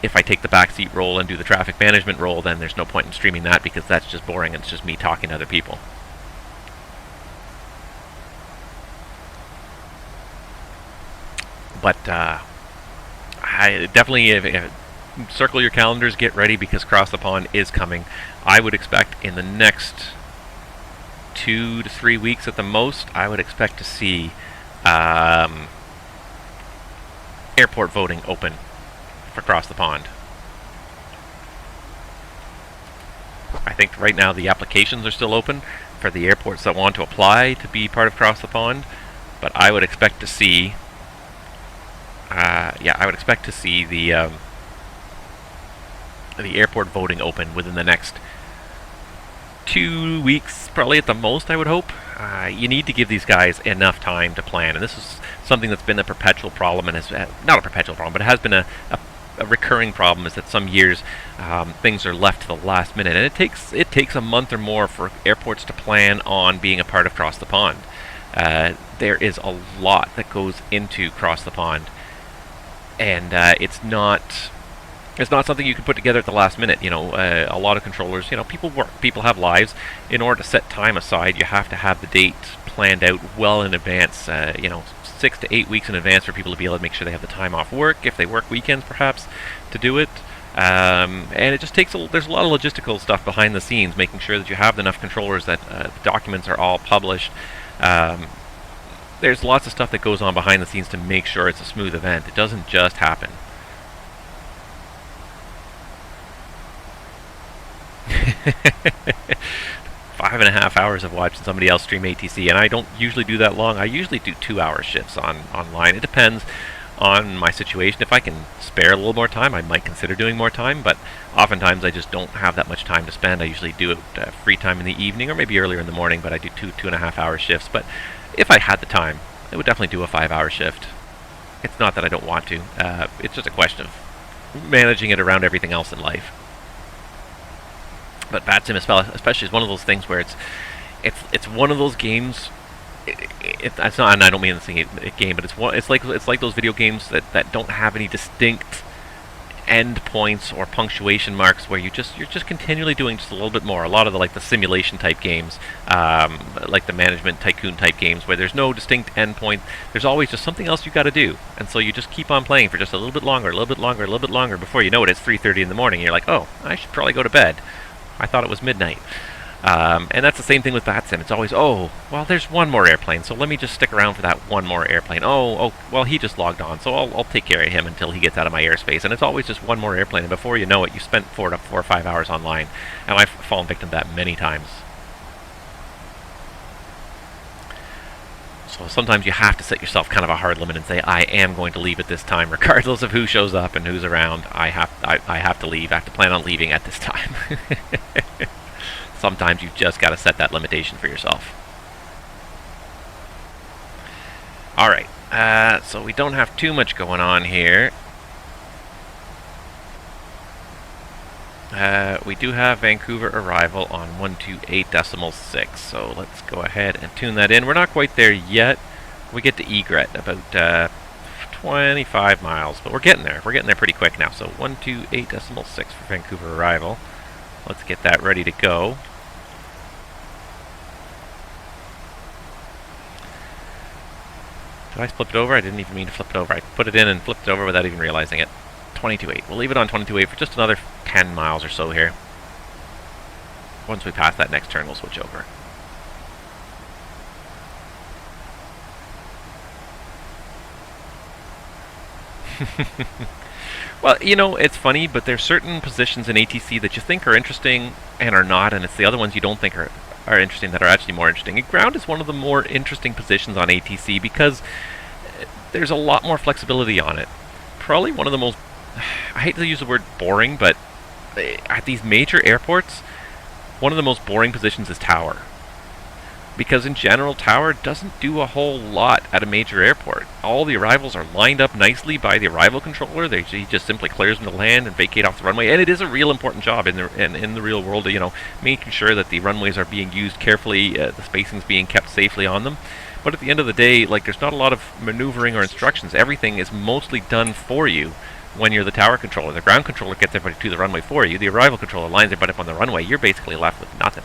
If I take the backseat role and do the traffic management role, then there's no point in streaming that, because that's just boring. It's just me talking to other people. But I definitely circle your calendars, get ready, because Cross the Pond is coming. I would expect in the next 2 to 3 weeks at the most, I would expect to see airport voting open for Cross the Pond. I think right now the applications are still open for the airports that want to apply to be part of Cross the Pond, but I would expect to see I would expect to see the airport voting open within the next 2 weeks, probably at the most, I would hope. You need to give these guys enough time to plan, and this is something that's been a perpetual problem, and is not a perpetual problem, but it has been a recurring problem, is that some years things are left to the last minute, and it takes a month or more for airports to plan on being a part of Cross the Pond. There is a lot that goes into Cross the Pond, and it's not something you can put together at the last minute. You know, a lot of controllers, you know, people work, people have lives. In order to set time aside, you have to have the date planned out well in advance, you know, 6 to 8 weeks in advance, for people to be able to make sure they have the time off work, if they work weekends perhaps, to do it. And it just takes there's a lot of logistical stuff behind the scenes, making sure that you have enough controllers, that the documents are all published. There's lots of stuff that goes on behind the scenes to make sure it's a smooth event. It doesn't just happen. Five and a half hours of watching somebody else stream ATC, and I don't usually do that long. I usually do 2-hour shifts online. It depends on my situation. If I can spare a little more time, I might consider doing more time, but oftentimes I just don't have that much time to spend. I usually do it free time in the evening, or maybe earlier in the morning, but I do 2.5-hour shifts. But if I had the time, I would definitely do a 5-hour shift. It's not that I don't want to. It's just a question of managing it around everything else in life. But VATSIM especially is one of those things where it's one of those games. It's not, and I don't mean this game, but it's like those video games that don't have any distinct end points or punctuation marks, where you're just continually doing just a little bit more. A lot of the simulation type games, like the management tycoon type games, where there's no distinct end point. There's always just something else you got to do, and so you just keep on playing for just a little bit longer, a little bit longer, a little bit longer. Before you know it, it's 3:30 in the morning. And you're like, oh, I should probably go to bed. I thought it was midnight. And that's the same thing with VATSIM. It's always, oh, well, there's one more airplane, so let me just stick around for that one more airplane. Oh, well, he just logged on, so I'll take care of him until he gets out of my airspace. And it's always just one more airplane, and before you know it, you spent 4 or 5 hours online. And I've fallen victim to that many times. So sometimes you have to set yourself kind of a hard limit and say, I am going to leave at this time, regardless of who shows up and who's around. I have to leave. I have to plan on leaving at this time. Sometimes you've just got to set that limitation for yourself. Alright, so we don't have too much going on here. We do have Vancouver arrival on 128.6, so let's go ahead and tune that in. We're not quite there yet. We get to egret about 25 miles, but we're getting there. We're getting there pretty quick now. So 128.6 for Vancouver arrival. Let's get that ready to go. Did I flip it over? I didn't even mean to flip it over. I put it in and flipped it over without even realizing it. 22.8. We'll leave it on 22.8 for just another 10 miles or so here. Once we pass that next turn, we'll switch over. Well, you know, it's funny, but there's certain positions in ATC that you think are interesting and are not, and it's the other ones you don't think are interesting that are actually more interesting. And ground is one of the more interesting positions on ATC because there's a lot more flexibility on it. Probably one of the most, I hate to use the word boring, but at these major airports, one of the most boring positions is tower. Because in general, tower doesn't do a whole lot at a major airport. All the arrivals are lined up nicely by the arrival controller. He just simply clears them to land and vacate off the runway. And it is a real important job in the real world, you know, making sure that the runways are being used carefully, the spacing's being kept safely on them. But at the end of the day, like, there's not a lot of maneuvering or instructions. Everything is mostly done for you when you're the tower controller. The ground controller gets everybody to the runway for you. The arrival controller lines everybody up on the runway. You're basically left with nothing.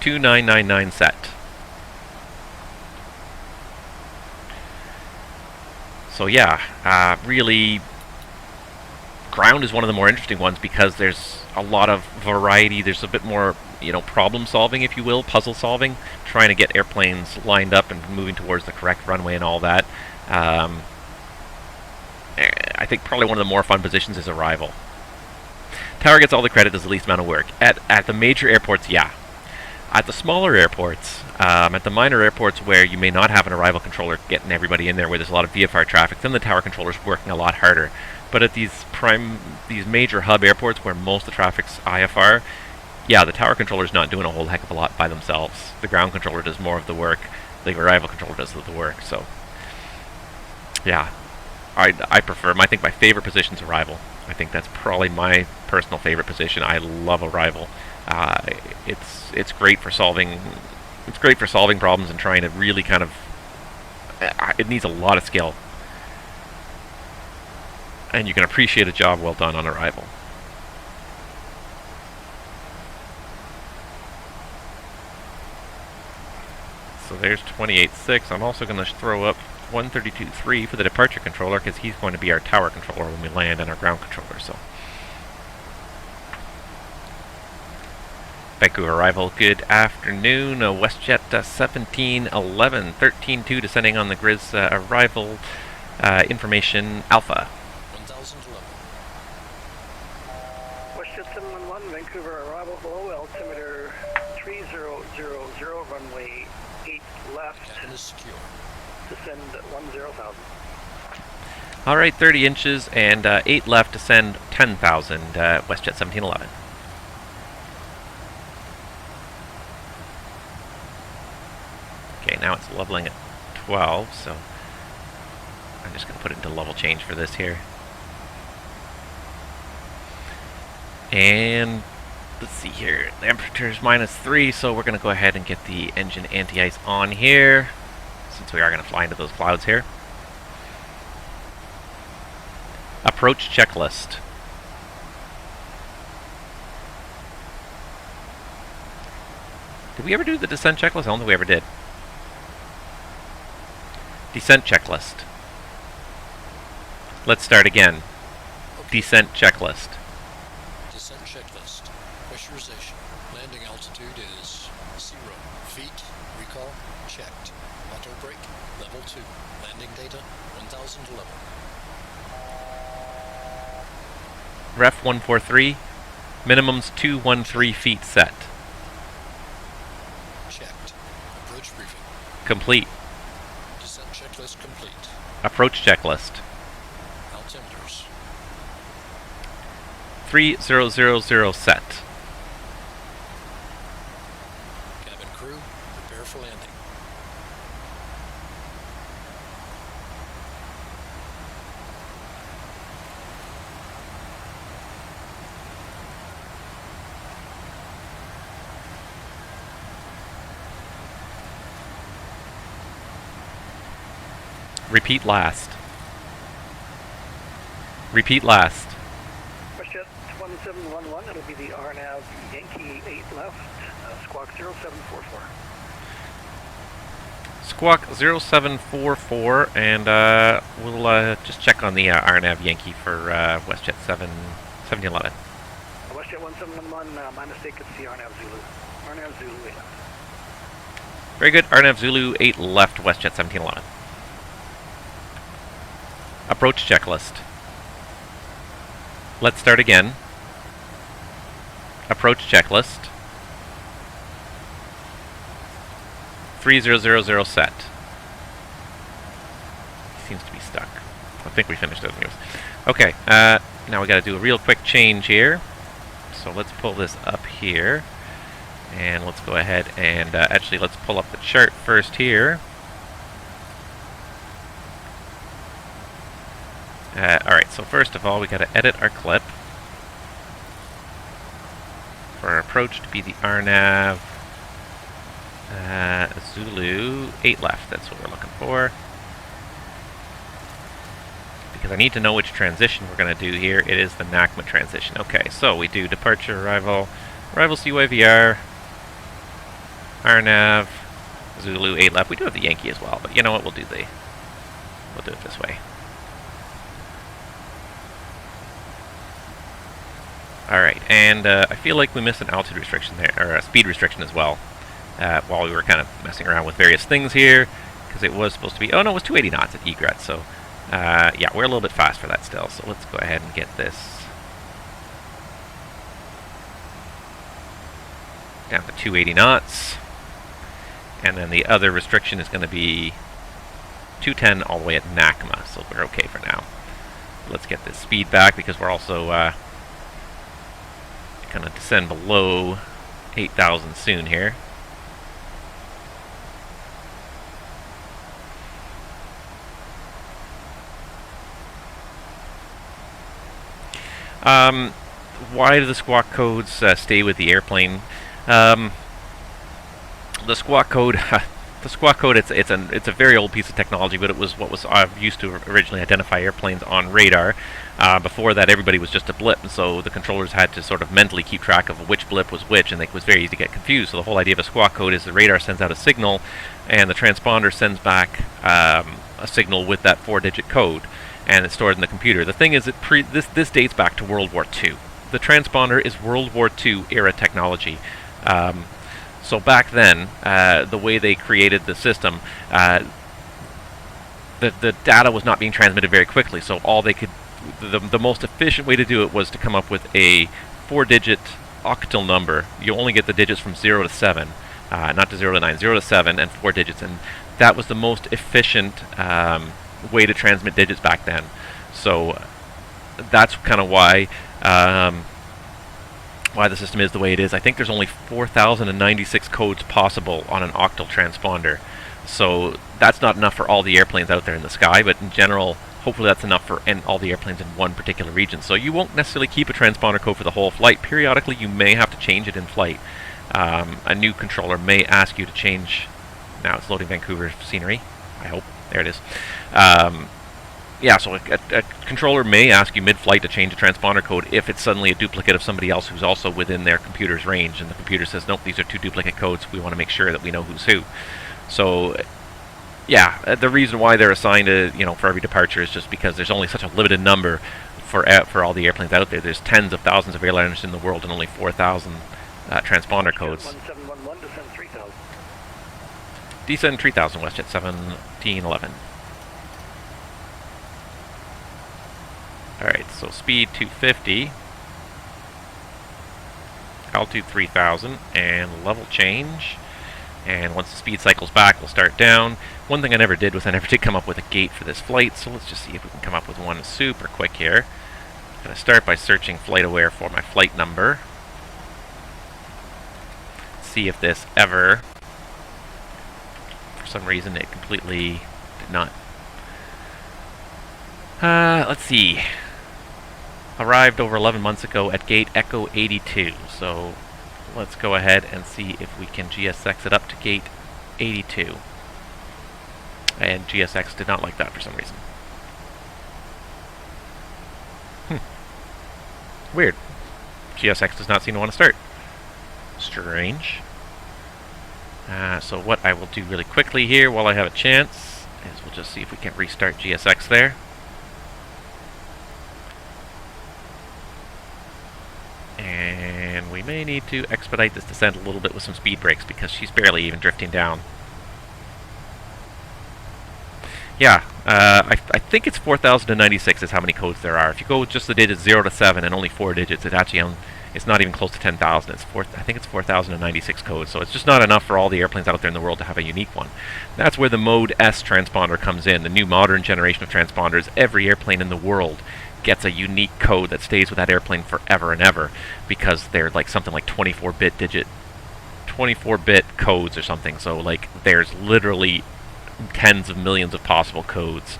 $2,999 set. So yeah, really, ground is one of the more interesting ones because there's a lot of variety. There's a bit more, you know, problem solving, if you will, puzzle solving, trying to get airplanes lined up and moving towards the correct runway and all that. I think probably one of the more fun positions is arrival. Tower gets all the credit, does the least amount of work. At the major airports, yeah. At the smaller airports, at the minor airports where you may not have an arrival controller getting everybody in there, where there's a lot of VFR traffic, then the tower controller's working a lot harder. But at these major hub airports where most of the traffic's IFR, yeah, the tower controller's not doing a whole heck of a lot by themselves. The ground controller does more of the work. The arrival controller does the work. So, yeah, I prefer. I think my favorite position's arrival. I think that's probably my personal favorite position. I love arrival. It's great for solving. It's great for solving problems and trying to really kind of. It needs a lot of skill, and you can appreciate a job well done on arrival. So there's 28.6. I'm also going to throw up 132.3 for the departure controller because he's going to be our tower controller when we land and our ground controller. So. Vancouver arrival, good afternoon. WestJet 1711, 13.2 descending on the Grizz arrival information Alpha. 1011. WestJet 711, Vancouver arrival, below altimeter 3000, runway 8 left, Cabin is secure. descend 10,000. Alright, 30 inches and 8 left, descend 10,000, WestJet 1711. Okay, now it's leveling at 12, so I'm just going to put it into level change for this here. And let's see here, the temperature is -3, so we're going to go ahead and get the engine anti-ice on here, since we are going to fly into those clouds here. Approach checklist. Did we ever do the descent checklist? I don't think we ever did. Descent checklist. Let's start again. Descent checklist. Descent checklist. Pressurization. Landing altitude is 0 feet. Recall checked. Auto brake level 2. Landing data 1011. Ref 143. Minimums 213 feet set. Checked. Approach briefing. Complete. Descent checklist complete. Approach checklist. Altimeters. 3000 set. Cabin crew, prepare for landing. Repeat last. Repeat last. WestJet 1711, it'll be the RNAV Yankee 8 left, squawk 0744. Squawk 0744, and we'll just check on the RNAV Yankee for WestJet 1711. WestJet 1711, my mistake, it's the RNAV Zulu. RNAV Zulu 8 left. Very good. RNAV Zulu 8 left, WestJet 1711. Approach checklist. Let's start again. Approach checklist. 3000 set. Seems to be stuck. I think we finished it anyways. Okay, now we got to do a real quick change here. So let's pull this up here. And let's go ahead and actually let's pull up the chart first here. Alright, so first of all, we got to edit our clip for our approach to be the RNAV Zulu 8 left. That's what we're looking for. Because I need to know which transition we're going to do here. It is the NACMA transition. Okay, so we do departure, arrival CYVR, RNAV Zulu 8 left. We do have the Yankee as well, but you know what? We'll do it this way. Alright, and I feel like we missed an altitude restriction there, or a speed restriction as well, while we were kind of messing around with various things here, because it was supposed to be, oh no, it was 280 knots at egret, so yeah, we're a little bit fast for that still, so let's go ahead and get this down to 280 knots, and then the other restriction is going to be 210 all the way at NACMA, so we're okay for now. Let's get this speed back, because we're also going to descend below 8,000 soon here. Why do the squawk codes stay with the airplane? The squawk code, it's a very old piece of technology, but it was what was used to originally identify airplanes on radar. Before that, everybody was just a blip, and so the controllers had to sort of mentally keep track of which blip was which, and it was very easy to get confused. So the whole idea of a squawk code is the radar sends out a signal, and the transponder sends back a signal with that 4-digit code, and it's stored in the computer. The thing is, this dates back to World War II. The transponder is World War II era technology. So back then, the way they created the system, the data was not being transmitted very quickly, so all they could, the most efficient way to do it was to come up with a 4-digit octal number. You only get the digits from 0 to 7, not to 0 to 9, 0 to 7 and 4 digits, and that was the most efficient way to transmit digits back then. So that's kind of why the system is the way it is. I think there's only 4,096 codes possible on an octal transponder. So that's not enough for all the airplanes out there in the sky, but in general, hopefully that's enough for all the airplanes in one particular region. So you won't necessarily keep a transponder code for the whole flight. Periodically, you may have to change it in flight. A new controller may ask you to change. Now it's loading Vancouver scenery, I hope. There it is. Yeah, so a controller may ask you mid-flight to change a transponder code if it's suddenly a duplicate of somebody else who's also within their computer's range, and the computer says, nope, these are 2 duplicate codes. We want to make sure that we know who's who. So Yeah, the reason why they're assigned to, for every departure is just because there's only such a limited number for all the airplanes out there. There's tens of thousands of airliners in the world and only 4,000 transponder codes. 1711, descend 3000. Descend 3000, WestJet 1711. Alright, so speed 250, altitude 3000, and level change. And once the speed cycles back, we'll start down. One thing I never did was I never did come up with a gate for this flight, so let's just see if we can come up with one super quick here. I'm going to start by searching FlightAware for my flight number. See if this ever, for some reason, it completely did not. Let's see. Arrived over 11 months ago at gate Echo 82, so let's go ahead and see if we can GSX it up to gate 82. And GSX did not like that for some reason. Weird. GSX does not seem to want to start. Strange. So what I will do really quickly here while I have a chance is we'll just see if we can restart GSX there. And we may need to expedite this descent a little bit with some speed brakes because she's barely even drifting down. Yeah, I think it's 4,096 is how many codes there are. If you go with just the digits 0 to 7 and only 4 digits, it's actually it's not even close to 10,000. I think it's 4,096 codes, so it's just not enough for all the airplanes out there in the world to have a unique one. That's where the Mode S transponder comes in, the new modern generation of transponders. Every airplane in the world gets a unique code that stays with that airplane forever and ever because they're like something like 24-bit codes or something. So like there's literally tens of millions of possible codes.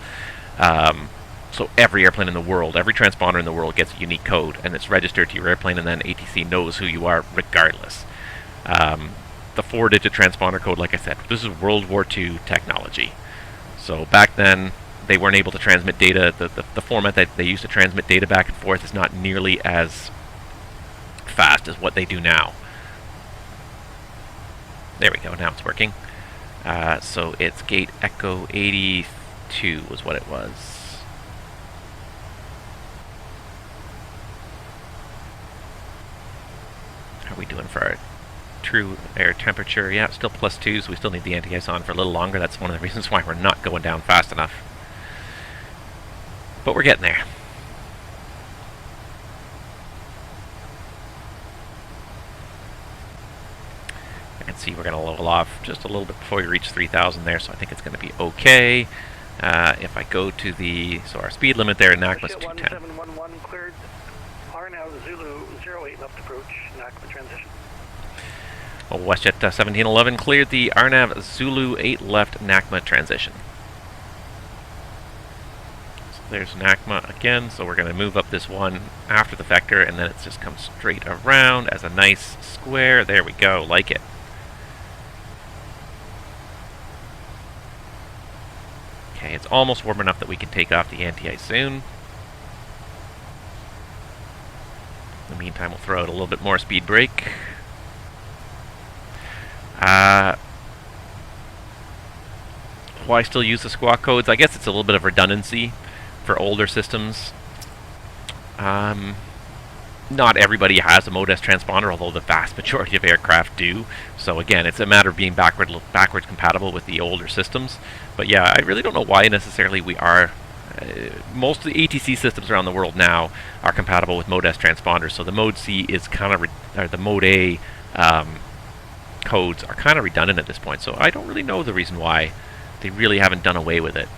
So every airplane in the world, every transponder in the world gets a unique code, and it's registered to your airplane, and then ATC knows who you are regardless. The 4-digit transponder code, like I said, this is World War II technology. So back then, they weren't able to transmit data. The format that they used to transmit data back and forth is not nearly as fast as what they do now. There we go, now it's working. So it's gate Echo 82 was what it was. How are we doing for our true air temperature? Yeah, still +2, so we still need the anti-ice on for a little longer. That's one of the reasons why we're not going down fast enough. But we're getting there. I can see we're going to level off just a little bit before we reach 3,000 there, so I think it's going to be okay. If I go to the, so our speed limit there at NACMA is 210. 1711 cleared. RNAV Zulu 08 left approach, NACMA transition. Well, WestJet 1711 cleared the RNAV Zulu 8 left NACMA transition. So there's NACMA again, so we're going to move up this one after the vector, and then it just comes straight around as a nice square. There we go, like it. Okay, it's almost warm enough that we can take off the anti-ice soon. In the meantime, we'll throw out a little bit more speed brake. Why still use the squawk codes? I guess it's a little bit of redundancy for older systems. Not everybody has a Mode S transponder, although the vast majority of aircraft do. So again, it's a matter of being backwards compatible with the older systems. But yeah, I really don't know why necessarily we are. Most of the ATC systems around the world now are compatible with Mode S transponders. So the Mode C is kind of, or the Mode A codes are kind of redundant at this point. So I don't really know the reason why they really haven't done away with it.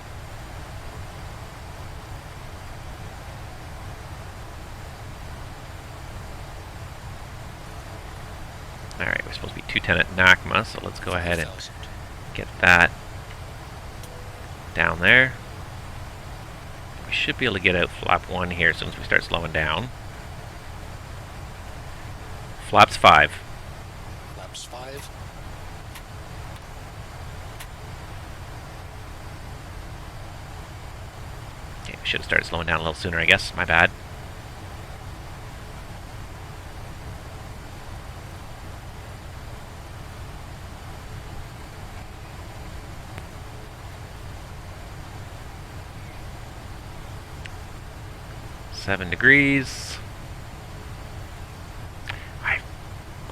Alright, we're supposed to be 210 at NACMA, so let's go ahead and get that down there. We should be able to get out flap 1 here as soon as we start slowing down. Flaps 5. Flaps 5. Okay, we should have started slowing down a little sooner, I guess. My bad. 7 degrees.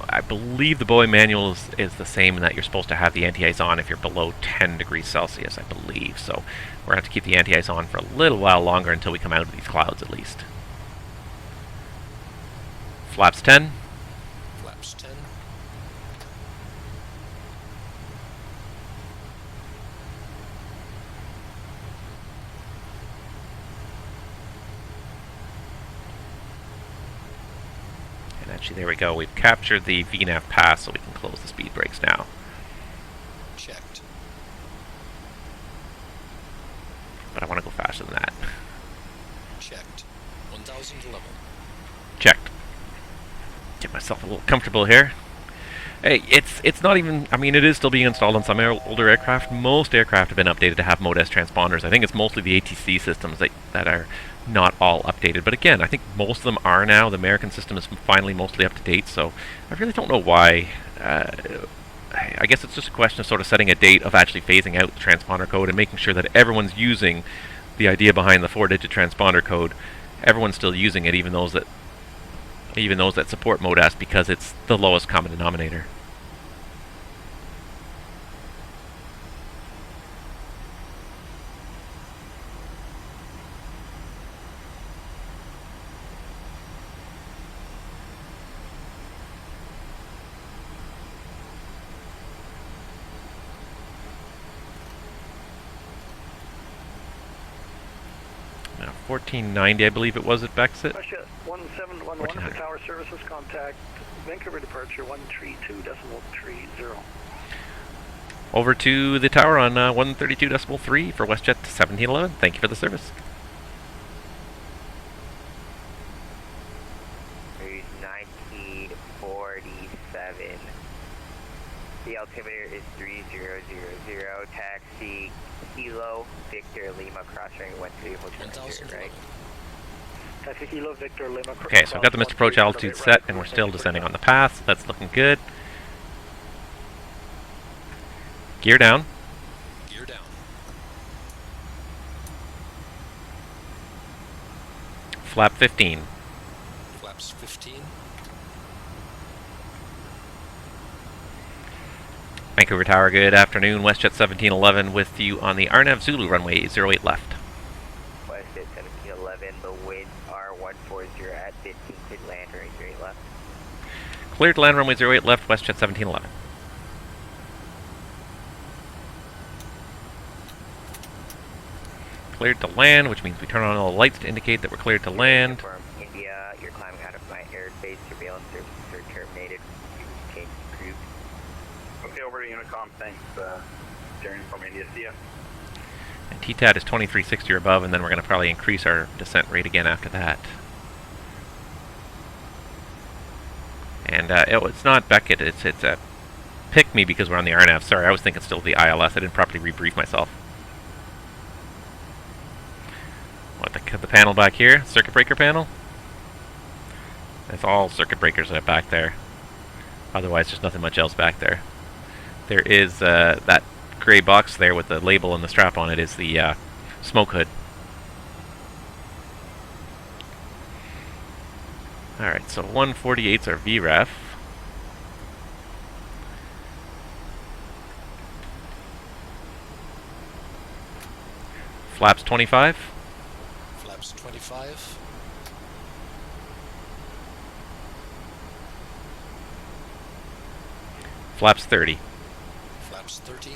I believe the Boeing manual is the same in that you're supposed to have the anti-ice on if you're below 10 degrees Celsius, I believe. So we're going to have to keep the anti-ice on for a little while longer until we come out of these clouds at least. Flaps 10. Flaps 10. And actually, there we go. We've captured the VNAV pass, so we can close the speed brakes now. Checked. But I want to go faster than that. Checked. 1000 level. Checked. Get myself a little comfortable here. Hey, it's not even... I mean, it is still being installed on some older aircraft. Most aircraft have been updated to have Mode S transponders. I think it's mostly the ATC systems that are not all updated. But again, I think most of them are now. The American system is finally mostly up to date, so I really don't know why. I guess it's just a question of sort of setting a date of actually phasing out the transponder code and making sure that everyone's using the idea behind the 4-digit transponder code. Everyone's still using it, even those that support Mode S, because it's the lowest common denominator. Now 1490, I believe it was at Bexit. Russia 1711 for tower services, contact Vancouver departure 132.30. Over to the tower on 132.3 for WestJet 1711. Thank you for the service. There's 1947. The altimeter is 3000. Taxi Kilo Victor Lima crossing 130, right? Taxi Kilo Victor Lima. Okay, so I've got the Missed Approach altitude set, and we're still descending on the path. So that's looking good. Gear down. Gear down. Flap 15. Flaps 15. Vancouver Tower, good afternoon. WestJet 1711 with you on the RNAV Zulu runway 08 left. WestJet 1711, the winds are 140 at 15, cleared land runway 08 left. Cleared to land runway 08 left, WestJet 1711. Cleared to land, which means we turn on all the lights to indicate that we're cleared to land. From India, you're climbing out of my airspace. Surveillance services are terminated. Change group. Okay, over to Unicom. Thanks. Steering from India. See ya. And TTAD is 2360 or above, and then we're going to probably increase our descent rate again after that. And it's not Beckett, it's Pick Me because we're on the RNAV. Sorry, I was thinking still the ILS. I didn't properly rebrief myself. What, the panel back here? Circuit breaker panel? It's all circuit breakers back there. Otherwise, there's nothing much else back there. There is that gray box there with the label and the strap on it is the smoke hood. Alright, so 148's our VREF. Flaps 25. Flaps 25. Flaps 30. Flaps 30.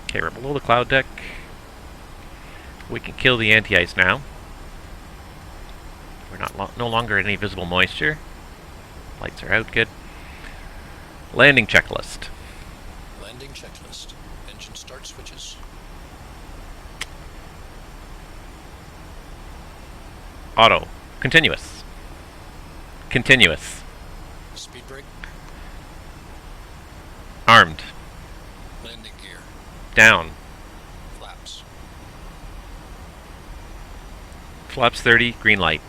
Okay, we're below the cloud deck. We can kill the anti-ice now. We're no longer in any visible moisture. Lights are out, good. Landing checklist. Landing checklist. Engine start switches. Auto. Continuous. Continuous. Speed brake. Armed. Landing gear. Down. Flaps. Flaps 30, green light.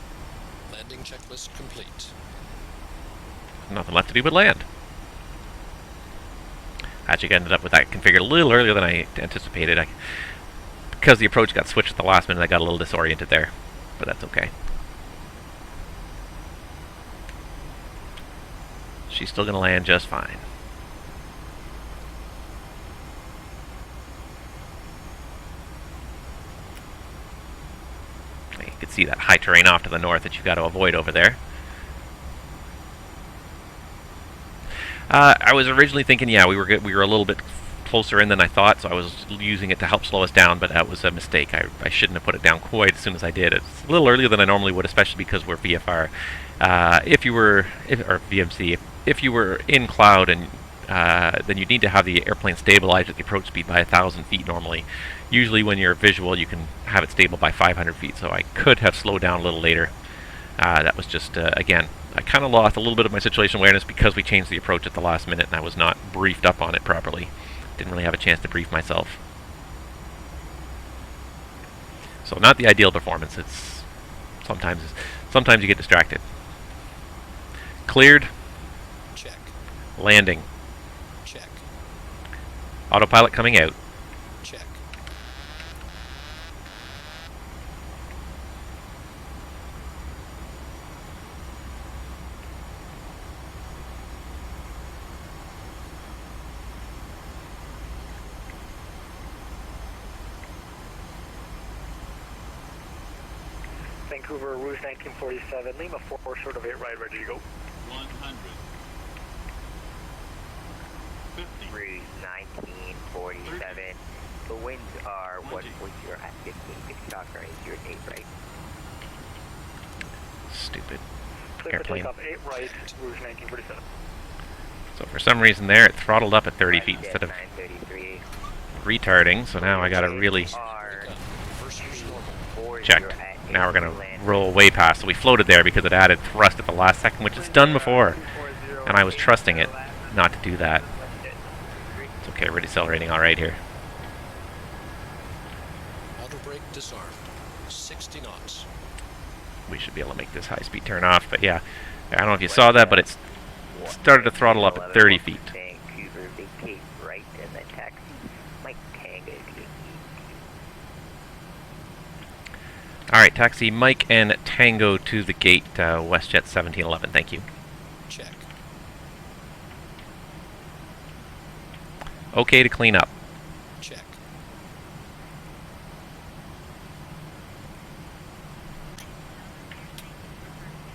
Landing checklist complete. Nothing left to do but land. Actually ended up with that configured a little earlier than I anticipated. because the approach got switched at the last minute, I got a little disoriented there, but that's okay. She's still going to land just fine. You can see that high terrain off to the north that you've got to avoid over there. I was originally thinking, yeah, we were a little bit closer in than I thought, so I was using it to help slow us down, but that was a mistake. I shouldn't have put it down quite as soon as I did. It's a little earlier than I normally would, especially because we're VFR. Or VMC, if you were in cloud, and then you need to have the airplane stabilized at the approach speed by 1,000 feet normally. Usually when you're visual, you can have it stable by 500 feet, so I could have slowed down a little later. That was just, again, I kind of lost a little bit of my situation awareness because we changed the approach at the last minute, and I was not briefed up on it properly. Didn't really have a chance to brief myself. So not the ideal performance. It's sometimes you get distracted. Cleared. Check. Landing. Check. Autopilot coming out. Check. Vancouver, Rouge 1947, Lima 4, short of 8 right, ready to go. 100. 50. Rouge 1947. The winds are 140 at 15, 6 knots, right, 08 right. Stupid Clear for airplane. takeoff 8 right, Rouge 1947. So for some reason there, it throttled up at 30 feet instead of 933. retarding, so now I gotta really Are First use normal. check. Now we're gonna roll way past. So we floated there because it added thrust at the last second, which it's done before. And I was trusting it not to do that. It's okay, we're decelerating alright here. Auto brake disarmed. 60 knots. We should be able to make this high-speed turn off, but yeah. I don't know if you saw that, but it's started to throttle up at 30 feet. Vancouver, vacate right, and then taxi. Mike Tango. Alright, taxi Mike and Tango to the gate, WestJet 1711, thank you. Check. Okay to clean up. Check.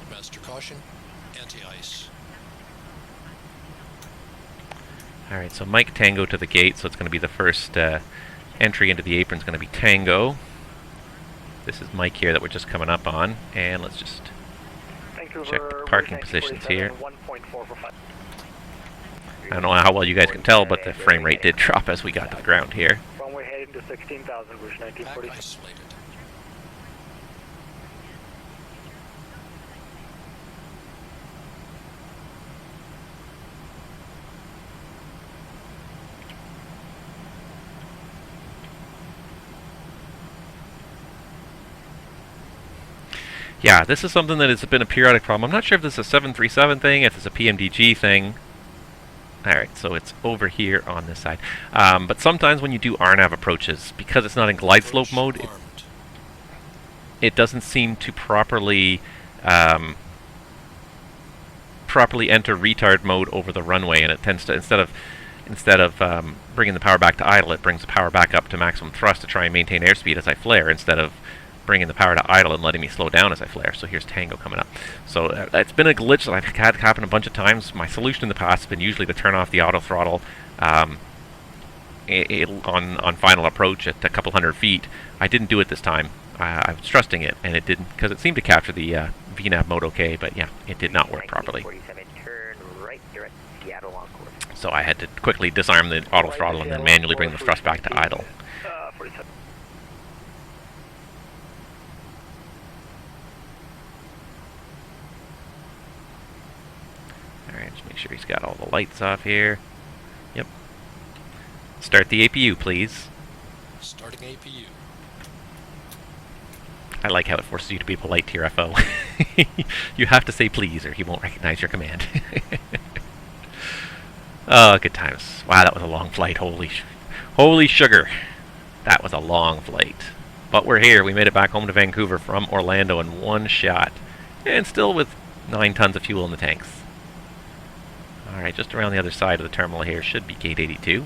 Master caution. Anti-ice. Alright, so Mike Tango to the gate, so it's going to be the first entry into the apron is going to be Tango. This is Mike here that we're just coming up on, and let's just Vancouver, check the parking Rouge positions 1947, here. 1.4 for 5. I don't know how well you guys can tell, but the frame rate did drop as we got to the ground here. Runway heading to 16,000, Rouge Back 1947. isolated. Yeah, this is something that has been a periodic problem. I'm not sure if this is a 737 thing, if it's a PMDG thing. Alright, so it's over here on this side. But sometimes when you do RNAV approaches, because it's not in glide slope mode, Armed. it doesn't seem to properly enter retard mode over the runway, and it tends to, instead of bringing the power back to idle, it brings the power back up to maximum thrust to try and maintain airspeed as I flare, instead of bringing the power to idle and letting me slow down as I flare. So here's Tango coming up. So it's been a glitch that I've had happen a bunch of times. My solution in the past has been usually to turn off the auto throttle on final approach at a couple hundred feet. I didn't do it this time. I was trusting it, and it didn't, because it seemed to capture the VNAV mode okay, but yeah, it did not work properly. 1947, turn right, direct Seattle on course. So I had to quickly disarm the auto throttle and then manually bring the thrust back to idle. 47. Alright, just make sure he's got all the lights off here. Yep. Start the APU, please. Starting APU. I like how it forces you to be polite to your FO. You have to say please or he won't recognize your command. Oh, good times. Wow, that was a long flight. Holy sugar. That was a long flight. But we're here. We made it back home to Vancouver from Orlando in one shot. And still with 9 tons of fuel in the tanks. Alright, just around the other side of the terminal here should be gate 82.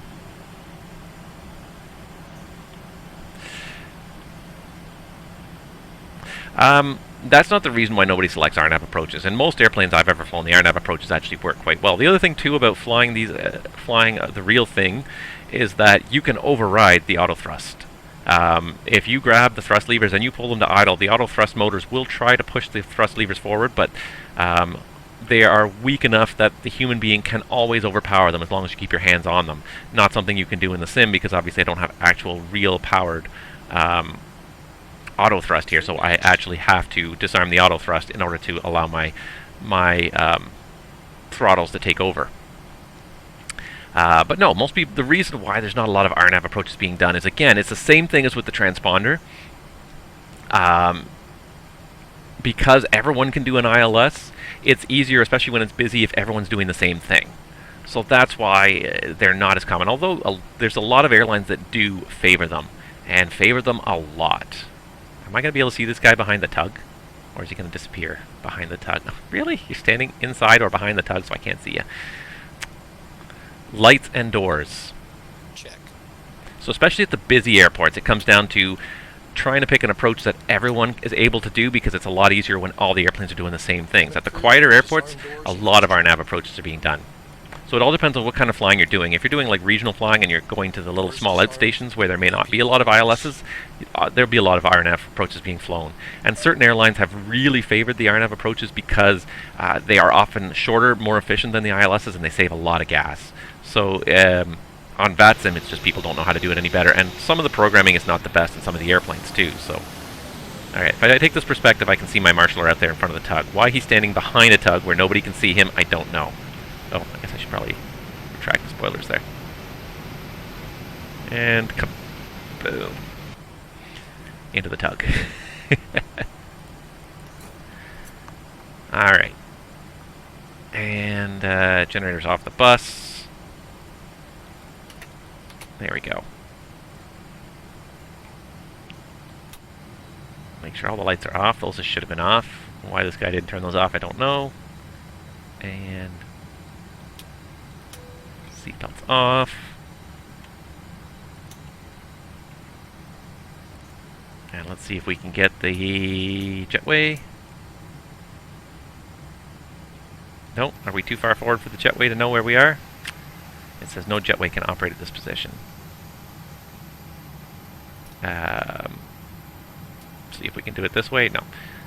That's not the reason why nobody selects RNAV approaches. In most airplanes I've ever flown, the RNAV approaches actually work quite well. The other thing too about flying these, the real thing, is that you can override the auto thrust. If you grab the thrust levers and you pull them to idle, the auto thrust motors will try to push the thrust levers forward, but they are weak enough that the human being can always overpower them as long as you keep your hands on them. Not something you can do in the sim because obviously I don't have actual real powered auto thrust here, so I actually have to disarm the auto thrust in order to allow my throttles to take over. But no, most people, the reason why there's not a lot of RNAV approaches being done is, again, it's the same thing as with the transponder. Because everyone can do an ILS, it's easier, especially when it's busy, if everyone's doing the same thing. So that's why they're not as common, although there's a lot of airlines that do favor them, and favor them a lot. Am I going to be able to see this guy behind the tug? Or is he going to disappear behind the tug? Really? You're standing inside or behind the tug so I can't see you. Lights and doors. Check. So especially at the busy airports, it comes down to trying to pick an approach that everyone is able to do because it's a lot easier when all the airplanes are doing the same things. At the quieter airports, a lot of RNAV approaches are being done. So it all depends on what kind of flying you're doing. If you're doing like regional flying and you're going to the little small outstations where there may not be a lot of ILSs, there'll be a lot of RNAV approaches being flown. And certain airlines have really favored the RNAV approaches because they are often shorter, more efficient than the ILSs, and they save a lot of gas. So on VATSIM, it's just people don't know how to do it any better. And some of the programming is not the best in some of the airplanes too. So, alright, if I take this perspective, I can see my marshaller out there in front of the tug. Why he's standing behind a tug where nobody can see him, I don't know. Oh, I guess I should probably retract the spoilers there. And boom. Into the tug. Alright. And generator's off the bus. There we go. Make sure all the lights are off. Those should have been off. Why this guy didn't turn those off, I don't know. And seatbelts off. And let's see if we can get the jetway. Nope. Are we too far forward for the jetway to know where we are? It says no jetway can operate at this position. See if we can do it this way. No.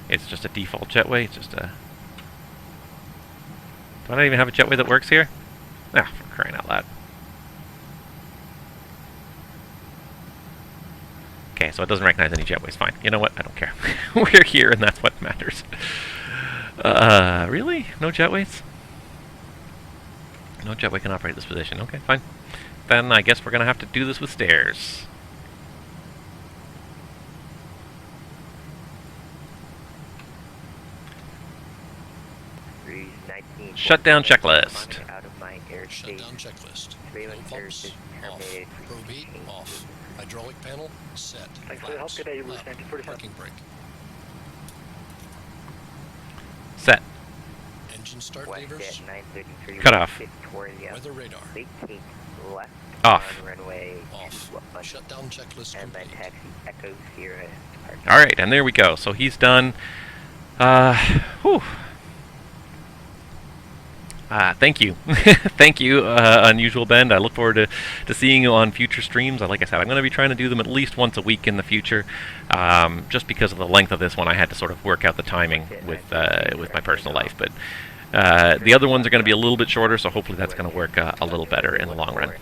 It's just a default jetway. It's just a... Do I not even have a jetway that works here? Ah, for crying out loud. Okay, so it doesn't recognize any jetways. Fine. You know what? I don't care. We're here, and that's what matters. Really? No jetways? No jetway can operate this position. Okay, fine. Then I guess we're going to have to do this with stairs. Shutdown checklist. Shutdown checklist. Fuel pumps off. Probe heat off. Hydraulic panel set. Thanks for the help today, Route 9047. Parking brake. Set. Engine start levers. Cut off. Weather radar. Off. Runway Off. Shutdown checklist and then complete. taxi Echo Sierra. Alright, and there we go. So he's done. Whew. Thank you. Thank you, Unusual Bend. I look forward to seeing you on future streams. Like I said, I'm going to be trying to do them at least once a week in the future. Just because of the length of this one, I had to sort of work out the timing with my personal life. But the other ones are going to be a little bit shorter, so hopefully that's going to work a little better in the long run.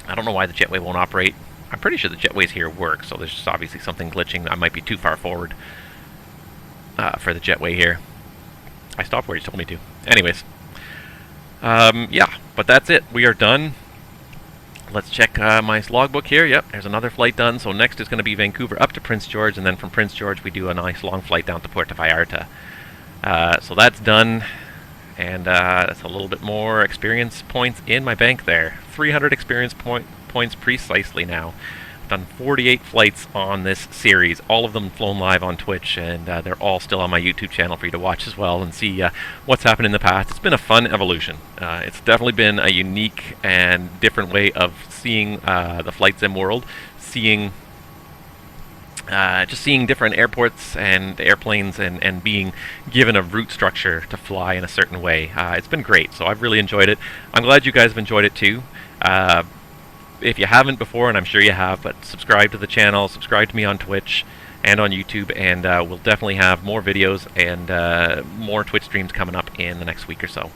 I don't know why the jetway won't operate. I'm pretty sure the jetways here work, so there's just obviously something glitching. I might be too far forward for the jetway here. I stopped where you told me to. Anyways. Yeah, but that's it. We are done. Let's check my logbook here. Yep, there's another flight done. So next is going to be Vancouver up to Prince George, and then from Prince George we do a nice long flight down to Puerto Vallarta. So that's done, and that's a little bit more experience points in my bank there. 300 experience points precisely now. done 48 flights on this series, all of them flown live on Twitch, and they're all still on my YouTube channel for you to watch as well and see what's happened in the past. It's been a fun evolution. It's definitely been a unique and different way of seeing the flight sim world, just seeing different airports and airplanes and being given a route structure to fly in a certain way. It's been great, so I've really enjoyed it. I'm glad you guys have enjoyed it too. If you haven't before, and I'm sure you have, but subscribe to the channel, subscribe to me on Twitch and on YouTube, and we'll definitely have more videos and more Twitch streams coming up in the next week or so.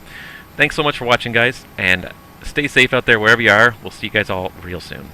Thanks so much for watching, guys, and stay safe out there wherever you are. We'll see you guys all real soon.